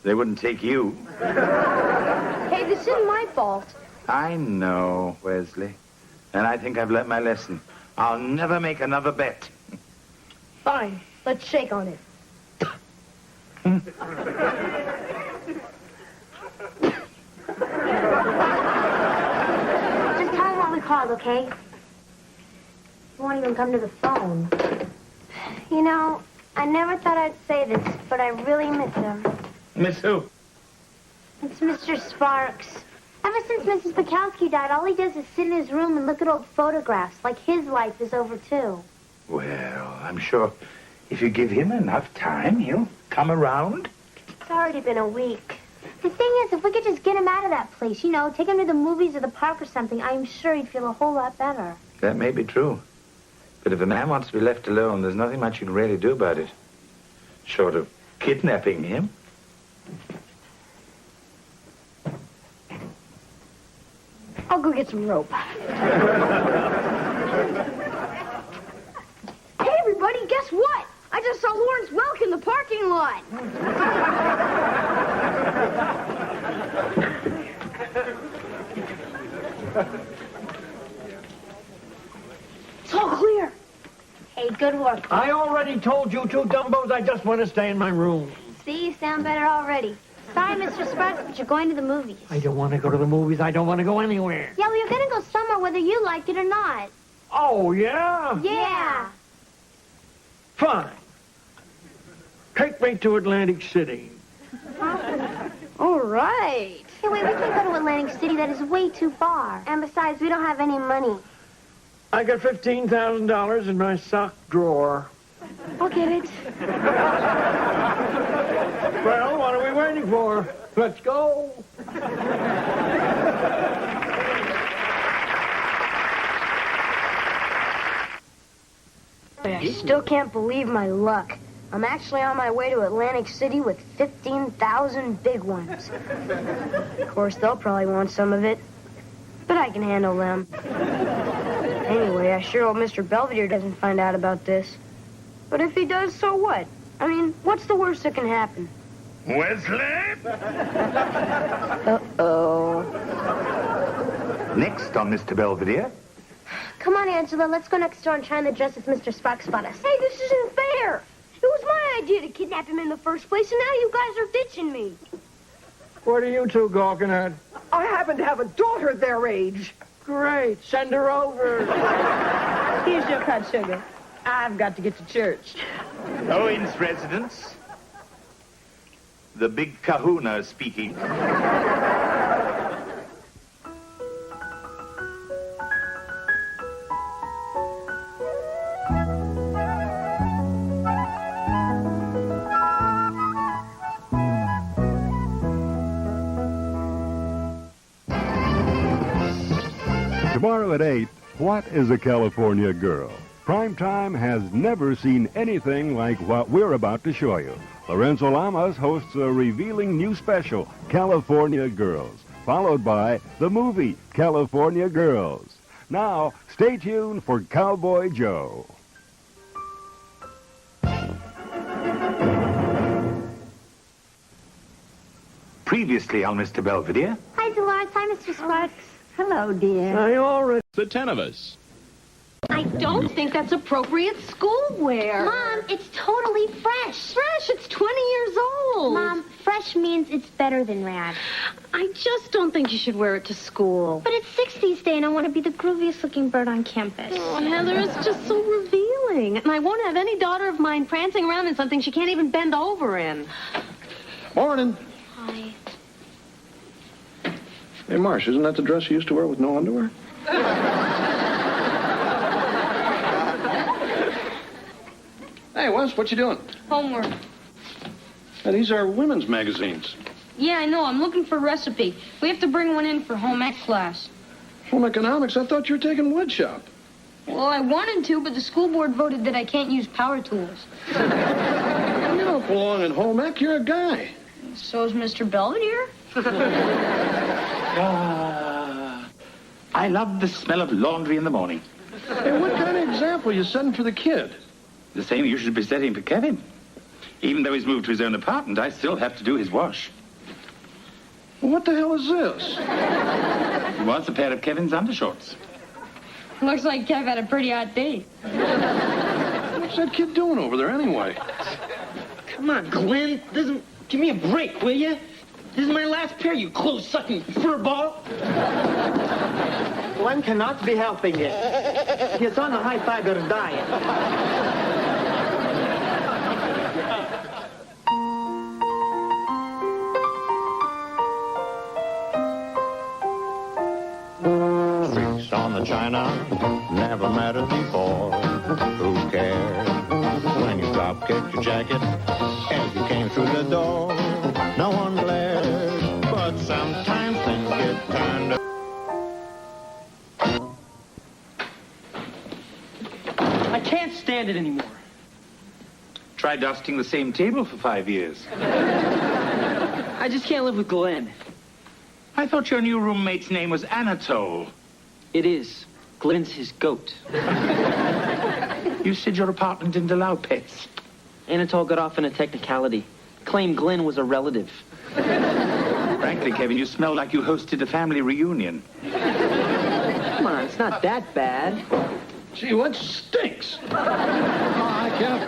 They wouldn't take you. Hey, this isn't my fault. I know, Wesley. And I think I've learnt my lesson. I'll never make another bet. Fine. Let's shake on it. Just tell him what we called, okay? He won't even come to the phone. You know, I never thought I'd say this, but I really miss him. Miss who? It's Mr. Sparks. Ever since Mrs. Bukowski died, all he does is sit in his room and look at old photographs, like his life is over, too. Well, I'm sure if you give him enough time, he'll come around. It's already been a week. The thing is, if we could just get him out of that place, you know, take him to the movies or the park or something, I'm sure he'd feel a whole lot better. That may be true. But if a man wants to be left alone, there's nothing much you can really do about it. Short of kidnapping him. I'll go get some rope. Hey, everybody, guess what? I just saw Lawrence Welk in the parking lot. It's all clear. Hey, good work. I already told you two dumbos I just want to stay in my room. See, you sound better already. Sorry, Mr. Sparks, but you're going to the movies. I don't want to go to the movies. I don't want to go anywhere. Yeah, well, you're going to go somewhere whether you like it or not. Oh, yeah? Yeah. Fine. Take me to Atlantic City. All right. Hey, wait, we can't go to Atlantic City. That is way too far. And besides, we don't have any money. I got $15,000 in my sock drawer. I'll get it. Well, what are we waiting for? Let's go. I still can't believe my luck. I'm actually on my way to Atlantic City with 15,000 big ones. Of course, they'll probably want some of it, but I can handle them. Anyway, I sure hope Mr. Belvedere doesn't find out about this. But if he does, so what? I mean, what's the worst that can happen? Wesley? Uh-oh. Next on Mr. Belvedere. Come on, Angela, let's go next door and try on the dress if Mr. Sparks spot us. Hey, this isn't fair. It was my idea to kidnap him in the first place, and now you guys are ditching me. What are you two gawking at? I happen to have a daughter their age. Great. Send her over. Here's your cut, sugar. I've got to get to church. Owens residence. The big kahuna speaking. Tomorrow at 8, what is a California girl? Primetime has never seen anything like what we're about to show you. Lorenzo Lamas hosts a revealing new special, California Girls, followed by the movie, California Girls. Now, stay tuned for Cowboy Joe. Previously on Mr. Belvedere. Hi, Dolores. Hi, Mr. Sparks. Hello, dear. I already... The 10 of us. I don't think that's appropriate schoolwear. Mom, it's totally fresh. Fresh? It's 20 years old. Mom, fresh means it's better than rad. I just don't think you should wear it to school. But it's 60s Day, and I want to be the grooviest looking bird on campus. Oh, Heather, it's just so revealing. And I won't have any daughter of mine prancing around in something she can't even bend over in. Morning. Hi. Hey, Marsh, isn't that the dress you used to wear with no underwear? Hey, Wes, what you doing? Homework. Hey, these are women's magazines. Yeah, I know. I'm looking for a recipe. We have to bring one in for home ec class. Home economics? I thought you were taking wood shop. Well, I wanted to, but the school board voted that I can't use power tools. You don't belong in home ec. You're a guy. So's Mr. Belvedere. I love the smell of laundry in the morning. Hey, what kind of example are you setting for the kid? The same you should be setting for Kevin. Even though he's moved to his own apartment, I still have to do his wash. Well, what the hell is this? It was a pair of Kevin's undershorts. Looks like Kev had a pretty hot day. What's that kid doing over there anyway? Come on, Glenn. Give me a break, will you? This is my last pair, you clothes-sucking furball. Glenn cannot be helping it. He's on a high-fiber diet. Streaks on the china never mattered before. Who cared when you drop-kicked your jacket as you came through the door? No one glared, but sometimes things get turned up. I can't stand it anymore. Try dusting the same table for 5 years. I just can't live with Glenn. I thought your new roommate's name was Anatole. It is. Glenn's his goat. You said your apartment didn't allow pets. Anatole got off in a technicality. Claimed Glenn was a relative. Frankly, Kevin, you smell like you hosted a family reunion. Come on, it's not that bad. Gee, what stinks? Hi, Kev.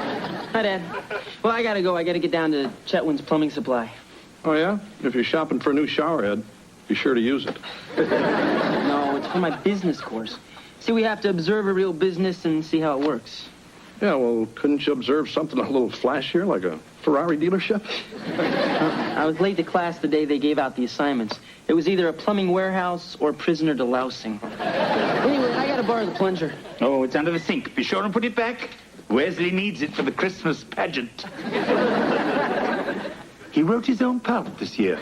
Hi, Dad. Well, I gotta go. I gotta get down to Chetwin's plumbing supply. Oh, yeah? If you're shopping for a new shower head, be sure to use it. No, it's for my business course. See, we have to observe a real business and see how it works. Yeah, well, couldn't you observe something a little flashier, like a Ferrari dealership? I was late to class the day they gave out the assignments. It was either a plumbing warehouse or prisoner delousing. Anyway, I gotta borrow the plunger. Oh, it's under the sink. Be sure and put it back. Wesley needs it for the Christmas pageant. He wrote his own part this year.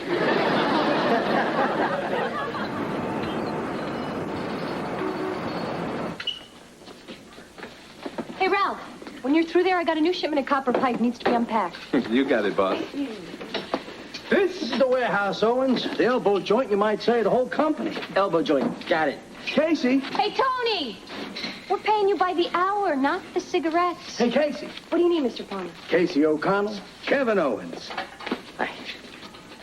Hey, Ralph, When you're through there, I got a new shipment of copper pipe. Needs to be unpacked. You got it, boss. This is the warehouse, Owens. The elbow joint, you might say, the whole company. Elbow joint. Got it. Casey. Hey, Tony! We're paying you by the hour, not the cigarettes. Hey, Casey. What do you need, Mr. Palmer? Casey O'Connell. Kevin Owens. Hi.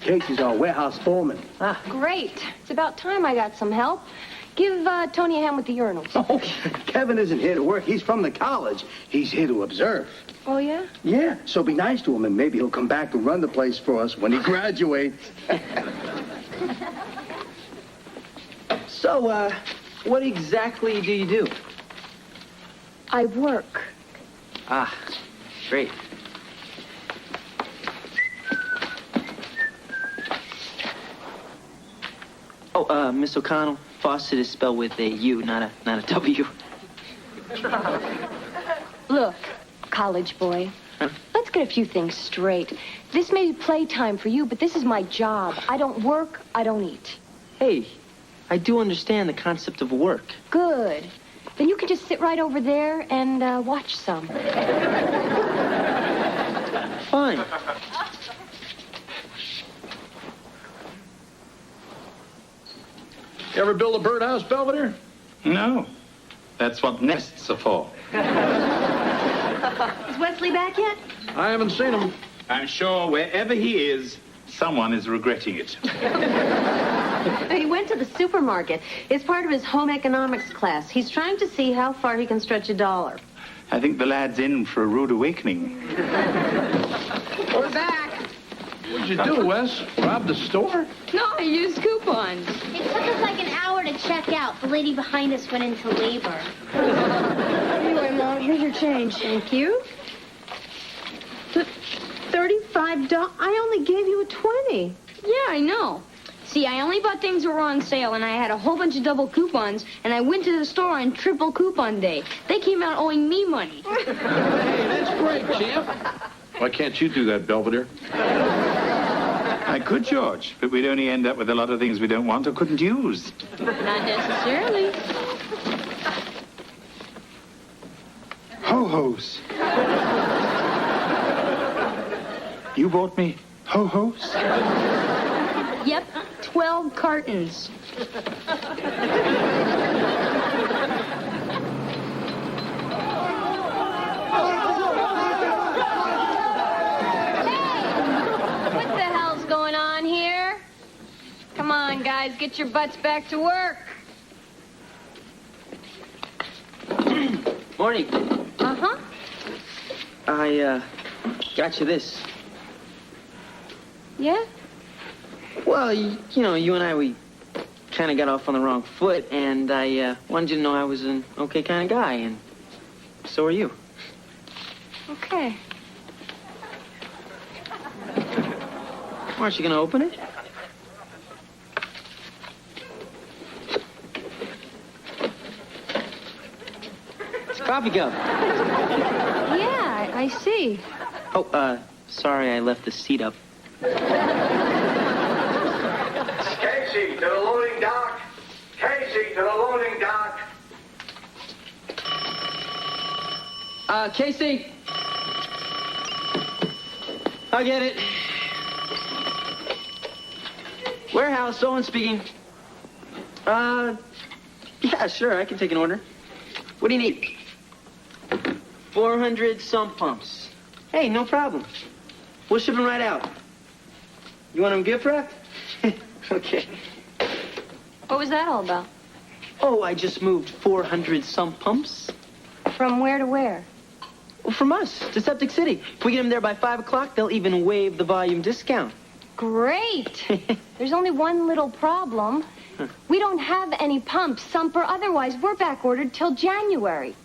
Casey's our warehouse foreman. Ah, great. It's about time I got some help. Give Tony a hand with the urinals. Oh, Kevin isn't here to work. He's from the college. He's here to observe. Oh, yeah? Yeah, so be nice to him, and maybe he'll come back to run the place for us when he graduates. So, what exactly do you do? I work. Ah, great. Oh, Miss O'Connell, Fawcett is spelled with a U, not a W. Look, college boy, let's get a few things straight. This may be playtime for you, but this is my job. I don't work, I don't eat. Hey, I do understand the concept of work. Good. Then you can just sit right over there and watch some. Fine. You ever build a birdhouse, Belvedere? No. That's what nests are for. Is Wesley back yet? I haven't seen him. I'm sure wherever he is, someone is regretting it. He went to the supermarket. It's part of his home economics class. He's trying to see how far he can stretch $1. I think the lad's in for a rude awakening. We're back. What'd you do, Wes? Rob the store? No, I used coupons. It took us like an hour to check out. The lady behind us went into labor. Anyway, Mom, here's your change. Thank you. $35? I only gave you a 20. Yeah, I know. See, I only bought things that were on sale, and I had a whole bunch of double coupons, and I went to the store on triple coupon day. They came out owing me money. Hey, that's great, champ. Why can't you do that, Belvedere? I could, George, but we'd only end up with a lot of things we don't want or couldn't use. Not necessarily. Ho-hos. You bought me ho-hos? Yep, 12 cartons. What the hell's going on here? Come on, guys, get your butts back to work. Morning. Uh-huh. I, got you this. Yeah? Well, you know, you and I, we kind of got off on the wrong foot, and I wanted you to know I was an okay kind of guy, and so are you. Okay. Aren't you going to open it? It's a coffee cup. Yeah, I see. Oh, sorry I left the seat up. Casey, to the loading dock. Casey, to the loading dock. Casey. I get it. Warehouse, Owen speaking. Yeah, sure, I can take an order. What do you need? 400 sump pumps. Hey, no problem. We'll ship them right out. You want them gift wrapped? Okay. What was that all about? Oh, I just moved 400 sump pumps. From where to where? Well, from us to Septic City. If we get them there by 5 o'clock, they'll even waive the volume discount. Great. There's only one little problem. We don't have any pumps, sump or otherwise. We're back ordered till January.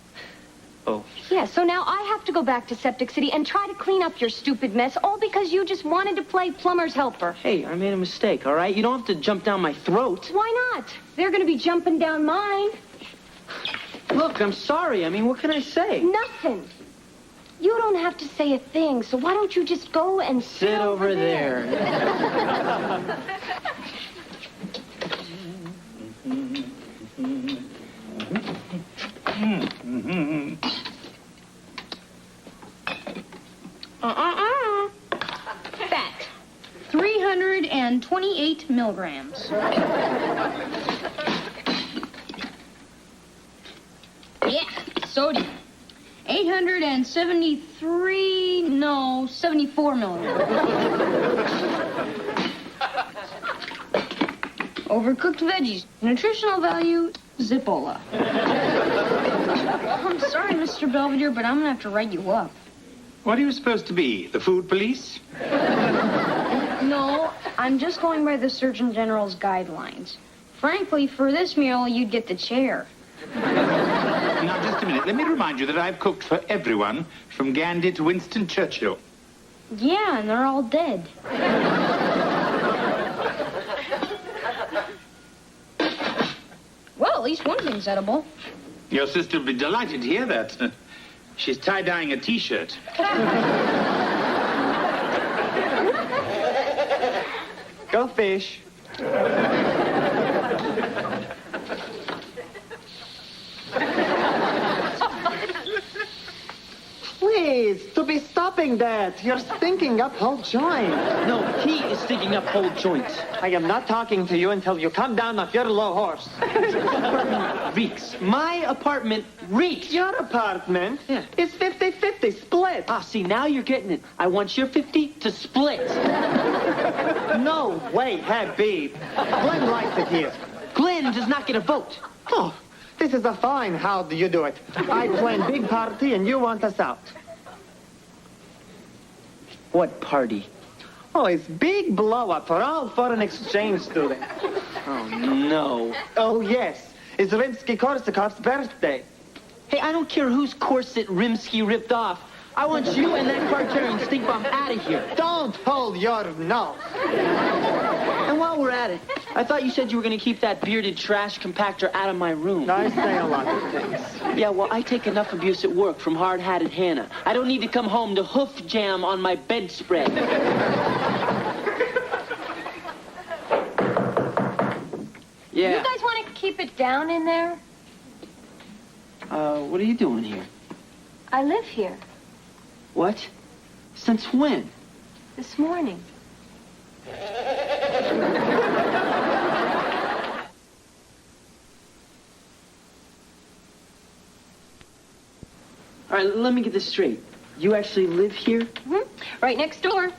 Oh. Yeah, so now I have to go back to Septic City and try to clean up your stupid mess, all because you just wanted to play plumber's helper. Hey, I made a mistake, all right? You don't have to jump down my throat. Why not? They're going to be jumping down mine. Look, I'm sorry. I mean, what can I say? Nothing. You don't have to say a thing, so why don't you just go and sit over there. 28 milligrams. Yeah, sodium. 74 milligrams. Overcooked veggies. Nutritional value, Zipola. I'm sorry, Mr. Belvedere, but I'm gonna have to write you up. What are you supposed to be? The food police? No, I'm just going by the Surgeon General's guidelines. Frankly, for this meal, you'd get the chair. Now, just a minute. Let me remind you that I've cooked for everyone, from Gandhi to Winston Churchill. Yeah, and they're all dead. Well, at least one thing's edible. Your sister will be delighted to hear that. She's tie-dyeing a T-shirt. Go fish. Please, to be stopping that. You're stinking up whole joint. No, he is stinking up whole joints. I am not talking to you until you come down off your low horse. Reeks. My apartment reeks. Your apartment is 50-50 split. Ah, see, now you're getting it. I want your 50 to split. No way, Habib. Glenn likes it here. Glenn does not get a vote. Oh, this is a fine how do you do it. I plan big party and you want us out. What party? Oh, it's big blow-up for all foreign exchange students. Oh, no. Oh, yes. It's Rimsky-Korsakov's birthday. Hey, I don't care whose corset Rimsky ripped off. I want you and that car-carrying stink bomb out of here. Don't hold your nose. And while we're at it, I thought you said you were going to keep that bearded trash compactor out of my room. I say a lot of things. Yeah, well, I take enough abuse at work from hard-hatted Hannah. I don't need to come home to hoof jam on my bedspread. Yeah. You guys want to keep it down in there? What are you doing here? I live here. What? Since when? This morning. All right, let me get this straight. You actually live here? Mm-hmm. Right next door.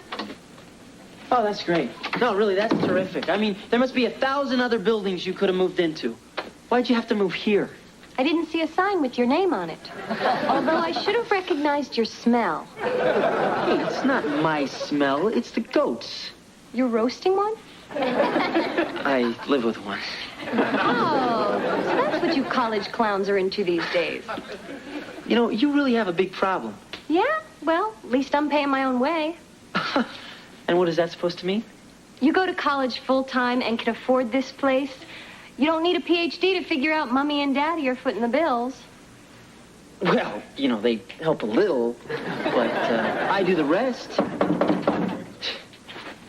Oh, that's great. No, really, that's terrific. I mean, there must be 1,000 other buildings you could have moved into. Why'd you have to move here? I didn't see a sign with your name on it. Although I should have recognized your smell. Hey, it's not my smell. It's the goats. You're roasting one? I live with one. Oh, so that's what you college clowns are into these days. You know, you really have a big problem. Yeah? Well, at least I'm paying my own way. And what is that supposed to mean? You go to college full-time and can afford this place. You don't need a PhD to figure out Mommy and Daddy are footing the bills. Well, you know, they help a little, but I do the rest.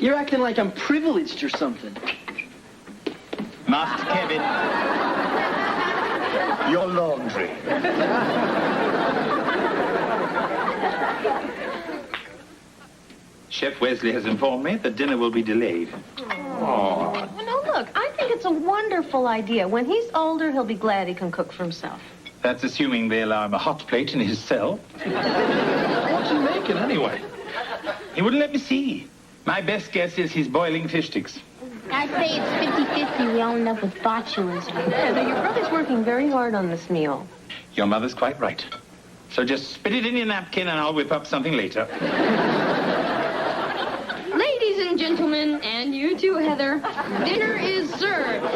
You're acting like I'm privileged or something. Master Kevin. Your laundry. Chef Wesley has informed me that dinner will be delayed. Oh. No, look, I think it's a wonderful idea. When he's older, he'll be glad he can cook for himself. That's assuming they allow him a hot plate in his cell. What's he making anyway? He wouldn't let me see. My best guess is he's boiling fish sticks. I'd say it's 50-50. We all end up with botulism. Yeah, now your brother's working very hard on this meal. Your mother's quite right. So just spit it in your napkin and I'll whip up something later. Ladies and gentlemen, and you too, Heather, dinner is served.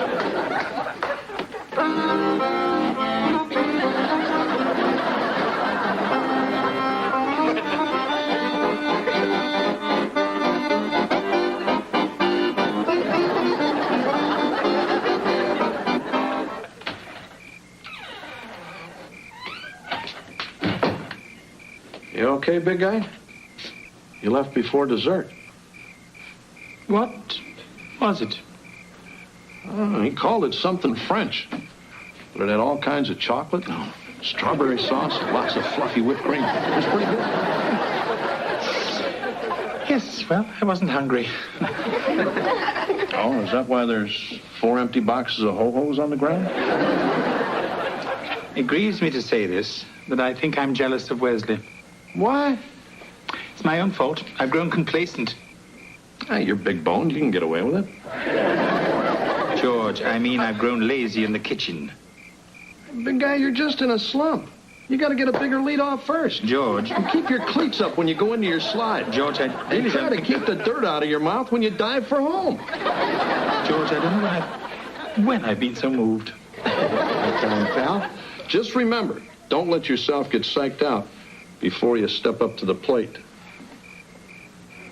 You okay, big guy? You left before dessert. What was it? Oh, he called it something French. But it had all kinds of chocolate, strawberry sauce, lots of fluffy whipped cream. It was pretty good. Yes, well, I wasn't hungry. Oh, is that why there's 4 empty boxes of ho-hos on the ground? It grieves me to say this, but I think I'm jealous of Wesley. Why? It's my own fault. I've grown complacent. Hey, you're big boned. You can get away with it. George, I mean I've grown lazy in the kitchen. Big guy, you're just in a slump. You got to get a bigger lead off first. George. And keep your cleats up when you go into your slide. George, I really try to keep the dirt out of your mouth when you dive for home. George, I don't know when I've been so moved. Okay, pal. Just remember, don't let yourself get psyched out before you step up to the plate.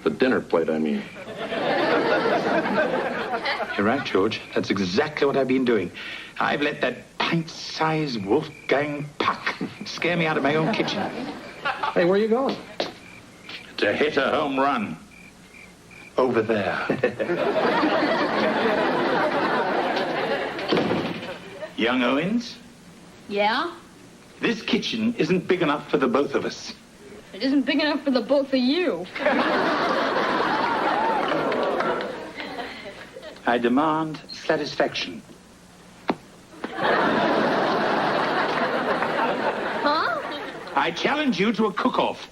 The dinner plate, I mean. You're right, George. That's exactly what I've been doing. I've let that pint-sized Wolfgang Puck scare me out of my own kitchen. Hey, where are you going? To hit a home run. Over there. Young Owens, Yeah? this kitchen isn't big enough for the both of us. It isn't big enough for the both of you. I demand satisfaction. Huh? I challenge you to a cook-off.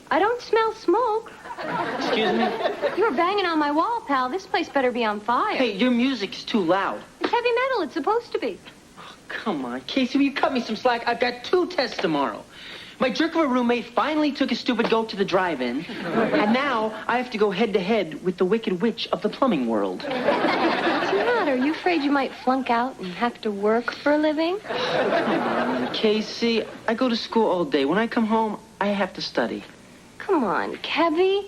I don't smell smoke. Excuse me? You were banging on my wall, pal. This place better be on fire. Hey, your music's too loud. It's heavy metal. It's supposed to be. Come on, Casey, will you cut me some slack? I've got 2 tests tomorrow. My jerk of a roommate finally took his stupid goat to the drive-in, and now I have to go head-to-head with the wicked witch of the plumbing world. What's the matter? Are you afraid you might flunk out and have to work for a living? Come on, Casey. I go to school all day. When I come home, I have to study. Come on, Kevy.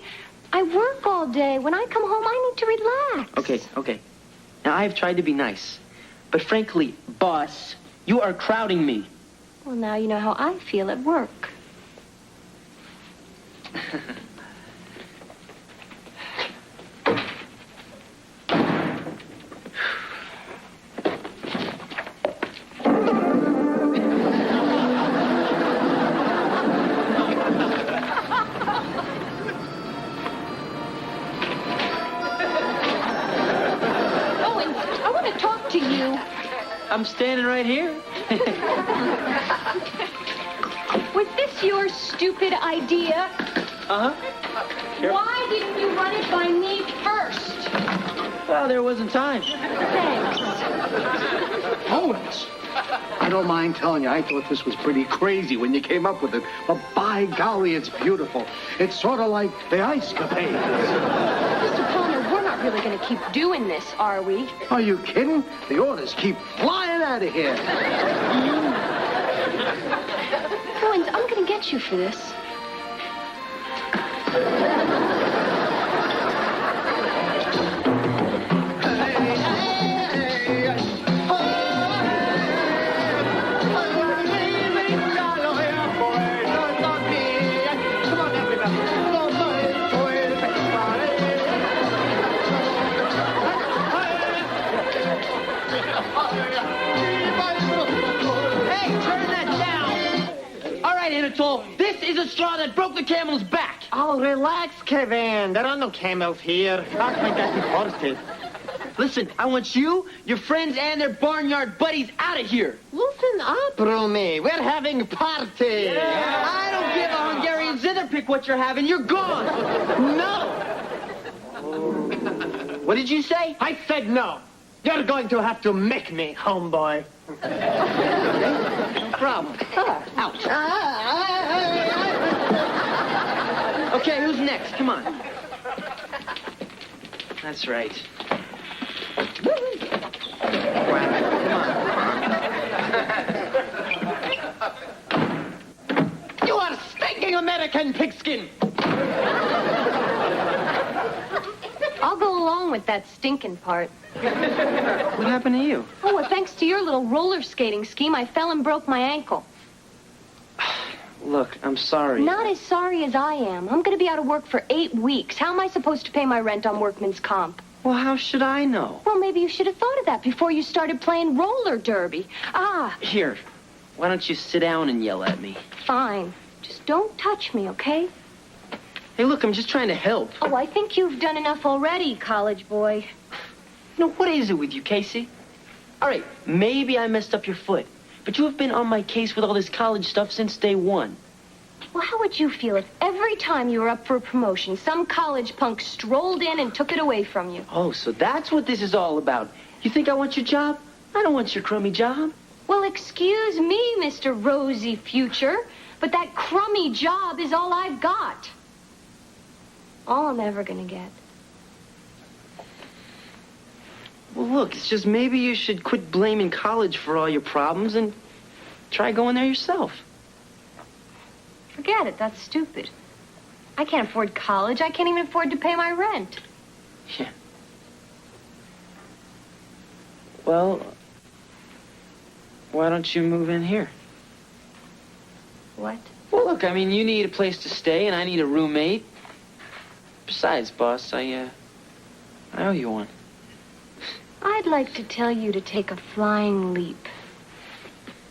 I work all day. When I come home, I need to relax. Okay. Now, I've tried to be nice. But frankly, boss, you are crowding me. Well, now you know how I feel at work. I'm standing right here. Was this your stupid idea? Uh-huh. Sure. Why didn't you run it by me first? Well, there wasn't time. Thanks. Owens, I don't mind telling you, I thought this was pretty crazy when you came up with it. But by golly, it's beautiful. It's sort of like the Ice Capades. Mr. Palmer, we're not really going to keep doing this, are we? Are you kidding? The orders keep flying out of here. Owens, I'm going to get you for this. This is a straw that broke the camel's back. Oh, relax, Kevin. There are no camels here. Talk like that to horses. Listen, I want you, your friends, and their barnyard buddies out of here. Loosen up, Roomy. We're having a party. Yeah. I don't give a Hungarian zitherpick what you're having. You're gone. No. What did you say? I said no. You're going to have to make me, homeboy. No problem. Ouch. Okay, who's next? Come on. That's right. Come on. American pigskin. I'll go along with that stinking part. What happened to you? Oh, well, thanks to your little roller skating scheme, I fell and broke my ankle. Look, I'm sorry. Not as sorry as I am. I'm going to be out of work for 8 weeks. How am I supposed to pay my rent on workman's comp? Well, how should I know? Well, maybe you should have thought of that before you started playing roller derby. Here, why don't you sit down and yell at me? Fine. Just don't touch me, okay? Hey, look, I'm just trying to help. Oh, I think you've done enough already, college boy. You know, what is it with you, Casey? All right, maybe I messed up your foot, but you have been on my case with all this college stuff since day one. Well, how would you feel if every time you were up for a promotion, some college punk strolled in and took it away from you? Oh, so that's what this is all about. You think I want your job? I don't want your crummy job. Well, excuse me, Mr. Rosy Future, but that crummy job is all I've got. All I'm ever gonna get. Well, look, it's just maybe you should quit blaming college for all your problems and try going there yourself. Forget it. That's stupid. I can't afford college. I can't even afford to pay my rent. Yeah. Well, why don't you move in here? What? Well, look, I mean, you need a place to stay, and I need a roommate. Besides, boss, I owe you one. I'd like to tell you to take a flying leap.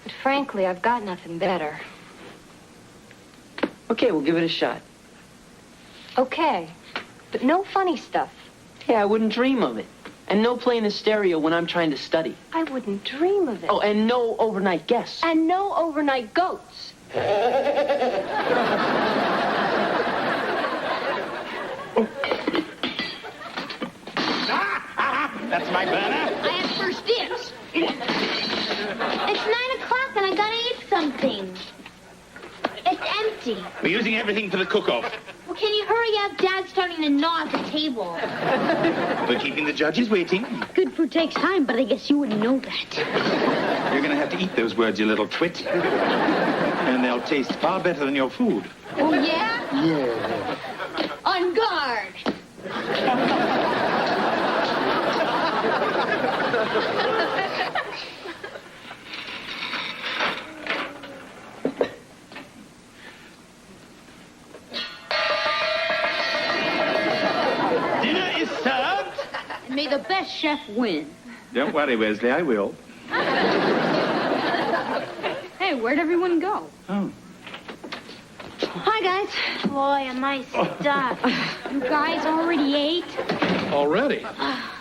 But frankly, I've got nothing better. Okay, we'll give it a shot. Okay, but no funny stuff. Yeah, I wouldn't dream of it. And no playing the stereo when I'm trying to study. I wouldn't dream of it. Oh, and no overnight guests. And no overnight goats. That's my burner. I have first dibs. It's 9 o'clock and I gotta eat something. It's empty. We're using everything for the cook-off. Well, can you hurry up? Dad's starting to gnaw at the table. We're keeping the judges waiting. Good food takes time, but I guess you wouldn't know that. You're going to have to eat those words, you little twit. And they'll taste far better than your food. Oh, yeah? Yeah. On guard. Dinner is served. And may the best chef win. Don't worry, Wesley, I will. Hey, where'd everyone go? Oh. Hi, guys. Boy, am I stuck. You guys already ate? Already?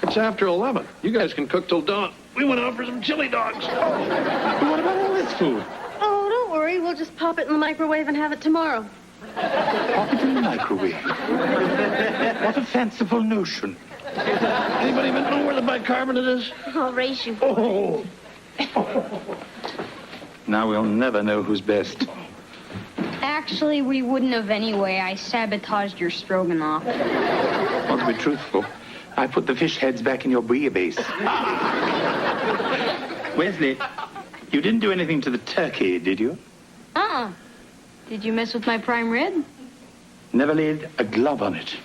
It's after 11. You guys can cook till dawn. We went out for some chili dogs. But what about all this food? Oh, don't worry. We'll just pop it in the microwave and have it tomorrow. Pop it in the microwave. What a fanciful notion. Anybody even know where the bicarbonate is? I'll race you. Oh. Now we'll never know who's best. Actually, we wouldn't have anyway. I sabotaged your stroganoff. Well, to be truthful, I put the fish heads back in your bouillabaisse. Wesley, you didn't do anything to the turkey, did you? Uh-uh. Did you mess with my prime rib? Never laid a glove on it.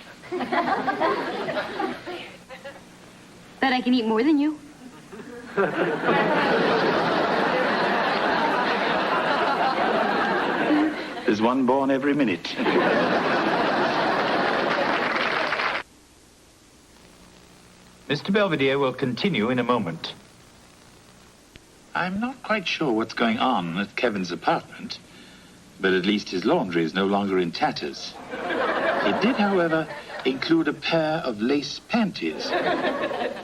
Bet I can eat more than you. There's one born every minute. Mr. Belvedere will continue in a moment. I'm not quite sure what's going on at Kevin's apartment, but at least his laundry is no longer in tatters. It did, however, include a pair of lace panties.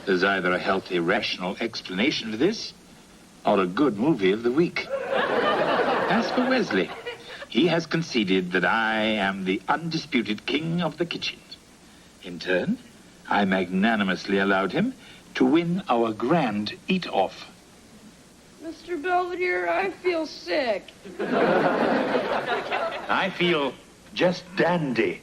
There's either a healthy, rational explanation for this, or a good movie of the week. As for Wesley, he has conceded that I am the undisputed king of the kitchen. In turn, I magnanimously allowed him to win our grand eat-off. Mr. Belvedere, I feel sick. I feel just dandy.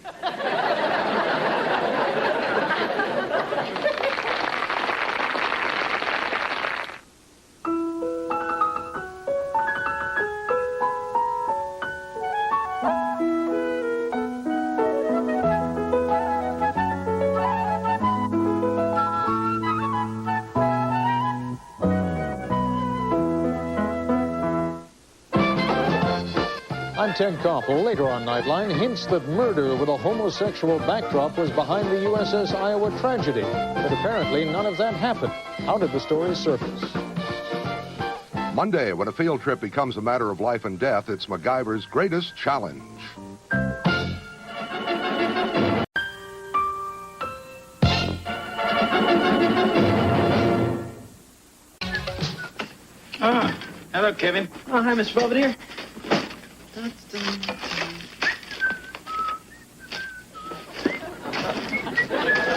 I'm Ted Koffel. Later on Nightline, hints that murder with a homosexual backdrop was behind the USS Iowa tragedy. But apparently none of that happened. How did the story surface? Monday, when a field trip becomes a matter of life and death, it's MacGyver's greatest challenge. Ah, hello, Kevin. Oh, hi, Mr. Belvedere.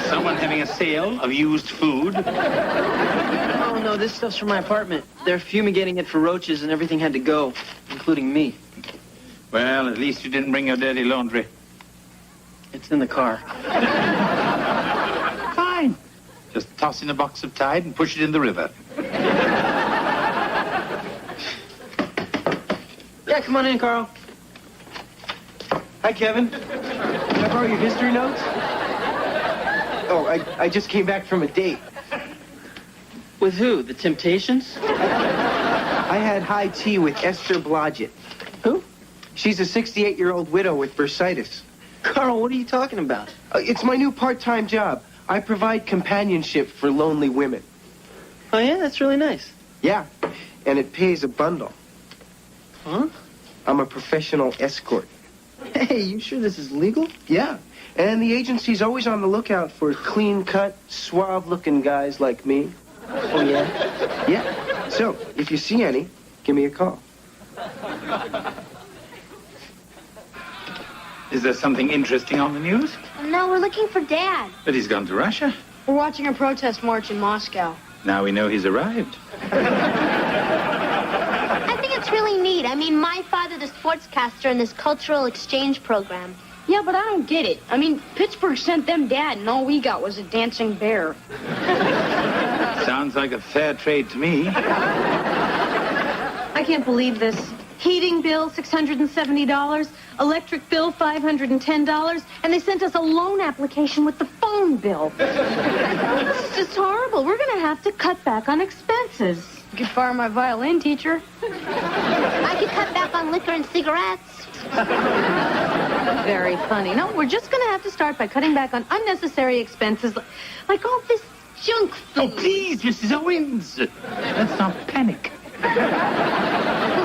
Someone having a sale of used food? Oh, no, this stuff's from my apartment. They're fumigating it for roaches, and everything had to go, including me. Well, at least you didn't bring your dirty laundry. It's in the car. Fine. Just toss in a box of Tide and push it in the river. Yeah, come on in, Carl. Hi, Kevin. Can I borrow your history notes? Oh, I just came back from a date. With who? The Temptations? I had high tea with Esther Blodgett. Who? She's a 68-year-old widow with bursitis. Carl, what are you talking about? It's my new part-time job. I provide companionship for lonely women. Oh, yeah? That's really nice. Yeah, and it pays a bundle. Huh? I'm a professional escort. Hey, you sure this is legal? Yeah, and the agency's always on the lookout for clean-cut, suave-looking guys like me. Oh, yeah? Yeah. So, if you see any, give me a call. Is there something interesting on the news? No, we're looking for Dad. But he's gone to Russia. We're watching a protest march in Moscow. Now we know he's arrived. I think it's really neat. I mean, my father, the sportscaster in this cultural exchange program. Yeah, but I don't get it. I mean, Pittsburgh sent them Dad, and all we got was a dancing bear. Sounds like a fair trade to me. I can't believe this. Heating bill, $670. Electric bill, $510. And they sent us a loan application with the phone bill. It's just horrible. We're going to have to cut back on expenses. You could fire my violin teacher. I could cut back on liquor and cigarettes. Very funny. No, we're just going to have to start by cutting back on unnecessary expenses, like all this junk food. Oh, please, Mrs. Owens. Let's not panic. But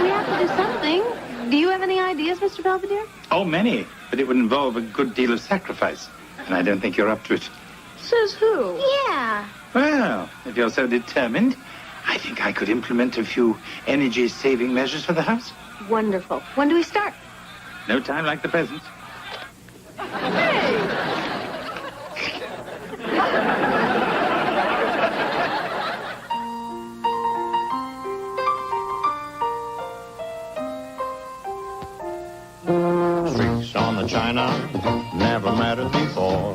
we have to do something. Do you have any ideas, Mr. Belvedere? Oh, many. But it would involve a good deal of sacrifice. And I don't think you're up to it. Says who? Yeah. Well, if you're so determined, I think I could implement a few energy-saving measures for the house. Wonderful. When do we start? No time like the present. Streaks on the china never mattered before.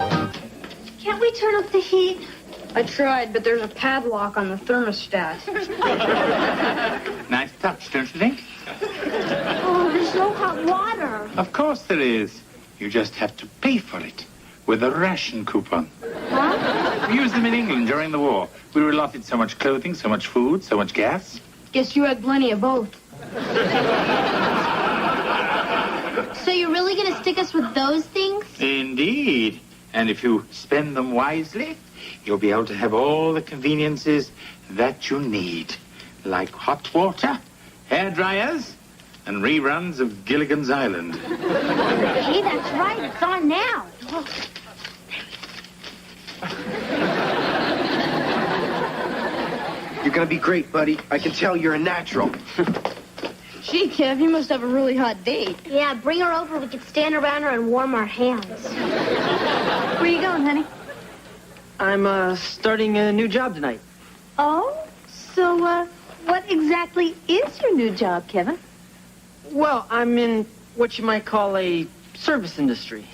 Can't we turn up the heat? I tried, but there's a padlock on the thermostat. Nice touch, don't you think? Oh, there's no hot water. Of course there is. You just have to pay for it with a ration coupon. Huh? We used them in England during the war. We were allotted so much clothing, so much food, so much gas. Guess you had plenty of both. So you're really going to stick us with those things? Indeed. And if you spend them wisely, you'll be able to have all the conveniences that you need. Like hot water, hair dryers, and reruns of Gilligan's Island. Hey, that's right. It's on now. You're gonna be great, buddy. I can tell you're a natural. Gee, Kev, you must have a really hot date. Yeah, bring her over. We could stand around her and warm our hands. Where are you going, honey? I'm, starting a new job tonight. Oh? So, what exactly is your new job, Kevin? Well, I'm in what you might call a service industry.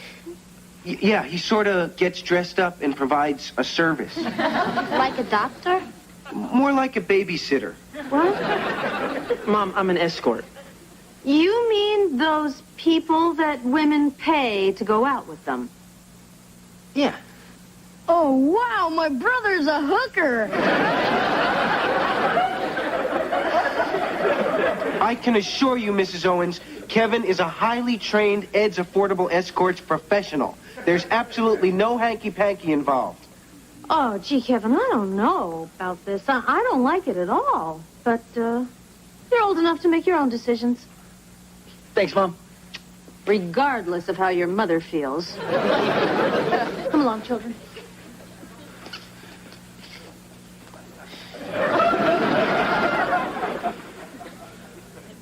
Yeah, he sort of gets dressed up and provides a service. Like a doctor? More like a babysitter. What? Mom, I'm an escort. You mean those people that women pay to go out with them? Yeah. Oh, wow, my brother's a hooker. I can assure you, Mrs. Owens, Kevin is a highly trained Ed's Affordable Escorts professional. There's absolutely no hanky-panky involved. Oh, gee, Kevin, I don't know about this. I don't like it at all. But, you're old enough to make your own decisions. Thanks, Mom. Regardless of how your mother feels. Come along, children.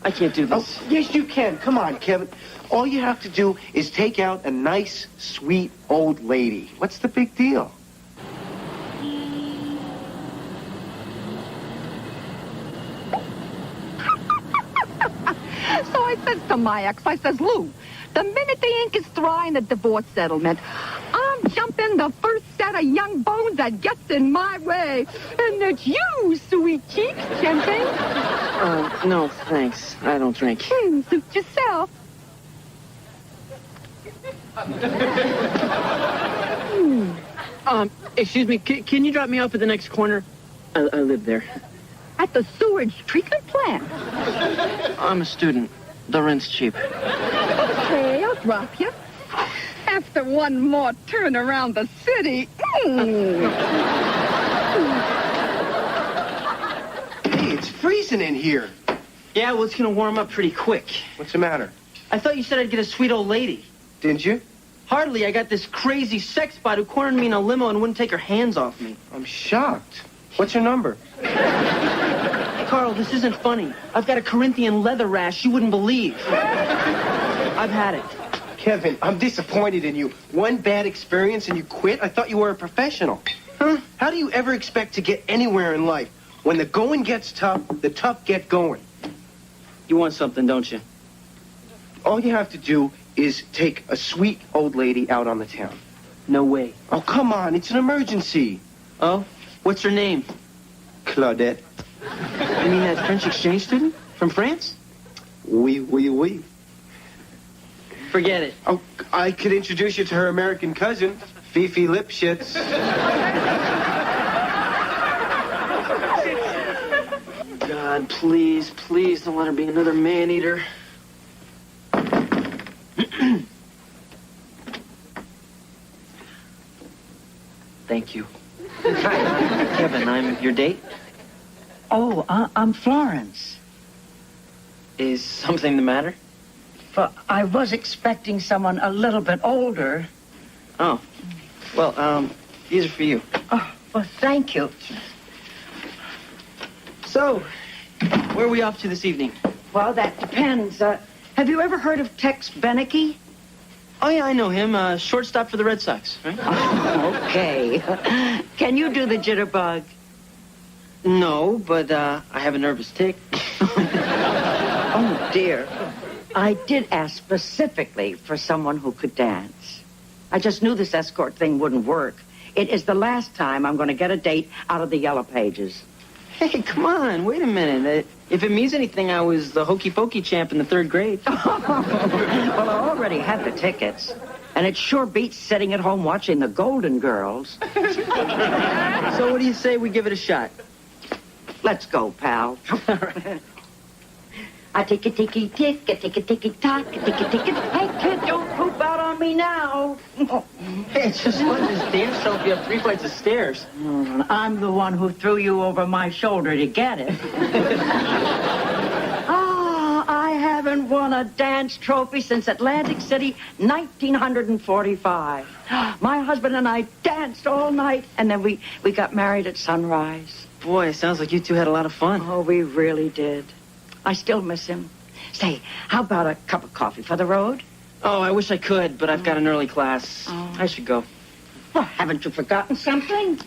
I can't do this. Oh, yes, you can. Come on, Kevin. All you have to do is take out a nice, sweet old lady. What's the big deal? So I says to my ex, I says, Lou, the minute the ink is dry in the divorce settlement, I'm jumping the first set of young bones that gets in my way. And it's you, sweet cheeks, champagne. No, thanks. I don't drink. Suit yourself. Excuse me, can you drop me off at the next corner? I live there. At the sewage treatment plant. I'm a student. The rent's cheap. Okay, I'll drop you. After one more turn around the city. Hey, it's freezing in here. Yeah, well, it's gonna warm up pretty quick. What's the matter? I thought you said I'd get a sweet old lady. Didn't you? Hardly. I got this crazy sex bot who cornered me in a limo and wouldn't take her hands off me. I'm shocked. What's your number? Carl, this isn't funny. I've got a Corinthian leather rash you wouldn't believe. I've had it. Kevin, I'm disappointed in you. One bad experience and you quit? I thought you were a professional. Huh? How do you ever expect to get anywhere in life? When the going gets tough, the tough get going. You want something, don't you? All you have to do is take a sweet old lady out on the town. No way. Oh, come on. It's an emergency. Oh? What's her name? Claudette. You mean that French exchange student from France? Oui, oui, oui. Forget it. Oh, I could introduce you to her American cousin, Fifi Lipschitz. God, please, please don't let her be another man-eater. Thank you. Hi, Kevin, I'm your date. Oh, I'm Florence. Is something the matter? But I was expecting someone a little bit older. Oh. Well, these are for you. Oh, well, thank you. So, where are we off to this evening? Well, that depends. Have you ever heard of Tex Beneke? Oh, yeah, I know him. Shortstop for the Red Sox, right? Oh, okay. Can you do the jitterbug? No, but I have a nervous tick. Oh, dear. I did ask specifically for someone who could dance. I just knew this escort thing wouldn't work. It is the last time I'm going to get a date out of the Yellow Pages. Hey, come on. Wait a minute. If it means anything, I was the hokey pokey champ in the 3rd grade. Well, I already had the tickets. And it sure beats sitting at home watching the Golden Girls. So what do you say we give it a shot? Let's go, pal. I tick a ticky tick, a tick a ticky tock, a tick a tick. Hey, kid, don't poop out on me now. Hey, it's just fun to dance show if you have 3 flights of stairs. I'm the one who threw you over my shoulder to get it. I haven't won a dance trophy since Atlantic City, 1945. My husband and I danced all night, and then we got married at sunrise. Boy, it sounds like you two had a lot of fun. Oh, we really did. I still miss him. Say, how about a cup of coffee for the road? Oh, I wish I could, but I've got an early class. Oh. I should go. Well, haven't you forgotten something?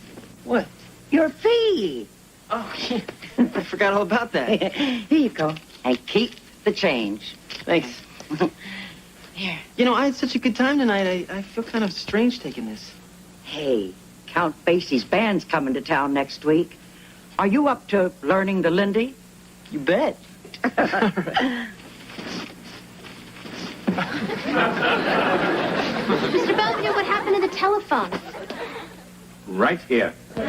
What? Your fee. Oh, yeah. I forgot all about that. Here you go. And keep the change. Thanks. Here. You know, I had such a good time tonight. I feel kind of strange taking this. Hey, Count Basie's band's coming to town next week. Are you up to learning the Lindy? You bet. Mr. Belvedere, what happened to the telephone? Right here. A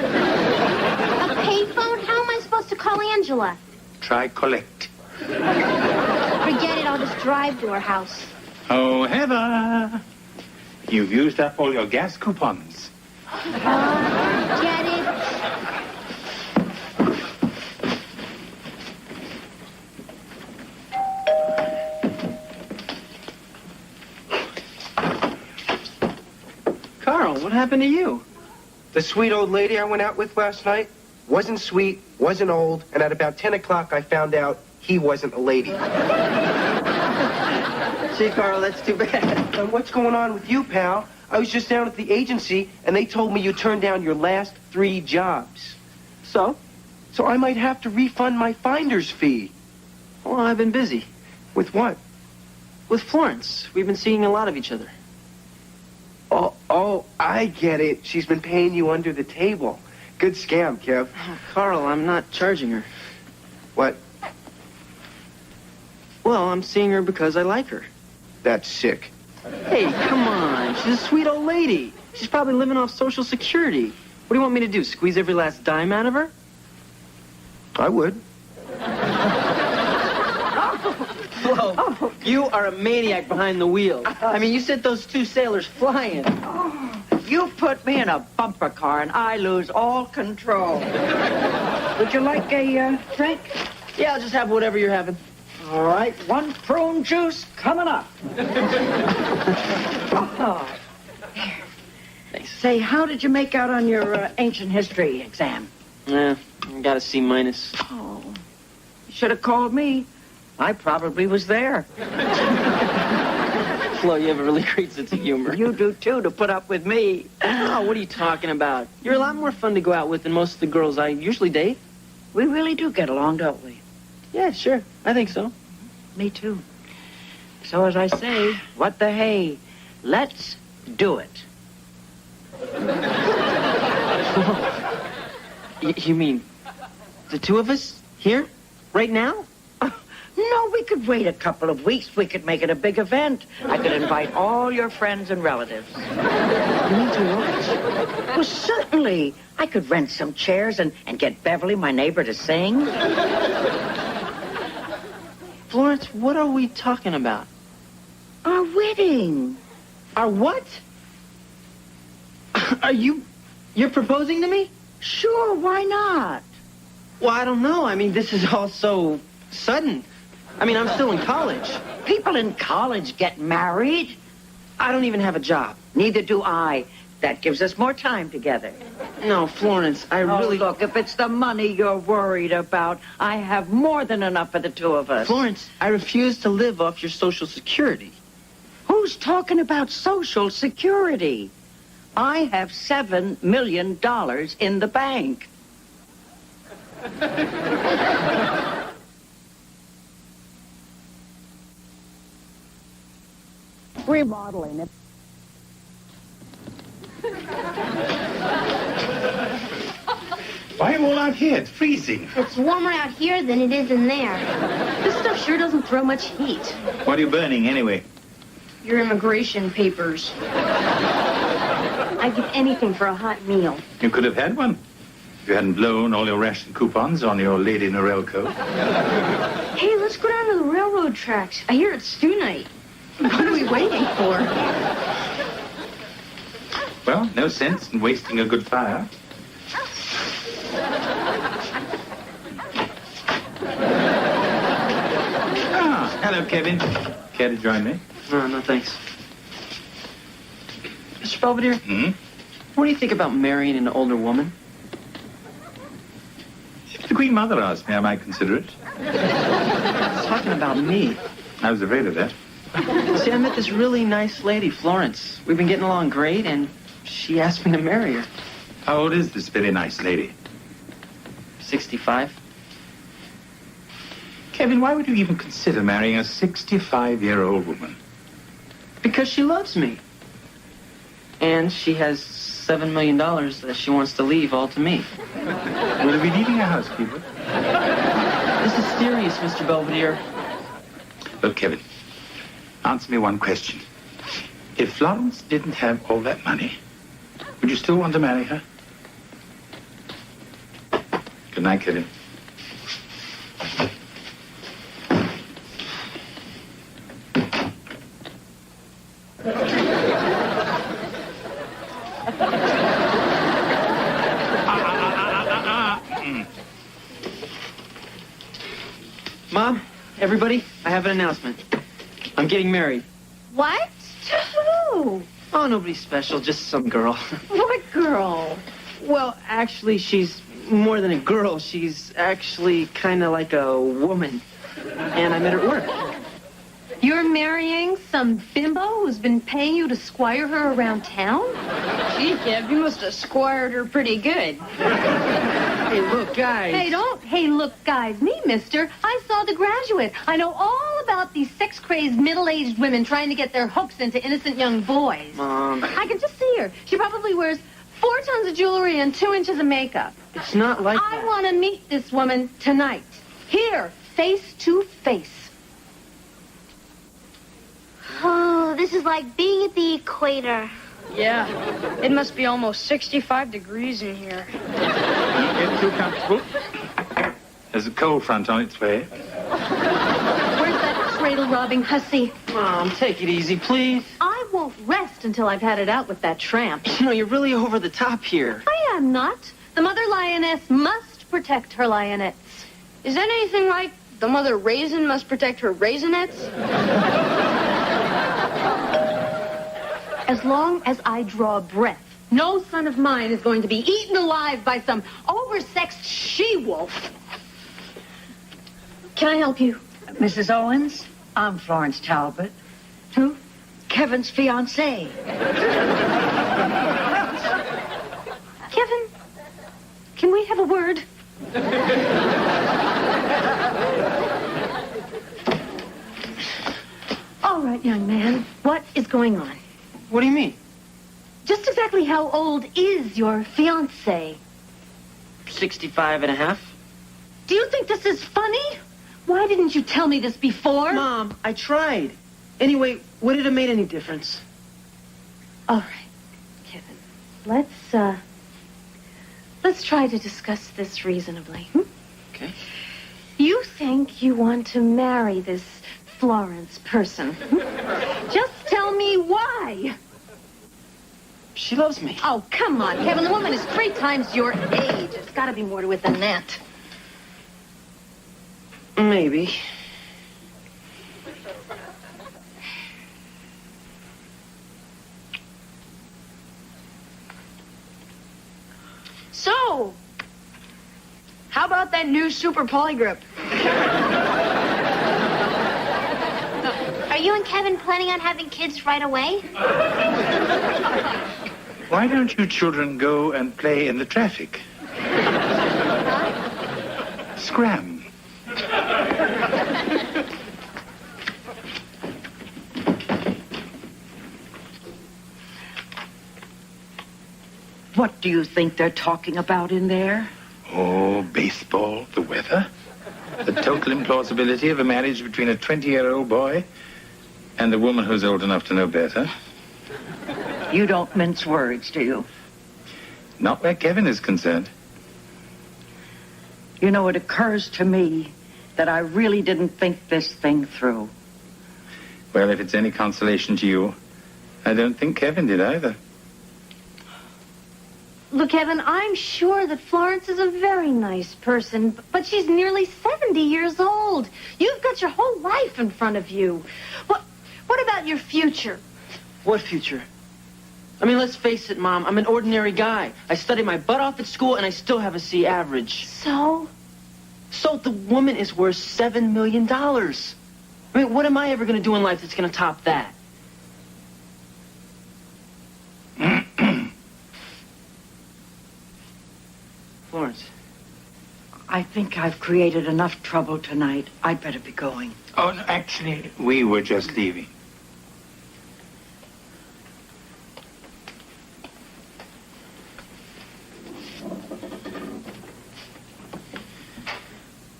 payphone? How am I supposed to call Angela? Try collect. Forget it, I'll just drive to her house. Oh, Heather, you've used up all your gas coupons. Get it? Carl, what happened to you? The sweet old lady I went out with last night wasn't sweet, wasn't old, and at about 10 o'clock I found out he wasn't a lady. Gee, Carl, that's too bad. And what's going on with you, pal? I was just down at the agency, and they told me you turned down your last 3 jobs. So? So I might have to refund my finder's fee. Well, I've been busy. With what? With Florence. We've been seeing a lot of each other. Oh, I get it. She's been paying you under the table. Good scam, Kev. Oh, Carl, I'm not charging her. What? Well, I'm seeing her because I like her. That's sick. Hey, come on. She's a sweet old lady. She's probably living off Social Security. What do you want me to do, squeeze every last dime out of her? I would. Whoa, you are a maniac behind the wheel. I mean, you sent those 2 sailors flying. You put me in a bumper car and I lose all control. Would you like a drink? Yeah, I'll just have whatever you're having. All right, 1 prune juice coming up. Oh. Thanks. Say, how did you make out on your ancient history exam? I got a C-. Oh, you should have called me. I probably was there. Flo, you have a really great sense of humor. You do, too, to put up with me. Oh, what are you talking about? You're a lot more fun to go out with than most of the girls I usually date. We really do get along, don't we? Yeah, sure. I think so. Me, too. So, as I say, what the hey? Let's do it. You mean the 2 of us here? Right now? No, we could wait a couple of weeks. We could make it a big event. I could invite all your friends and relatives. You mean to what? Well, certainly. I could rent some chairs and get Beverly, my neighbor, to sing. Florence, what are we talking about? Our wedding. Our what? You're proposing to me? Sure, why not? Well, I don't know. I mean, this is all so sudden. I mean, I'm still in college. People in college get married. I don't even have a job. Neither do I. That gives us more time together. No, Florence, I really... Look, if it's the money you're worried about, I have more than enough for the 2 of us. Florence, I refuse to live off your Social Security. Who's talking about Social Security? I have $7 million in the bank. Remodeling it. Why are you all out here? It's freezing. It's warmer out here than it is in there. This stuff sure doesn't throw much heat. What are you burning, anyway? Your immigration papers. I'd give anything for a hot meal. You could have had one. If you hadn't blown all your ration coupons on your Lady Norelco. Hey, let's go down to the railroad tracks. I hear it's stew night. What are we waiting for? Well, no sense in wasting a good fire. Hello, Kevin. Care to join me? No, thanks. Mr. Belvedere, Hmm? what do you think about marrying an older woman? If the Queen Mother asked me, I might consider it. It's talking about me. I was afraid of that. See, I met this really nice lady, Florence. We've been getting along great, and she asked me to marry her. How old is this very nice lady? 65. Kevin, why would you even consider marrying a 65-year-old woman? Because she loves me. And she has $7 million that she wants to leave all to me. Will you be needing a housekeeper? This is serious, Mr. Belvedere. Look, Kevin, answer me one question. If Florence didn't have all that money, would you still want to marry her? Good night, Kevin. Mom, everybody, I have an announcement. I'm getting married. What? To who? Oh, nobody special, just some girl. What girl? Well, actually, she's more than a girl. She's actually kind of like a woman. And I met her at work. You're marrying some bimbo who's been paying you to squire her around town? Gee, Kev, you must have squired her pretty good. Hey, look, guys. Hey, don't hey, look, guys. Me, mister. I saw The Graduate. I know all about these sex-crazed middle-aged women trying to get their hooks into innocent young boys. Mom. I can just see her. She probably wears 4 tons of jewelry and 2 inches of makeup. It's not like I want to meet this woman tonight. Here, face to face. Oh, this is like being at the equator. Yeah, it must be almost 65 degrees in here. Get too comfortable. There's a cold front on its way. Where's that cradle-robbing hussy? Mom, take it easy, please. I won't rest until I've had it out with that tramp. You know, you're really over the top here. I am not. The mother lioness must protect her lionettes. Is that anything like the mother raisin must protect her raisinets? As long as I draw breath, no son of mine is going to be eaten alive by some oversexed she-wolf. Can I help you? Mrs. Owens, I'm Florence Talbot. Who? Kevin's fiancée. Kevin, can we have a word? All right, young man, what is going on? What do you mean? Just exactly how old is your fiancé? 65 and a half. Do you think this is funny? Why didn't you tell me this before? Mom, I tried. Anyway, would it have made any difference? All right, Kevin. Let's try to discuss this reasonably. Okay. You think you want to marry this Florence person. Just tell me why. She loves me. Oh, come on, Kevin. The woman is 3 times your age. It's got to be more to it than that. Maybe. So, how about that new super polygrip? Are you and Kevin planning on having kids right away? Why don't you children go and play in the traffic? Scram. What do you think they're talking about in there? Oh, baseball, the weather, the total implausibility of a marriage between a 20-year-old boy and a woman who's old enough to know better. You don't mince words, do you? Not where Kevin is concerned. You know, it occurs to me that I really didn't think this thing through. Well, if it's any consolation to you, I don't think Kevin did either. Look, Kevin, I'm sure that Florence is a very nice person, but she's nearly 70 years old. You've got your whole life in front of you. What about your future? What future? I mean, let's face it, Mom. I'm an ordinary guy. I studied my butt off at school, and I still have a C average. So? So the woman is worth $7 million. I mean, what am I ever going to do in life that's going to top that? Florence. I think I've created enough trouble tonight. I'd better be going. Oh, no, actually, we were just leaving.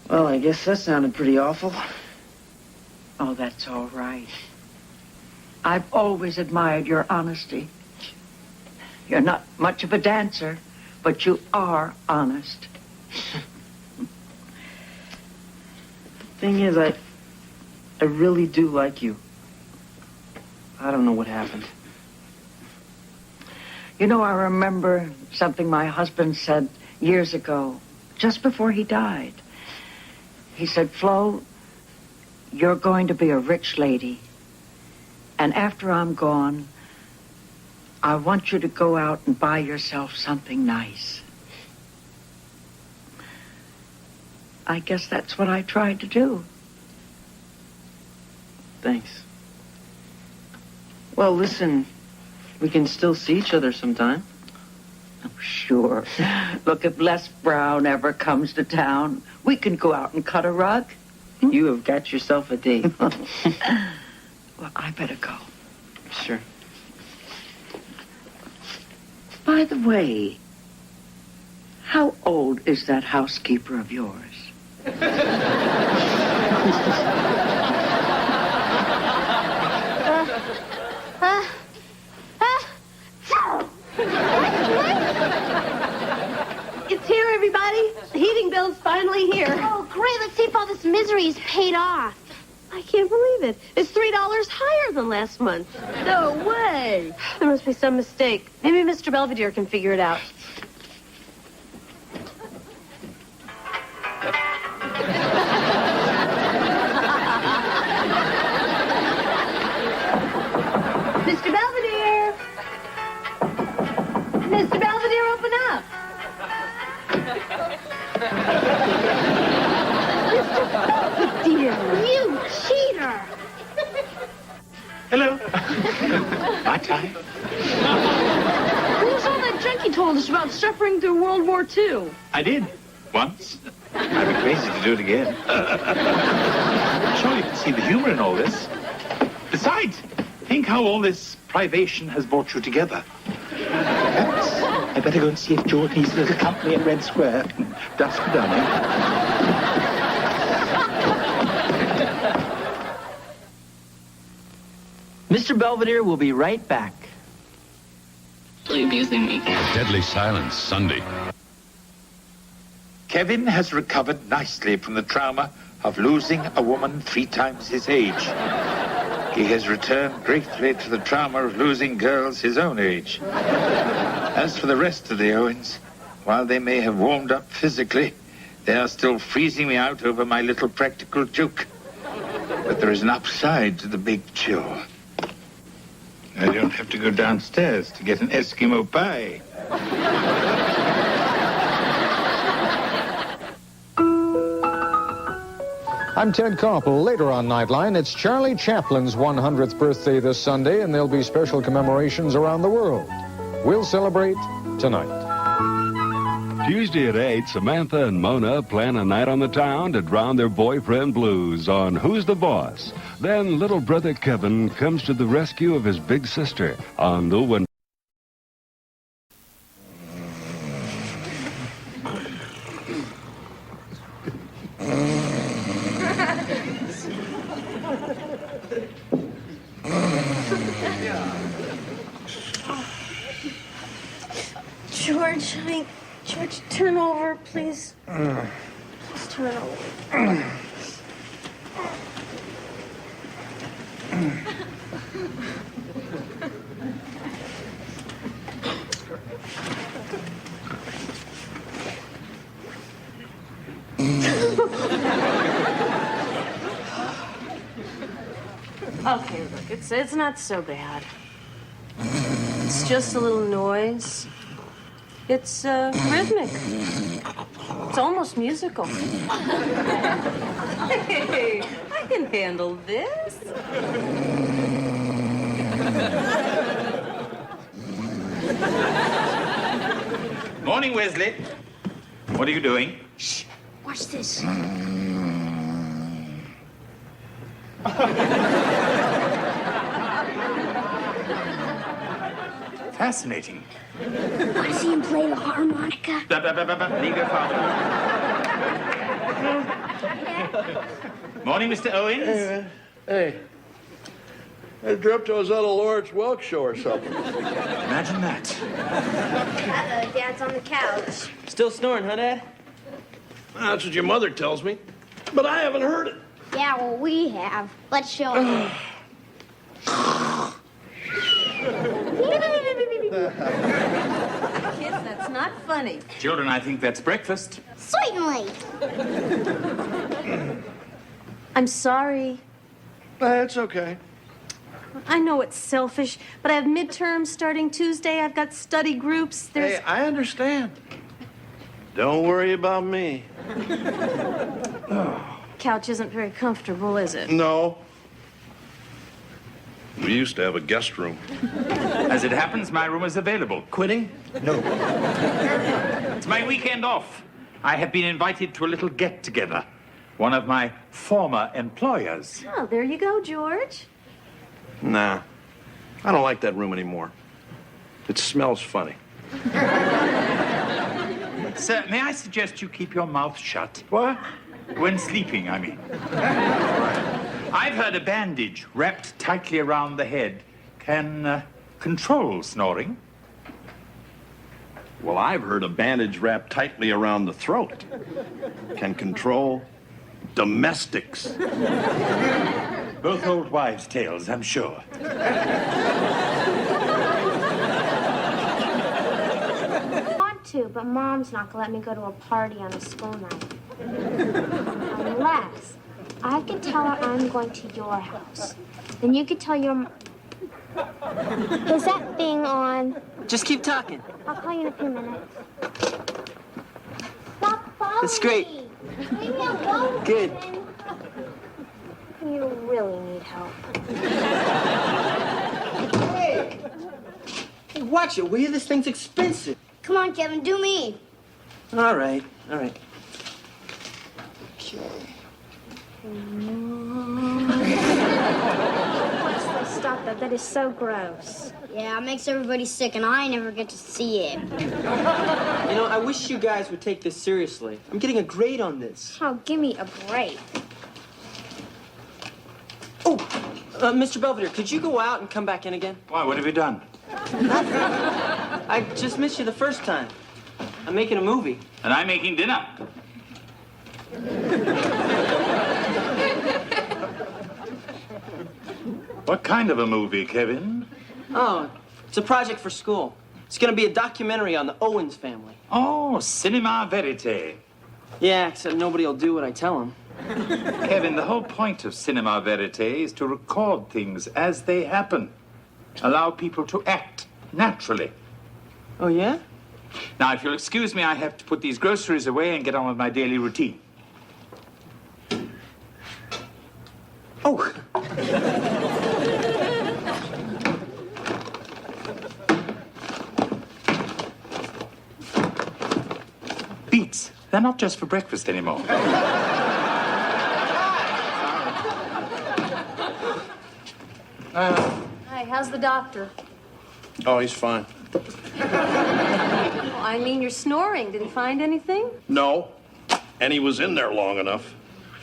Well, I guess that sounded pretty awful. Oh, that's all right. I've always admired your honesty. You're not much of a dancer, but you are honest. Thing is, I really do like you. I don't know what happened. You know, I remember something my husband said years ago, just before he died. He said, Flo, you're going to be a rich lady. And after I'm gone, I want you to go out and buy yourself something nice. I guess that's what I tried to do. Thanks. Well, listen, we can still see each other sometime. Oh, sure. Look, if Les Brown ever comes to town, we can go out and cut a rug. You have got yourself a date. Well, I better go. Sure. By the way, how old is that housekeeper of yours? It's here, everybody. The heating bill's finally here. Oh, great. Let's see if all this misery is paid off. I can't believe it. It's $3 higher than last month. No way. There must be some mistake. Maybe Mr. Belvedere can figure it out. Mr. Belvedere! Mr. Belvedere, open up! Mr. Belvedere! You cheater! Hello. My time. What was all that junk you told us about suffering through World War II? I did. Once. I'd be crazy to do it again. I'm sure you can see the humor in all this. Besides, think how all this privation has brought you together. Perhaps I better go and see if George needs a little company at Red Square. Dusk for dawning. Mr. Belvedere will be right back. Really abusing me. Deadly Silence, Sunday. Kevin has recovered nicely from the trauma of losing a woman 3 times his age. He has returned gratefully to the trauma of losing girls his own age. As for the rest of the Owens, while they may have warmed up physically, they are still freezing me out over my little practical joke. But there is an upside to the big chill. I don't have to go downstairs to get an Eskimo pie. I'm Ted Koppel. Later on Nightline, it's Charlie Chaplin's 100th birthday this Sunday, and there'll be special commemorations around the world. We'll celebrate tonight. Tuesday at 8, Samantha and Mona plan a night on the town to drown their boyfriend blues on Who's the Boss. Then little brother Kevin comes to the rescue of his big sister on the one. George, turn over, please. Please turn over. Okay, look, it's not so bad. It's just a little noise. It's rhythmic. It's almost musical. Hey, I can handle this. Morning, Wesley. What are you doing? Shh, watch this. Fascinating. Want to see him play the harmonica? Leave your father. Morning, Mr. Owens. Hey. I dreamt I was on a Lawrence Welk show or something. Imagine that. Uh-oh, Dad's on the couch. Still snoring, huh, Dad? That's what your mother tells me, but I haven't heard it. Yeah, well, we have. Let's show him. Kids, that's not funny. Children, I think that's breakfast. Certainly. I'm sorry. It's okay. I know it's selfish, but I have midterms starting Tuesday. I've got study groups. There's... Hey, I understand. Don't worry about me. Couch isn't very comfortable, is it? No. We used to have a guest room. As it happens, my room is available. Quitting? No. It's my weekend off. I have been invited to a little get-together. One of my former employers. Oh, there you go, George. Nah. I don't like that room anymore. It smells funny. Sir, may I suggest you keep your mouth shut? What? When sleeping, I mean. I've heard a bandage wrapped tightly around the head can control snoring. Well, I've heard a bandage wrapped tightly around the throat can control domestics. Both old wives' tales, I'm sure. I want to, but Mom's not gonna let me go to a party on a school night. Unless I could tell her I'm going to your house. Then you could tell your... Is that thing on? Just keep talking. I'll call you in a few minutes. Stop following That's great. me. Leave me alone. Good. You really need help. Hey! Hey, watch it, will you? This thing's expensive. Come on, Kevin, do me. All right, all right. Okay. Stop that. That is so gross. Yeah, it makes everybody sick, and I never get to see it. You know, I wish you guys would take this seriously. I'm getting a grade on this. Oh, give me a break. Oh, Mr. Belvedere, could you go out and come back in again? Why, what have you done? I just missed you the first time. I'm making a movie. And I'm making dinner. What kind of a movie, Kevin? Oh, it's a project for school. It's going to be a documentary on the Owens family. Oh, cinema verite. Yeah, except nobody will do what I tell them. Kevin, the whole point of cinema verite is to record things as they happen. Allow people to act naturally. Oh, yeah? Now, if you'll excuse me, I have to put these groceries away and get on with my daily routine. Oh. Beets. They're not just for breakfast anymore. Hi, how's the doctor? Oh, he's fine. Well, I mean, you're snoring. Did he find anything? No. And he was in there long enough.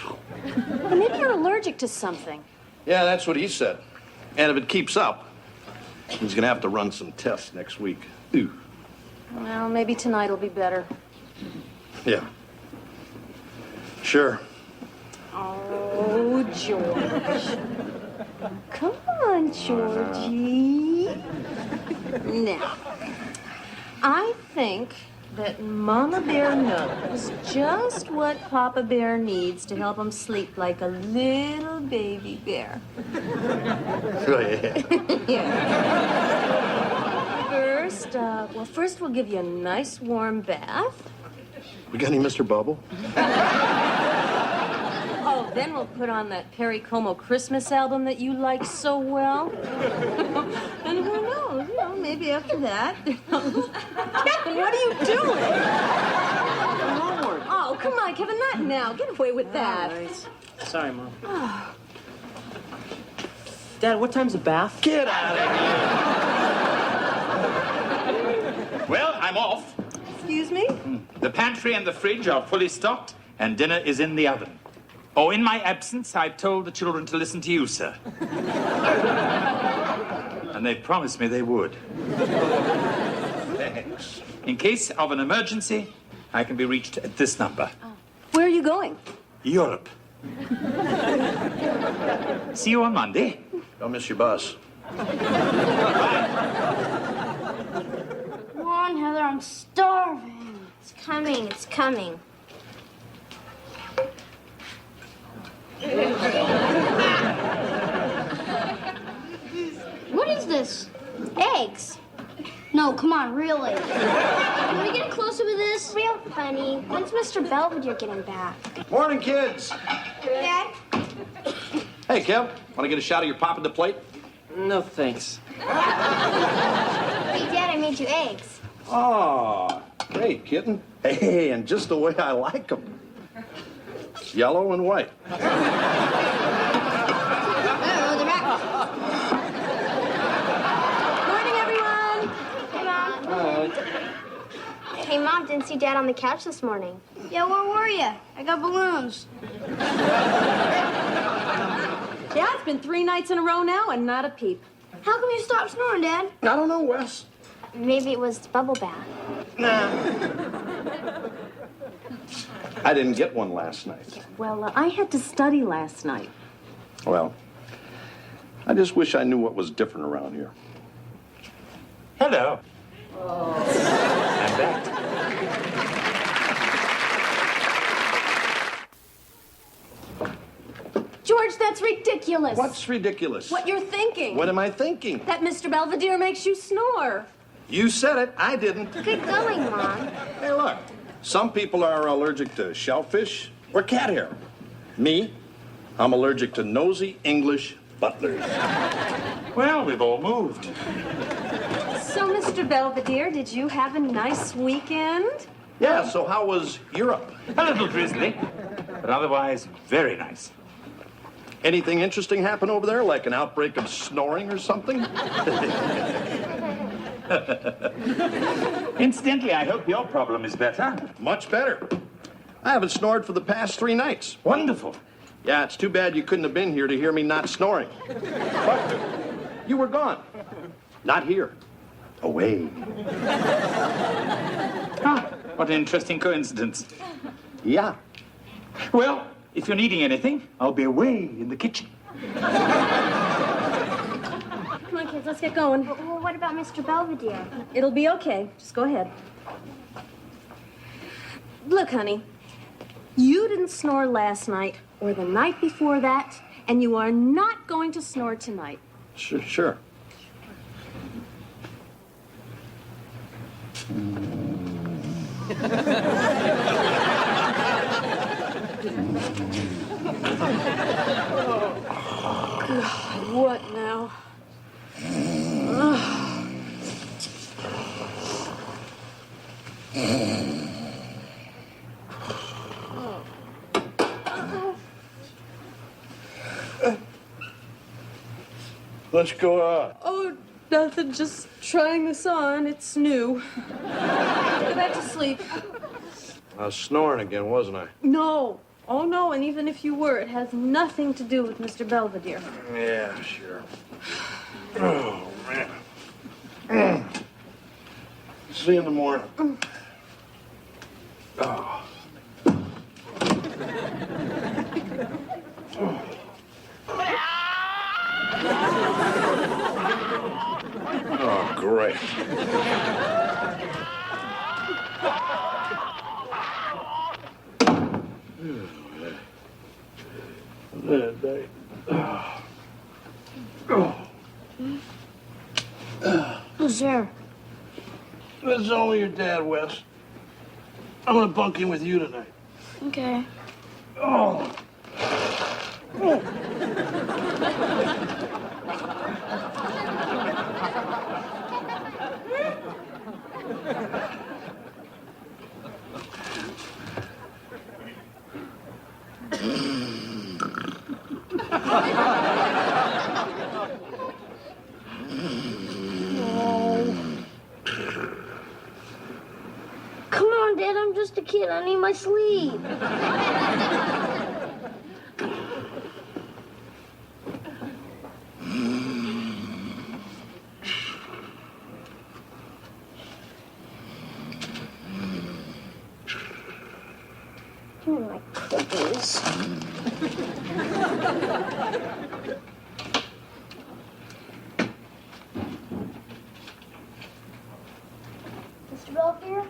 Well, maybe you're allergic to something. Yeah, that's what he said. And if it keeps up, he's gonna have to run some tests next week. Ew. Well, maybe tonight will be better. Yeah. Sure. Oh, George. Come on, Georgie. Now, I think that Mama Bear knows just what Papa Bear needs to help him sleep like a little baby bear. Oh, yeah. Yeah. First we'll give you a nice warm bath. We got any Mr. Bubble? Oh, then we'll put on that Perry Como Christmas album that you like so well. And who knows, maybe after that. Kevin, what are you doing? Homework. Oh, come on, Kevin, not now. Get away with that. All right. Sorry, Mom. Dad, what time's the bath? Get out of here! Well, I'm off. Excuse me? The pantry and the fridge are fully stocked, and dinner is in the oven. Oh, in my absence, I've told the children to listen to you, sir. And they promised me they would. Thanks. In case of an emergency, I can be reached at this number. Oh. Where are you going? Europe. See you on Monday. Don't miss your bus. Come on, Heather, I'm starving. It's coming, it's coming. What's this? Eggs? No, come on, really. Can we get closer with this? Real funny. When's Mr. Belvedere getting back? Morning, kids. Dad? Hey, Kev, want to get a shot of your pop at the plate? No, thanks. Hey, Dad, I made you eggs. Oh, great, kitten. Hey, and just the way I like them. Yellow and white. Oh, they're back. Morning, everyone. Hey, Mom. Hi. Hey, Mom, didn't see Dad on the couch this morning. Yeah, where were you? I got balloons. Yeah, it's been 3 nights in a row now and not a peep. How come you stopped snoring, Dad? I don't know, Wes. Maybe it was the bubble bath. Nah. I didn't get one last night. Well, I had to study last night. Well, I just wish I knew what was different around here. Hello. I'm back. George, that's ridiculous. What's ridiculous? What you're thinking. What am I thinking? That Mr. Belvedere makes you snore. You said it. I didn't. Good going, Mom. Hey, look. Some people are allergic to shellfish or cat hair. Me, I'm allergic to nosy English butlers. Well, we've all moved. So, Mr. Belvedere, did you have a nice weekend? Yeah, so how was Europe? A little drizzly, but otherwise very nice. Anything interesting happen over there, like an outbreak of snoring or something? Incidentally, I hope your problem is better. Much better. I haven't snored for the past 3 nights. Wonderful. Yeah, it's too bad you couldn't have been here to hear me not snoring. But you were gone. Not here. Away. Ah, what an interesting coincidence. Yeah. Well, if you're needing anything, I'll be away in the kitchen. Come on, kids, let's get going. Well, what about Mr. Belvedere? It'll be okay. Just go ahead. Look, honey, you didn't snore last night or the night before that, and you are not going to snore tonight. Sure. God, what now? Let's go out. Oh, nothing. Just trying this on. It's new. Go back to sleep. I was snoring again, wasn't I? No. Oh, no. And even if you were, it has nothing to do with Mr. Belvedere. Yeah, sure. Oh, man. See you in the morning. Oh. Oh, great. Who's there? This is only your dad, Wes. I'm gonna bunk in with you tonight. Okay. Oh. Come on, Dad, I'm just a kid. I need my sleep. Give me my cookies. Mr. Belvedere?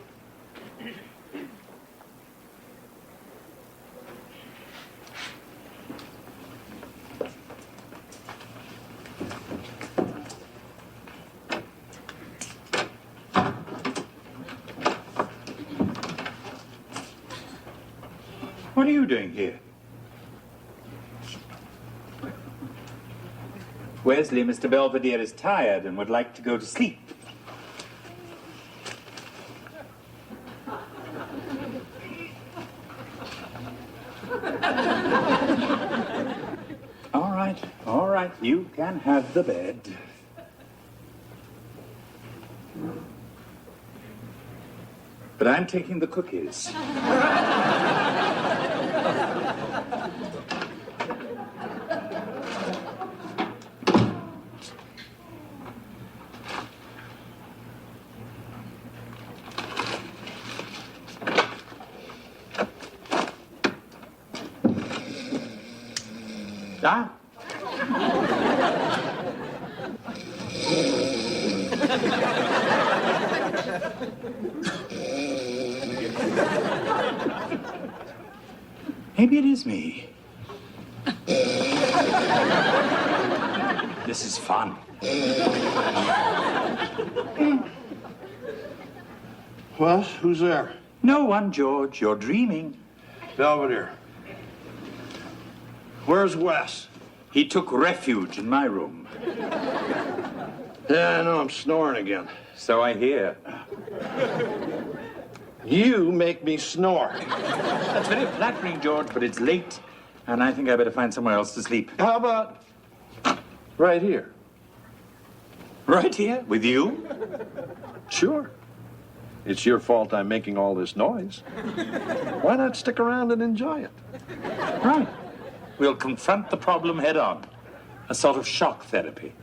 What are you doing here? Wesley, Mr. Belvedere is tired and would like to go to sleep. All right, you can have the bed. But I'm taking the cookies. Ah. Maybe it is me. This is fun. Well, who's there? No one, George. You're dreaming. Belvedere. Where's Wes? He took refuge in my room. Yeah, I know, I'm snoring again. So I hear. You make me snore. That's very flattering, George, but it's late, and I think I better find somewhere else to sleep. How about right here? Right here? With you? Sure. It's your fault I'm making all this noise. Why not stick around and enjoy it? Right. We'll confront the problem head on. A sort of shock therapy.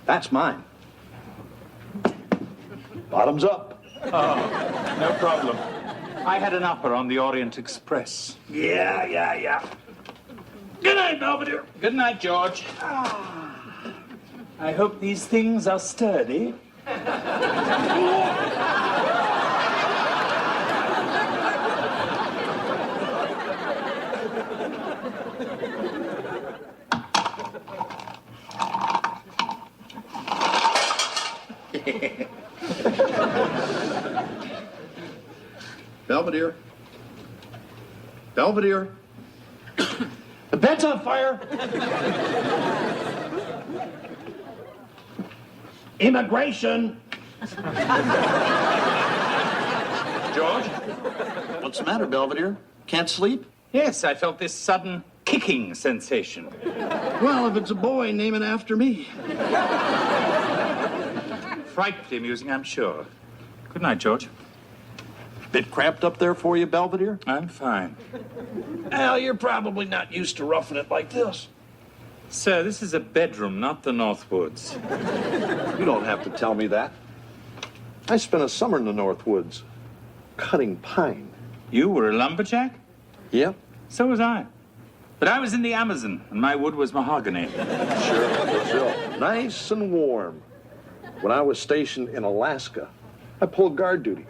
That's mine. Bottoms up. Oh, no problem. I had an upper on the Orient Express. Yeah. Good night, Belvedere. Good night, George. I hope these things are sturdy. Belvedere. Belvedere. The bed's on fire. Immigration. George? What's the matter, Belvedere? Can't sleep? Yes, I felt this sudden kicking sensation. Well, if it's a boy, name it after me. Frightfully amusing, I'm sure. Good night, George. Bit cramped up there for you, Belvedere? I'm fine. Al, you're probably not used to roughing it like this. Sir, this is a bedroom, not the North Woods. You don't have to tell me that. I spent a summer in the North Woods, cutting pine. You were a lumberjack? Yep. So was I. But I was in the Amazon, and my wood was mahogany. Sure, Brazil. Nice and warm. When I was stationed in Alaska, I pulled guard duty.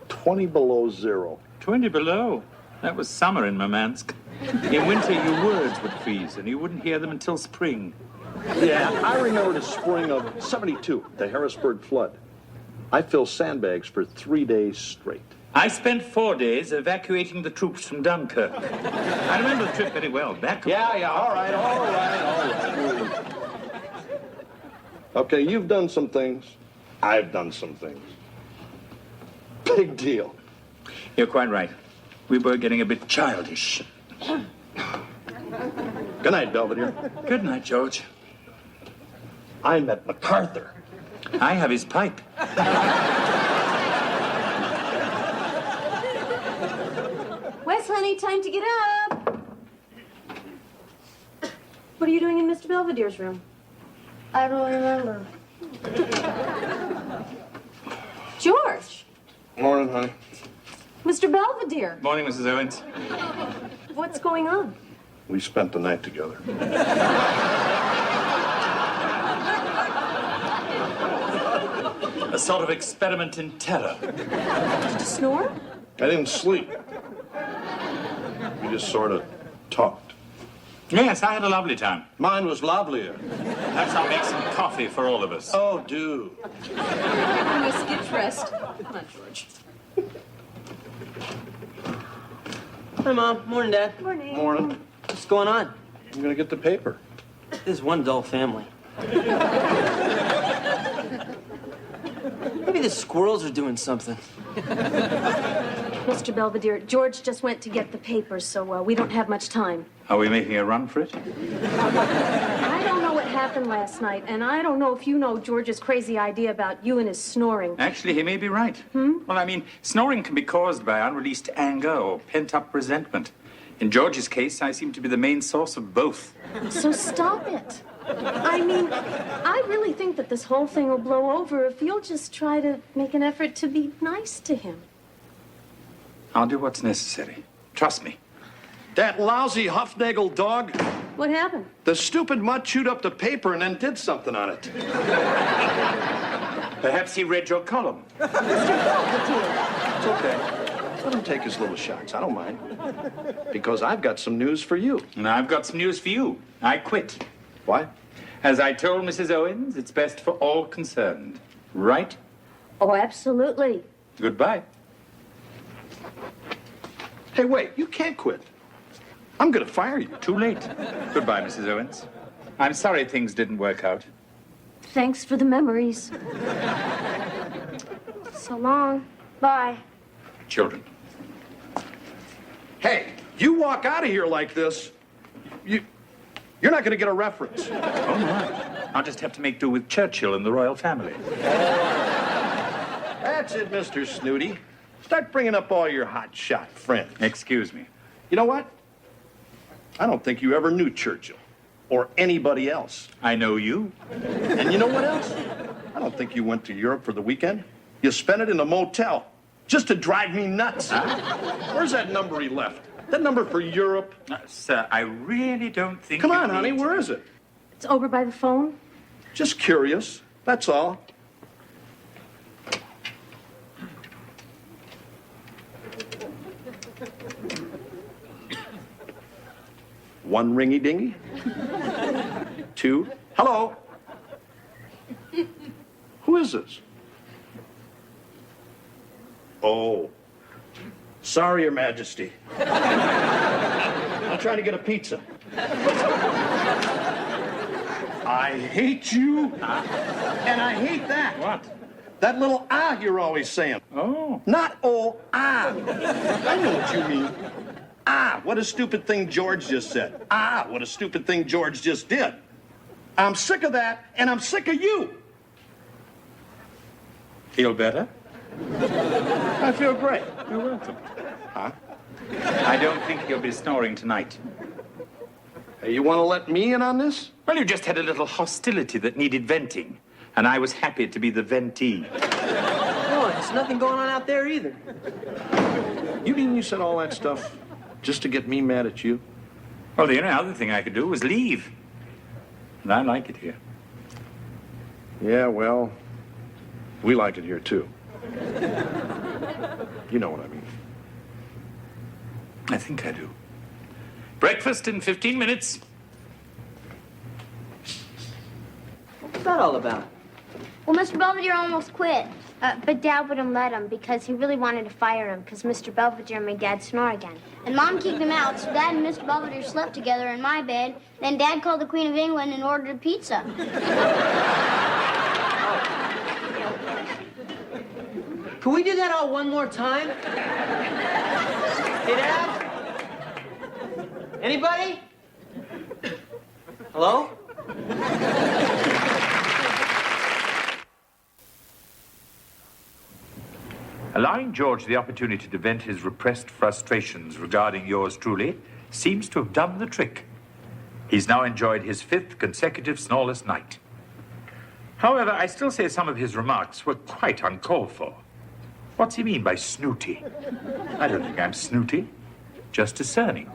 20 below zero. 20 below? That was summer in Murmansk. In winter, your words would freeze, and you wouldn't hear them until spring. Yeah, I remember the spring of '72, the Harrisburg flood. I filled sandbags for 3 days straight. I spent 4 days evacuating the troops from Dunkirk. I remember the trip very well. All right. Okay, you've done some things. I've done some things. Big deal. You're quite right. We were getting a bit childish. Good night, Belvedere. Good night, George. I met MacArthur. I have his pipe. Wes, honey, time to get up. What are you doing in Mr. Belvedere's room? I don't remember. George, Morning, honey. Mr. Belvedere, Morning, Mrs. Owens. what's going on? We spent the night together. A sort of experiment in terror. Did you snore? I didn't sleep. We just sort of talked. Yes, I had a lovely time. Mine was lovelier. Perhaps I'll make some coffee for all of us. Oh, do. Wes, get dressed. Come on, George. Hi, Mom. Morning, Dad. Morning. Morning. What's going on? I'm gonna get the paper. This is one dull family. Maybe the squirrels are doing something. Mr. Belvedere, George just went to get the papers, so we don't have much time. Are we making a run for it? I don't know what happened last night, and I don't know if you know George's crazy idea about you and his snoring. Actually, he may be right. Well, I mean, snoring can be caused by unreleased anger or pent-up resentment. In George's case, I seem to be the main source of both. So stop it. I mean, I really think that this whole thing will blow over if you'll just try to make an effort to be nice to him. I'll do what's necessary. Trust me. That lousy Huffnagel dog, What happened? the stupid mutt chewed up the paper and then did something on it. Perhaps he read your column. It's okay. Let him take his little shots. I don't mind. Because I've got some news for you. And I've got some news for you. I quit. Why? As I told Mrs. Owens, it's best for all concerned. Right? Oh, absolutely. Goodbye. Hey, wait, you can't quit. I'm gonna fire you. Too late. Goodbye, Mrs. Owens. I'm sorry things didn't work out. Thanks for the memories. So long. Bye. Children. Hey, you walk out of here like this, you're not gonna get a reference. Oh, my. I'll just have to make do with Churchill and the royal family. That's it, Mr. Snooty. Start bringing up all your hotshot friends. Excuse me. You know what? I don't think you ever knew Churchill or anybody else. I know you. And you know what else? I don't think you went to Europe for the weekend. You spent it in a motel just to drive me nuts. Where's that number he left? That number for Europe? Sir, I really don't think. Come on, honey, where is it? It's over by the phone. Just curious. That's all. One ringy dingy. Two. Hello. Who is this? Oh. Sorry, Your Majesty. I'm trying to get a pizza. I hate you. And I hate that. What? That little ah you're always saying. Oh. Not oh, ah. I know what you mean. Ah, what a stupid thing George just said. Ah, what a stupid thing George just did. I'm sick of that, and I'm sick of you. Feel better? I feel great. You're welcome. Huh? I don't think he'll be snoring tonight. Hey, you want to let me in on this? Well, you just had a little hostility that needed venting, and I was happy to be the ventee. No, there's nothing going on out there either. You mean you said all that stuff just to get me mad at you? Well, the only other thing I could do was leave. And I like it here. Yeah, well, we like it here, too. You know what I mean. I think I do. Breakfast in 15 minutes. What's that all about? Well, Mr. Belvedere almost quit. But Dad wouldn't let him because he really wanted to fire him because Mr. Belvedere made Dad snore again. And Mom kicked him out, so Dad and Mr. Belvedere slept together in my bed. Then Dad called the Queen of England and ordered a pizza. Can we do that all one more time? Hey, Dad? Anybody? Hello? Allowing George the opportunity to vent his repressed frustrations regarding yours truly seems to have done the trick. He's now enjoyed his 5th consecutive snoreless night. However, I still say some of his remarks were quite uncalled for. What's he mean by snooty? I don't think I'm snooty, just discerning.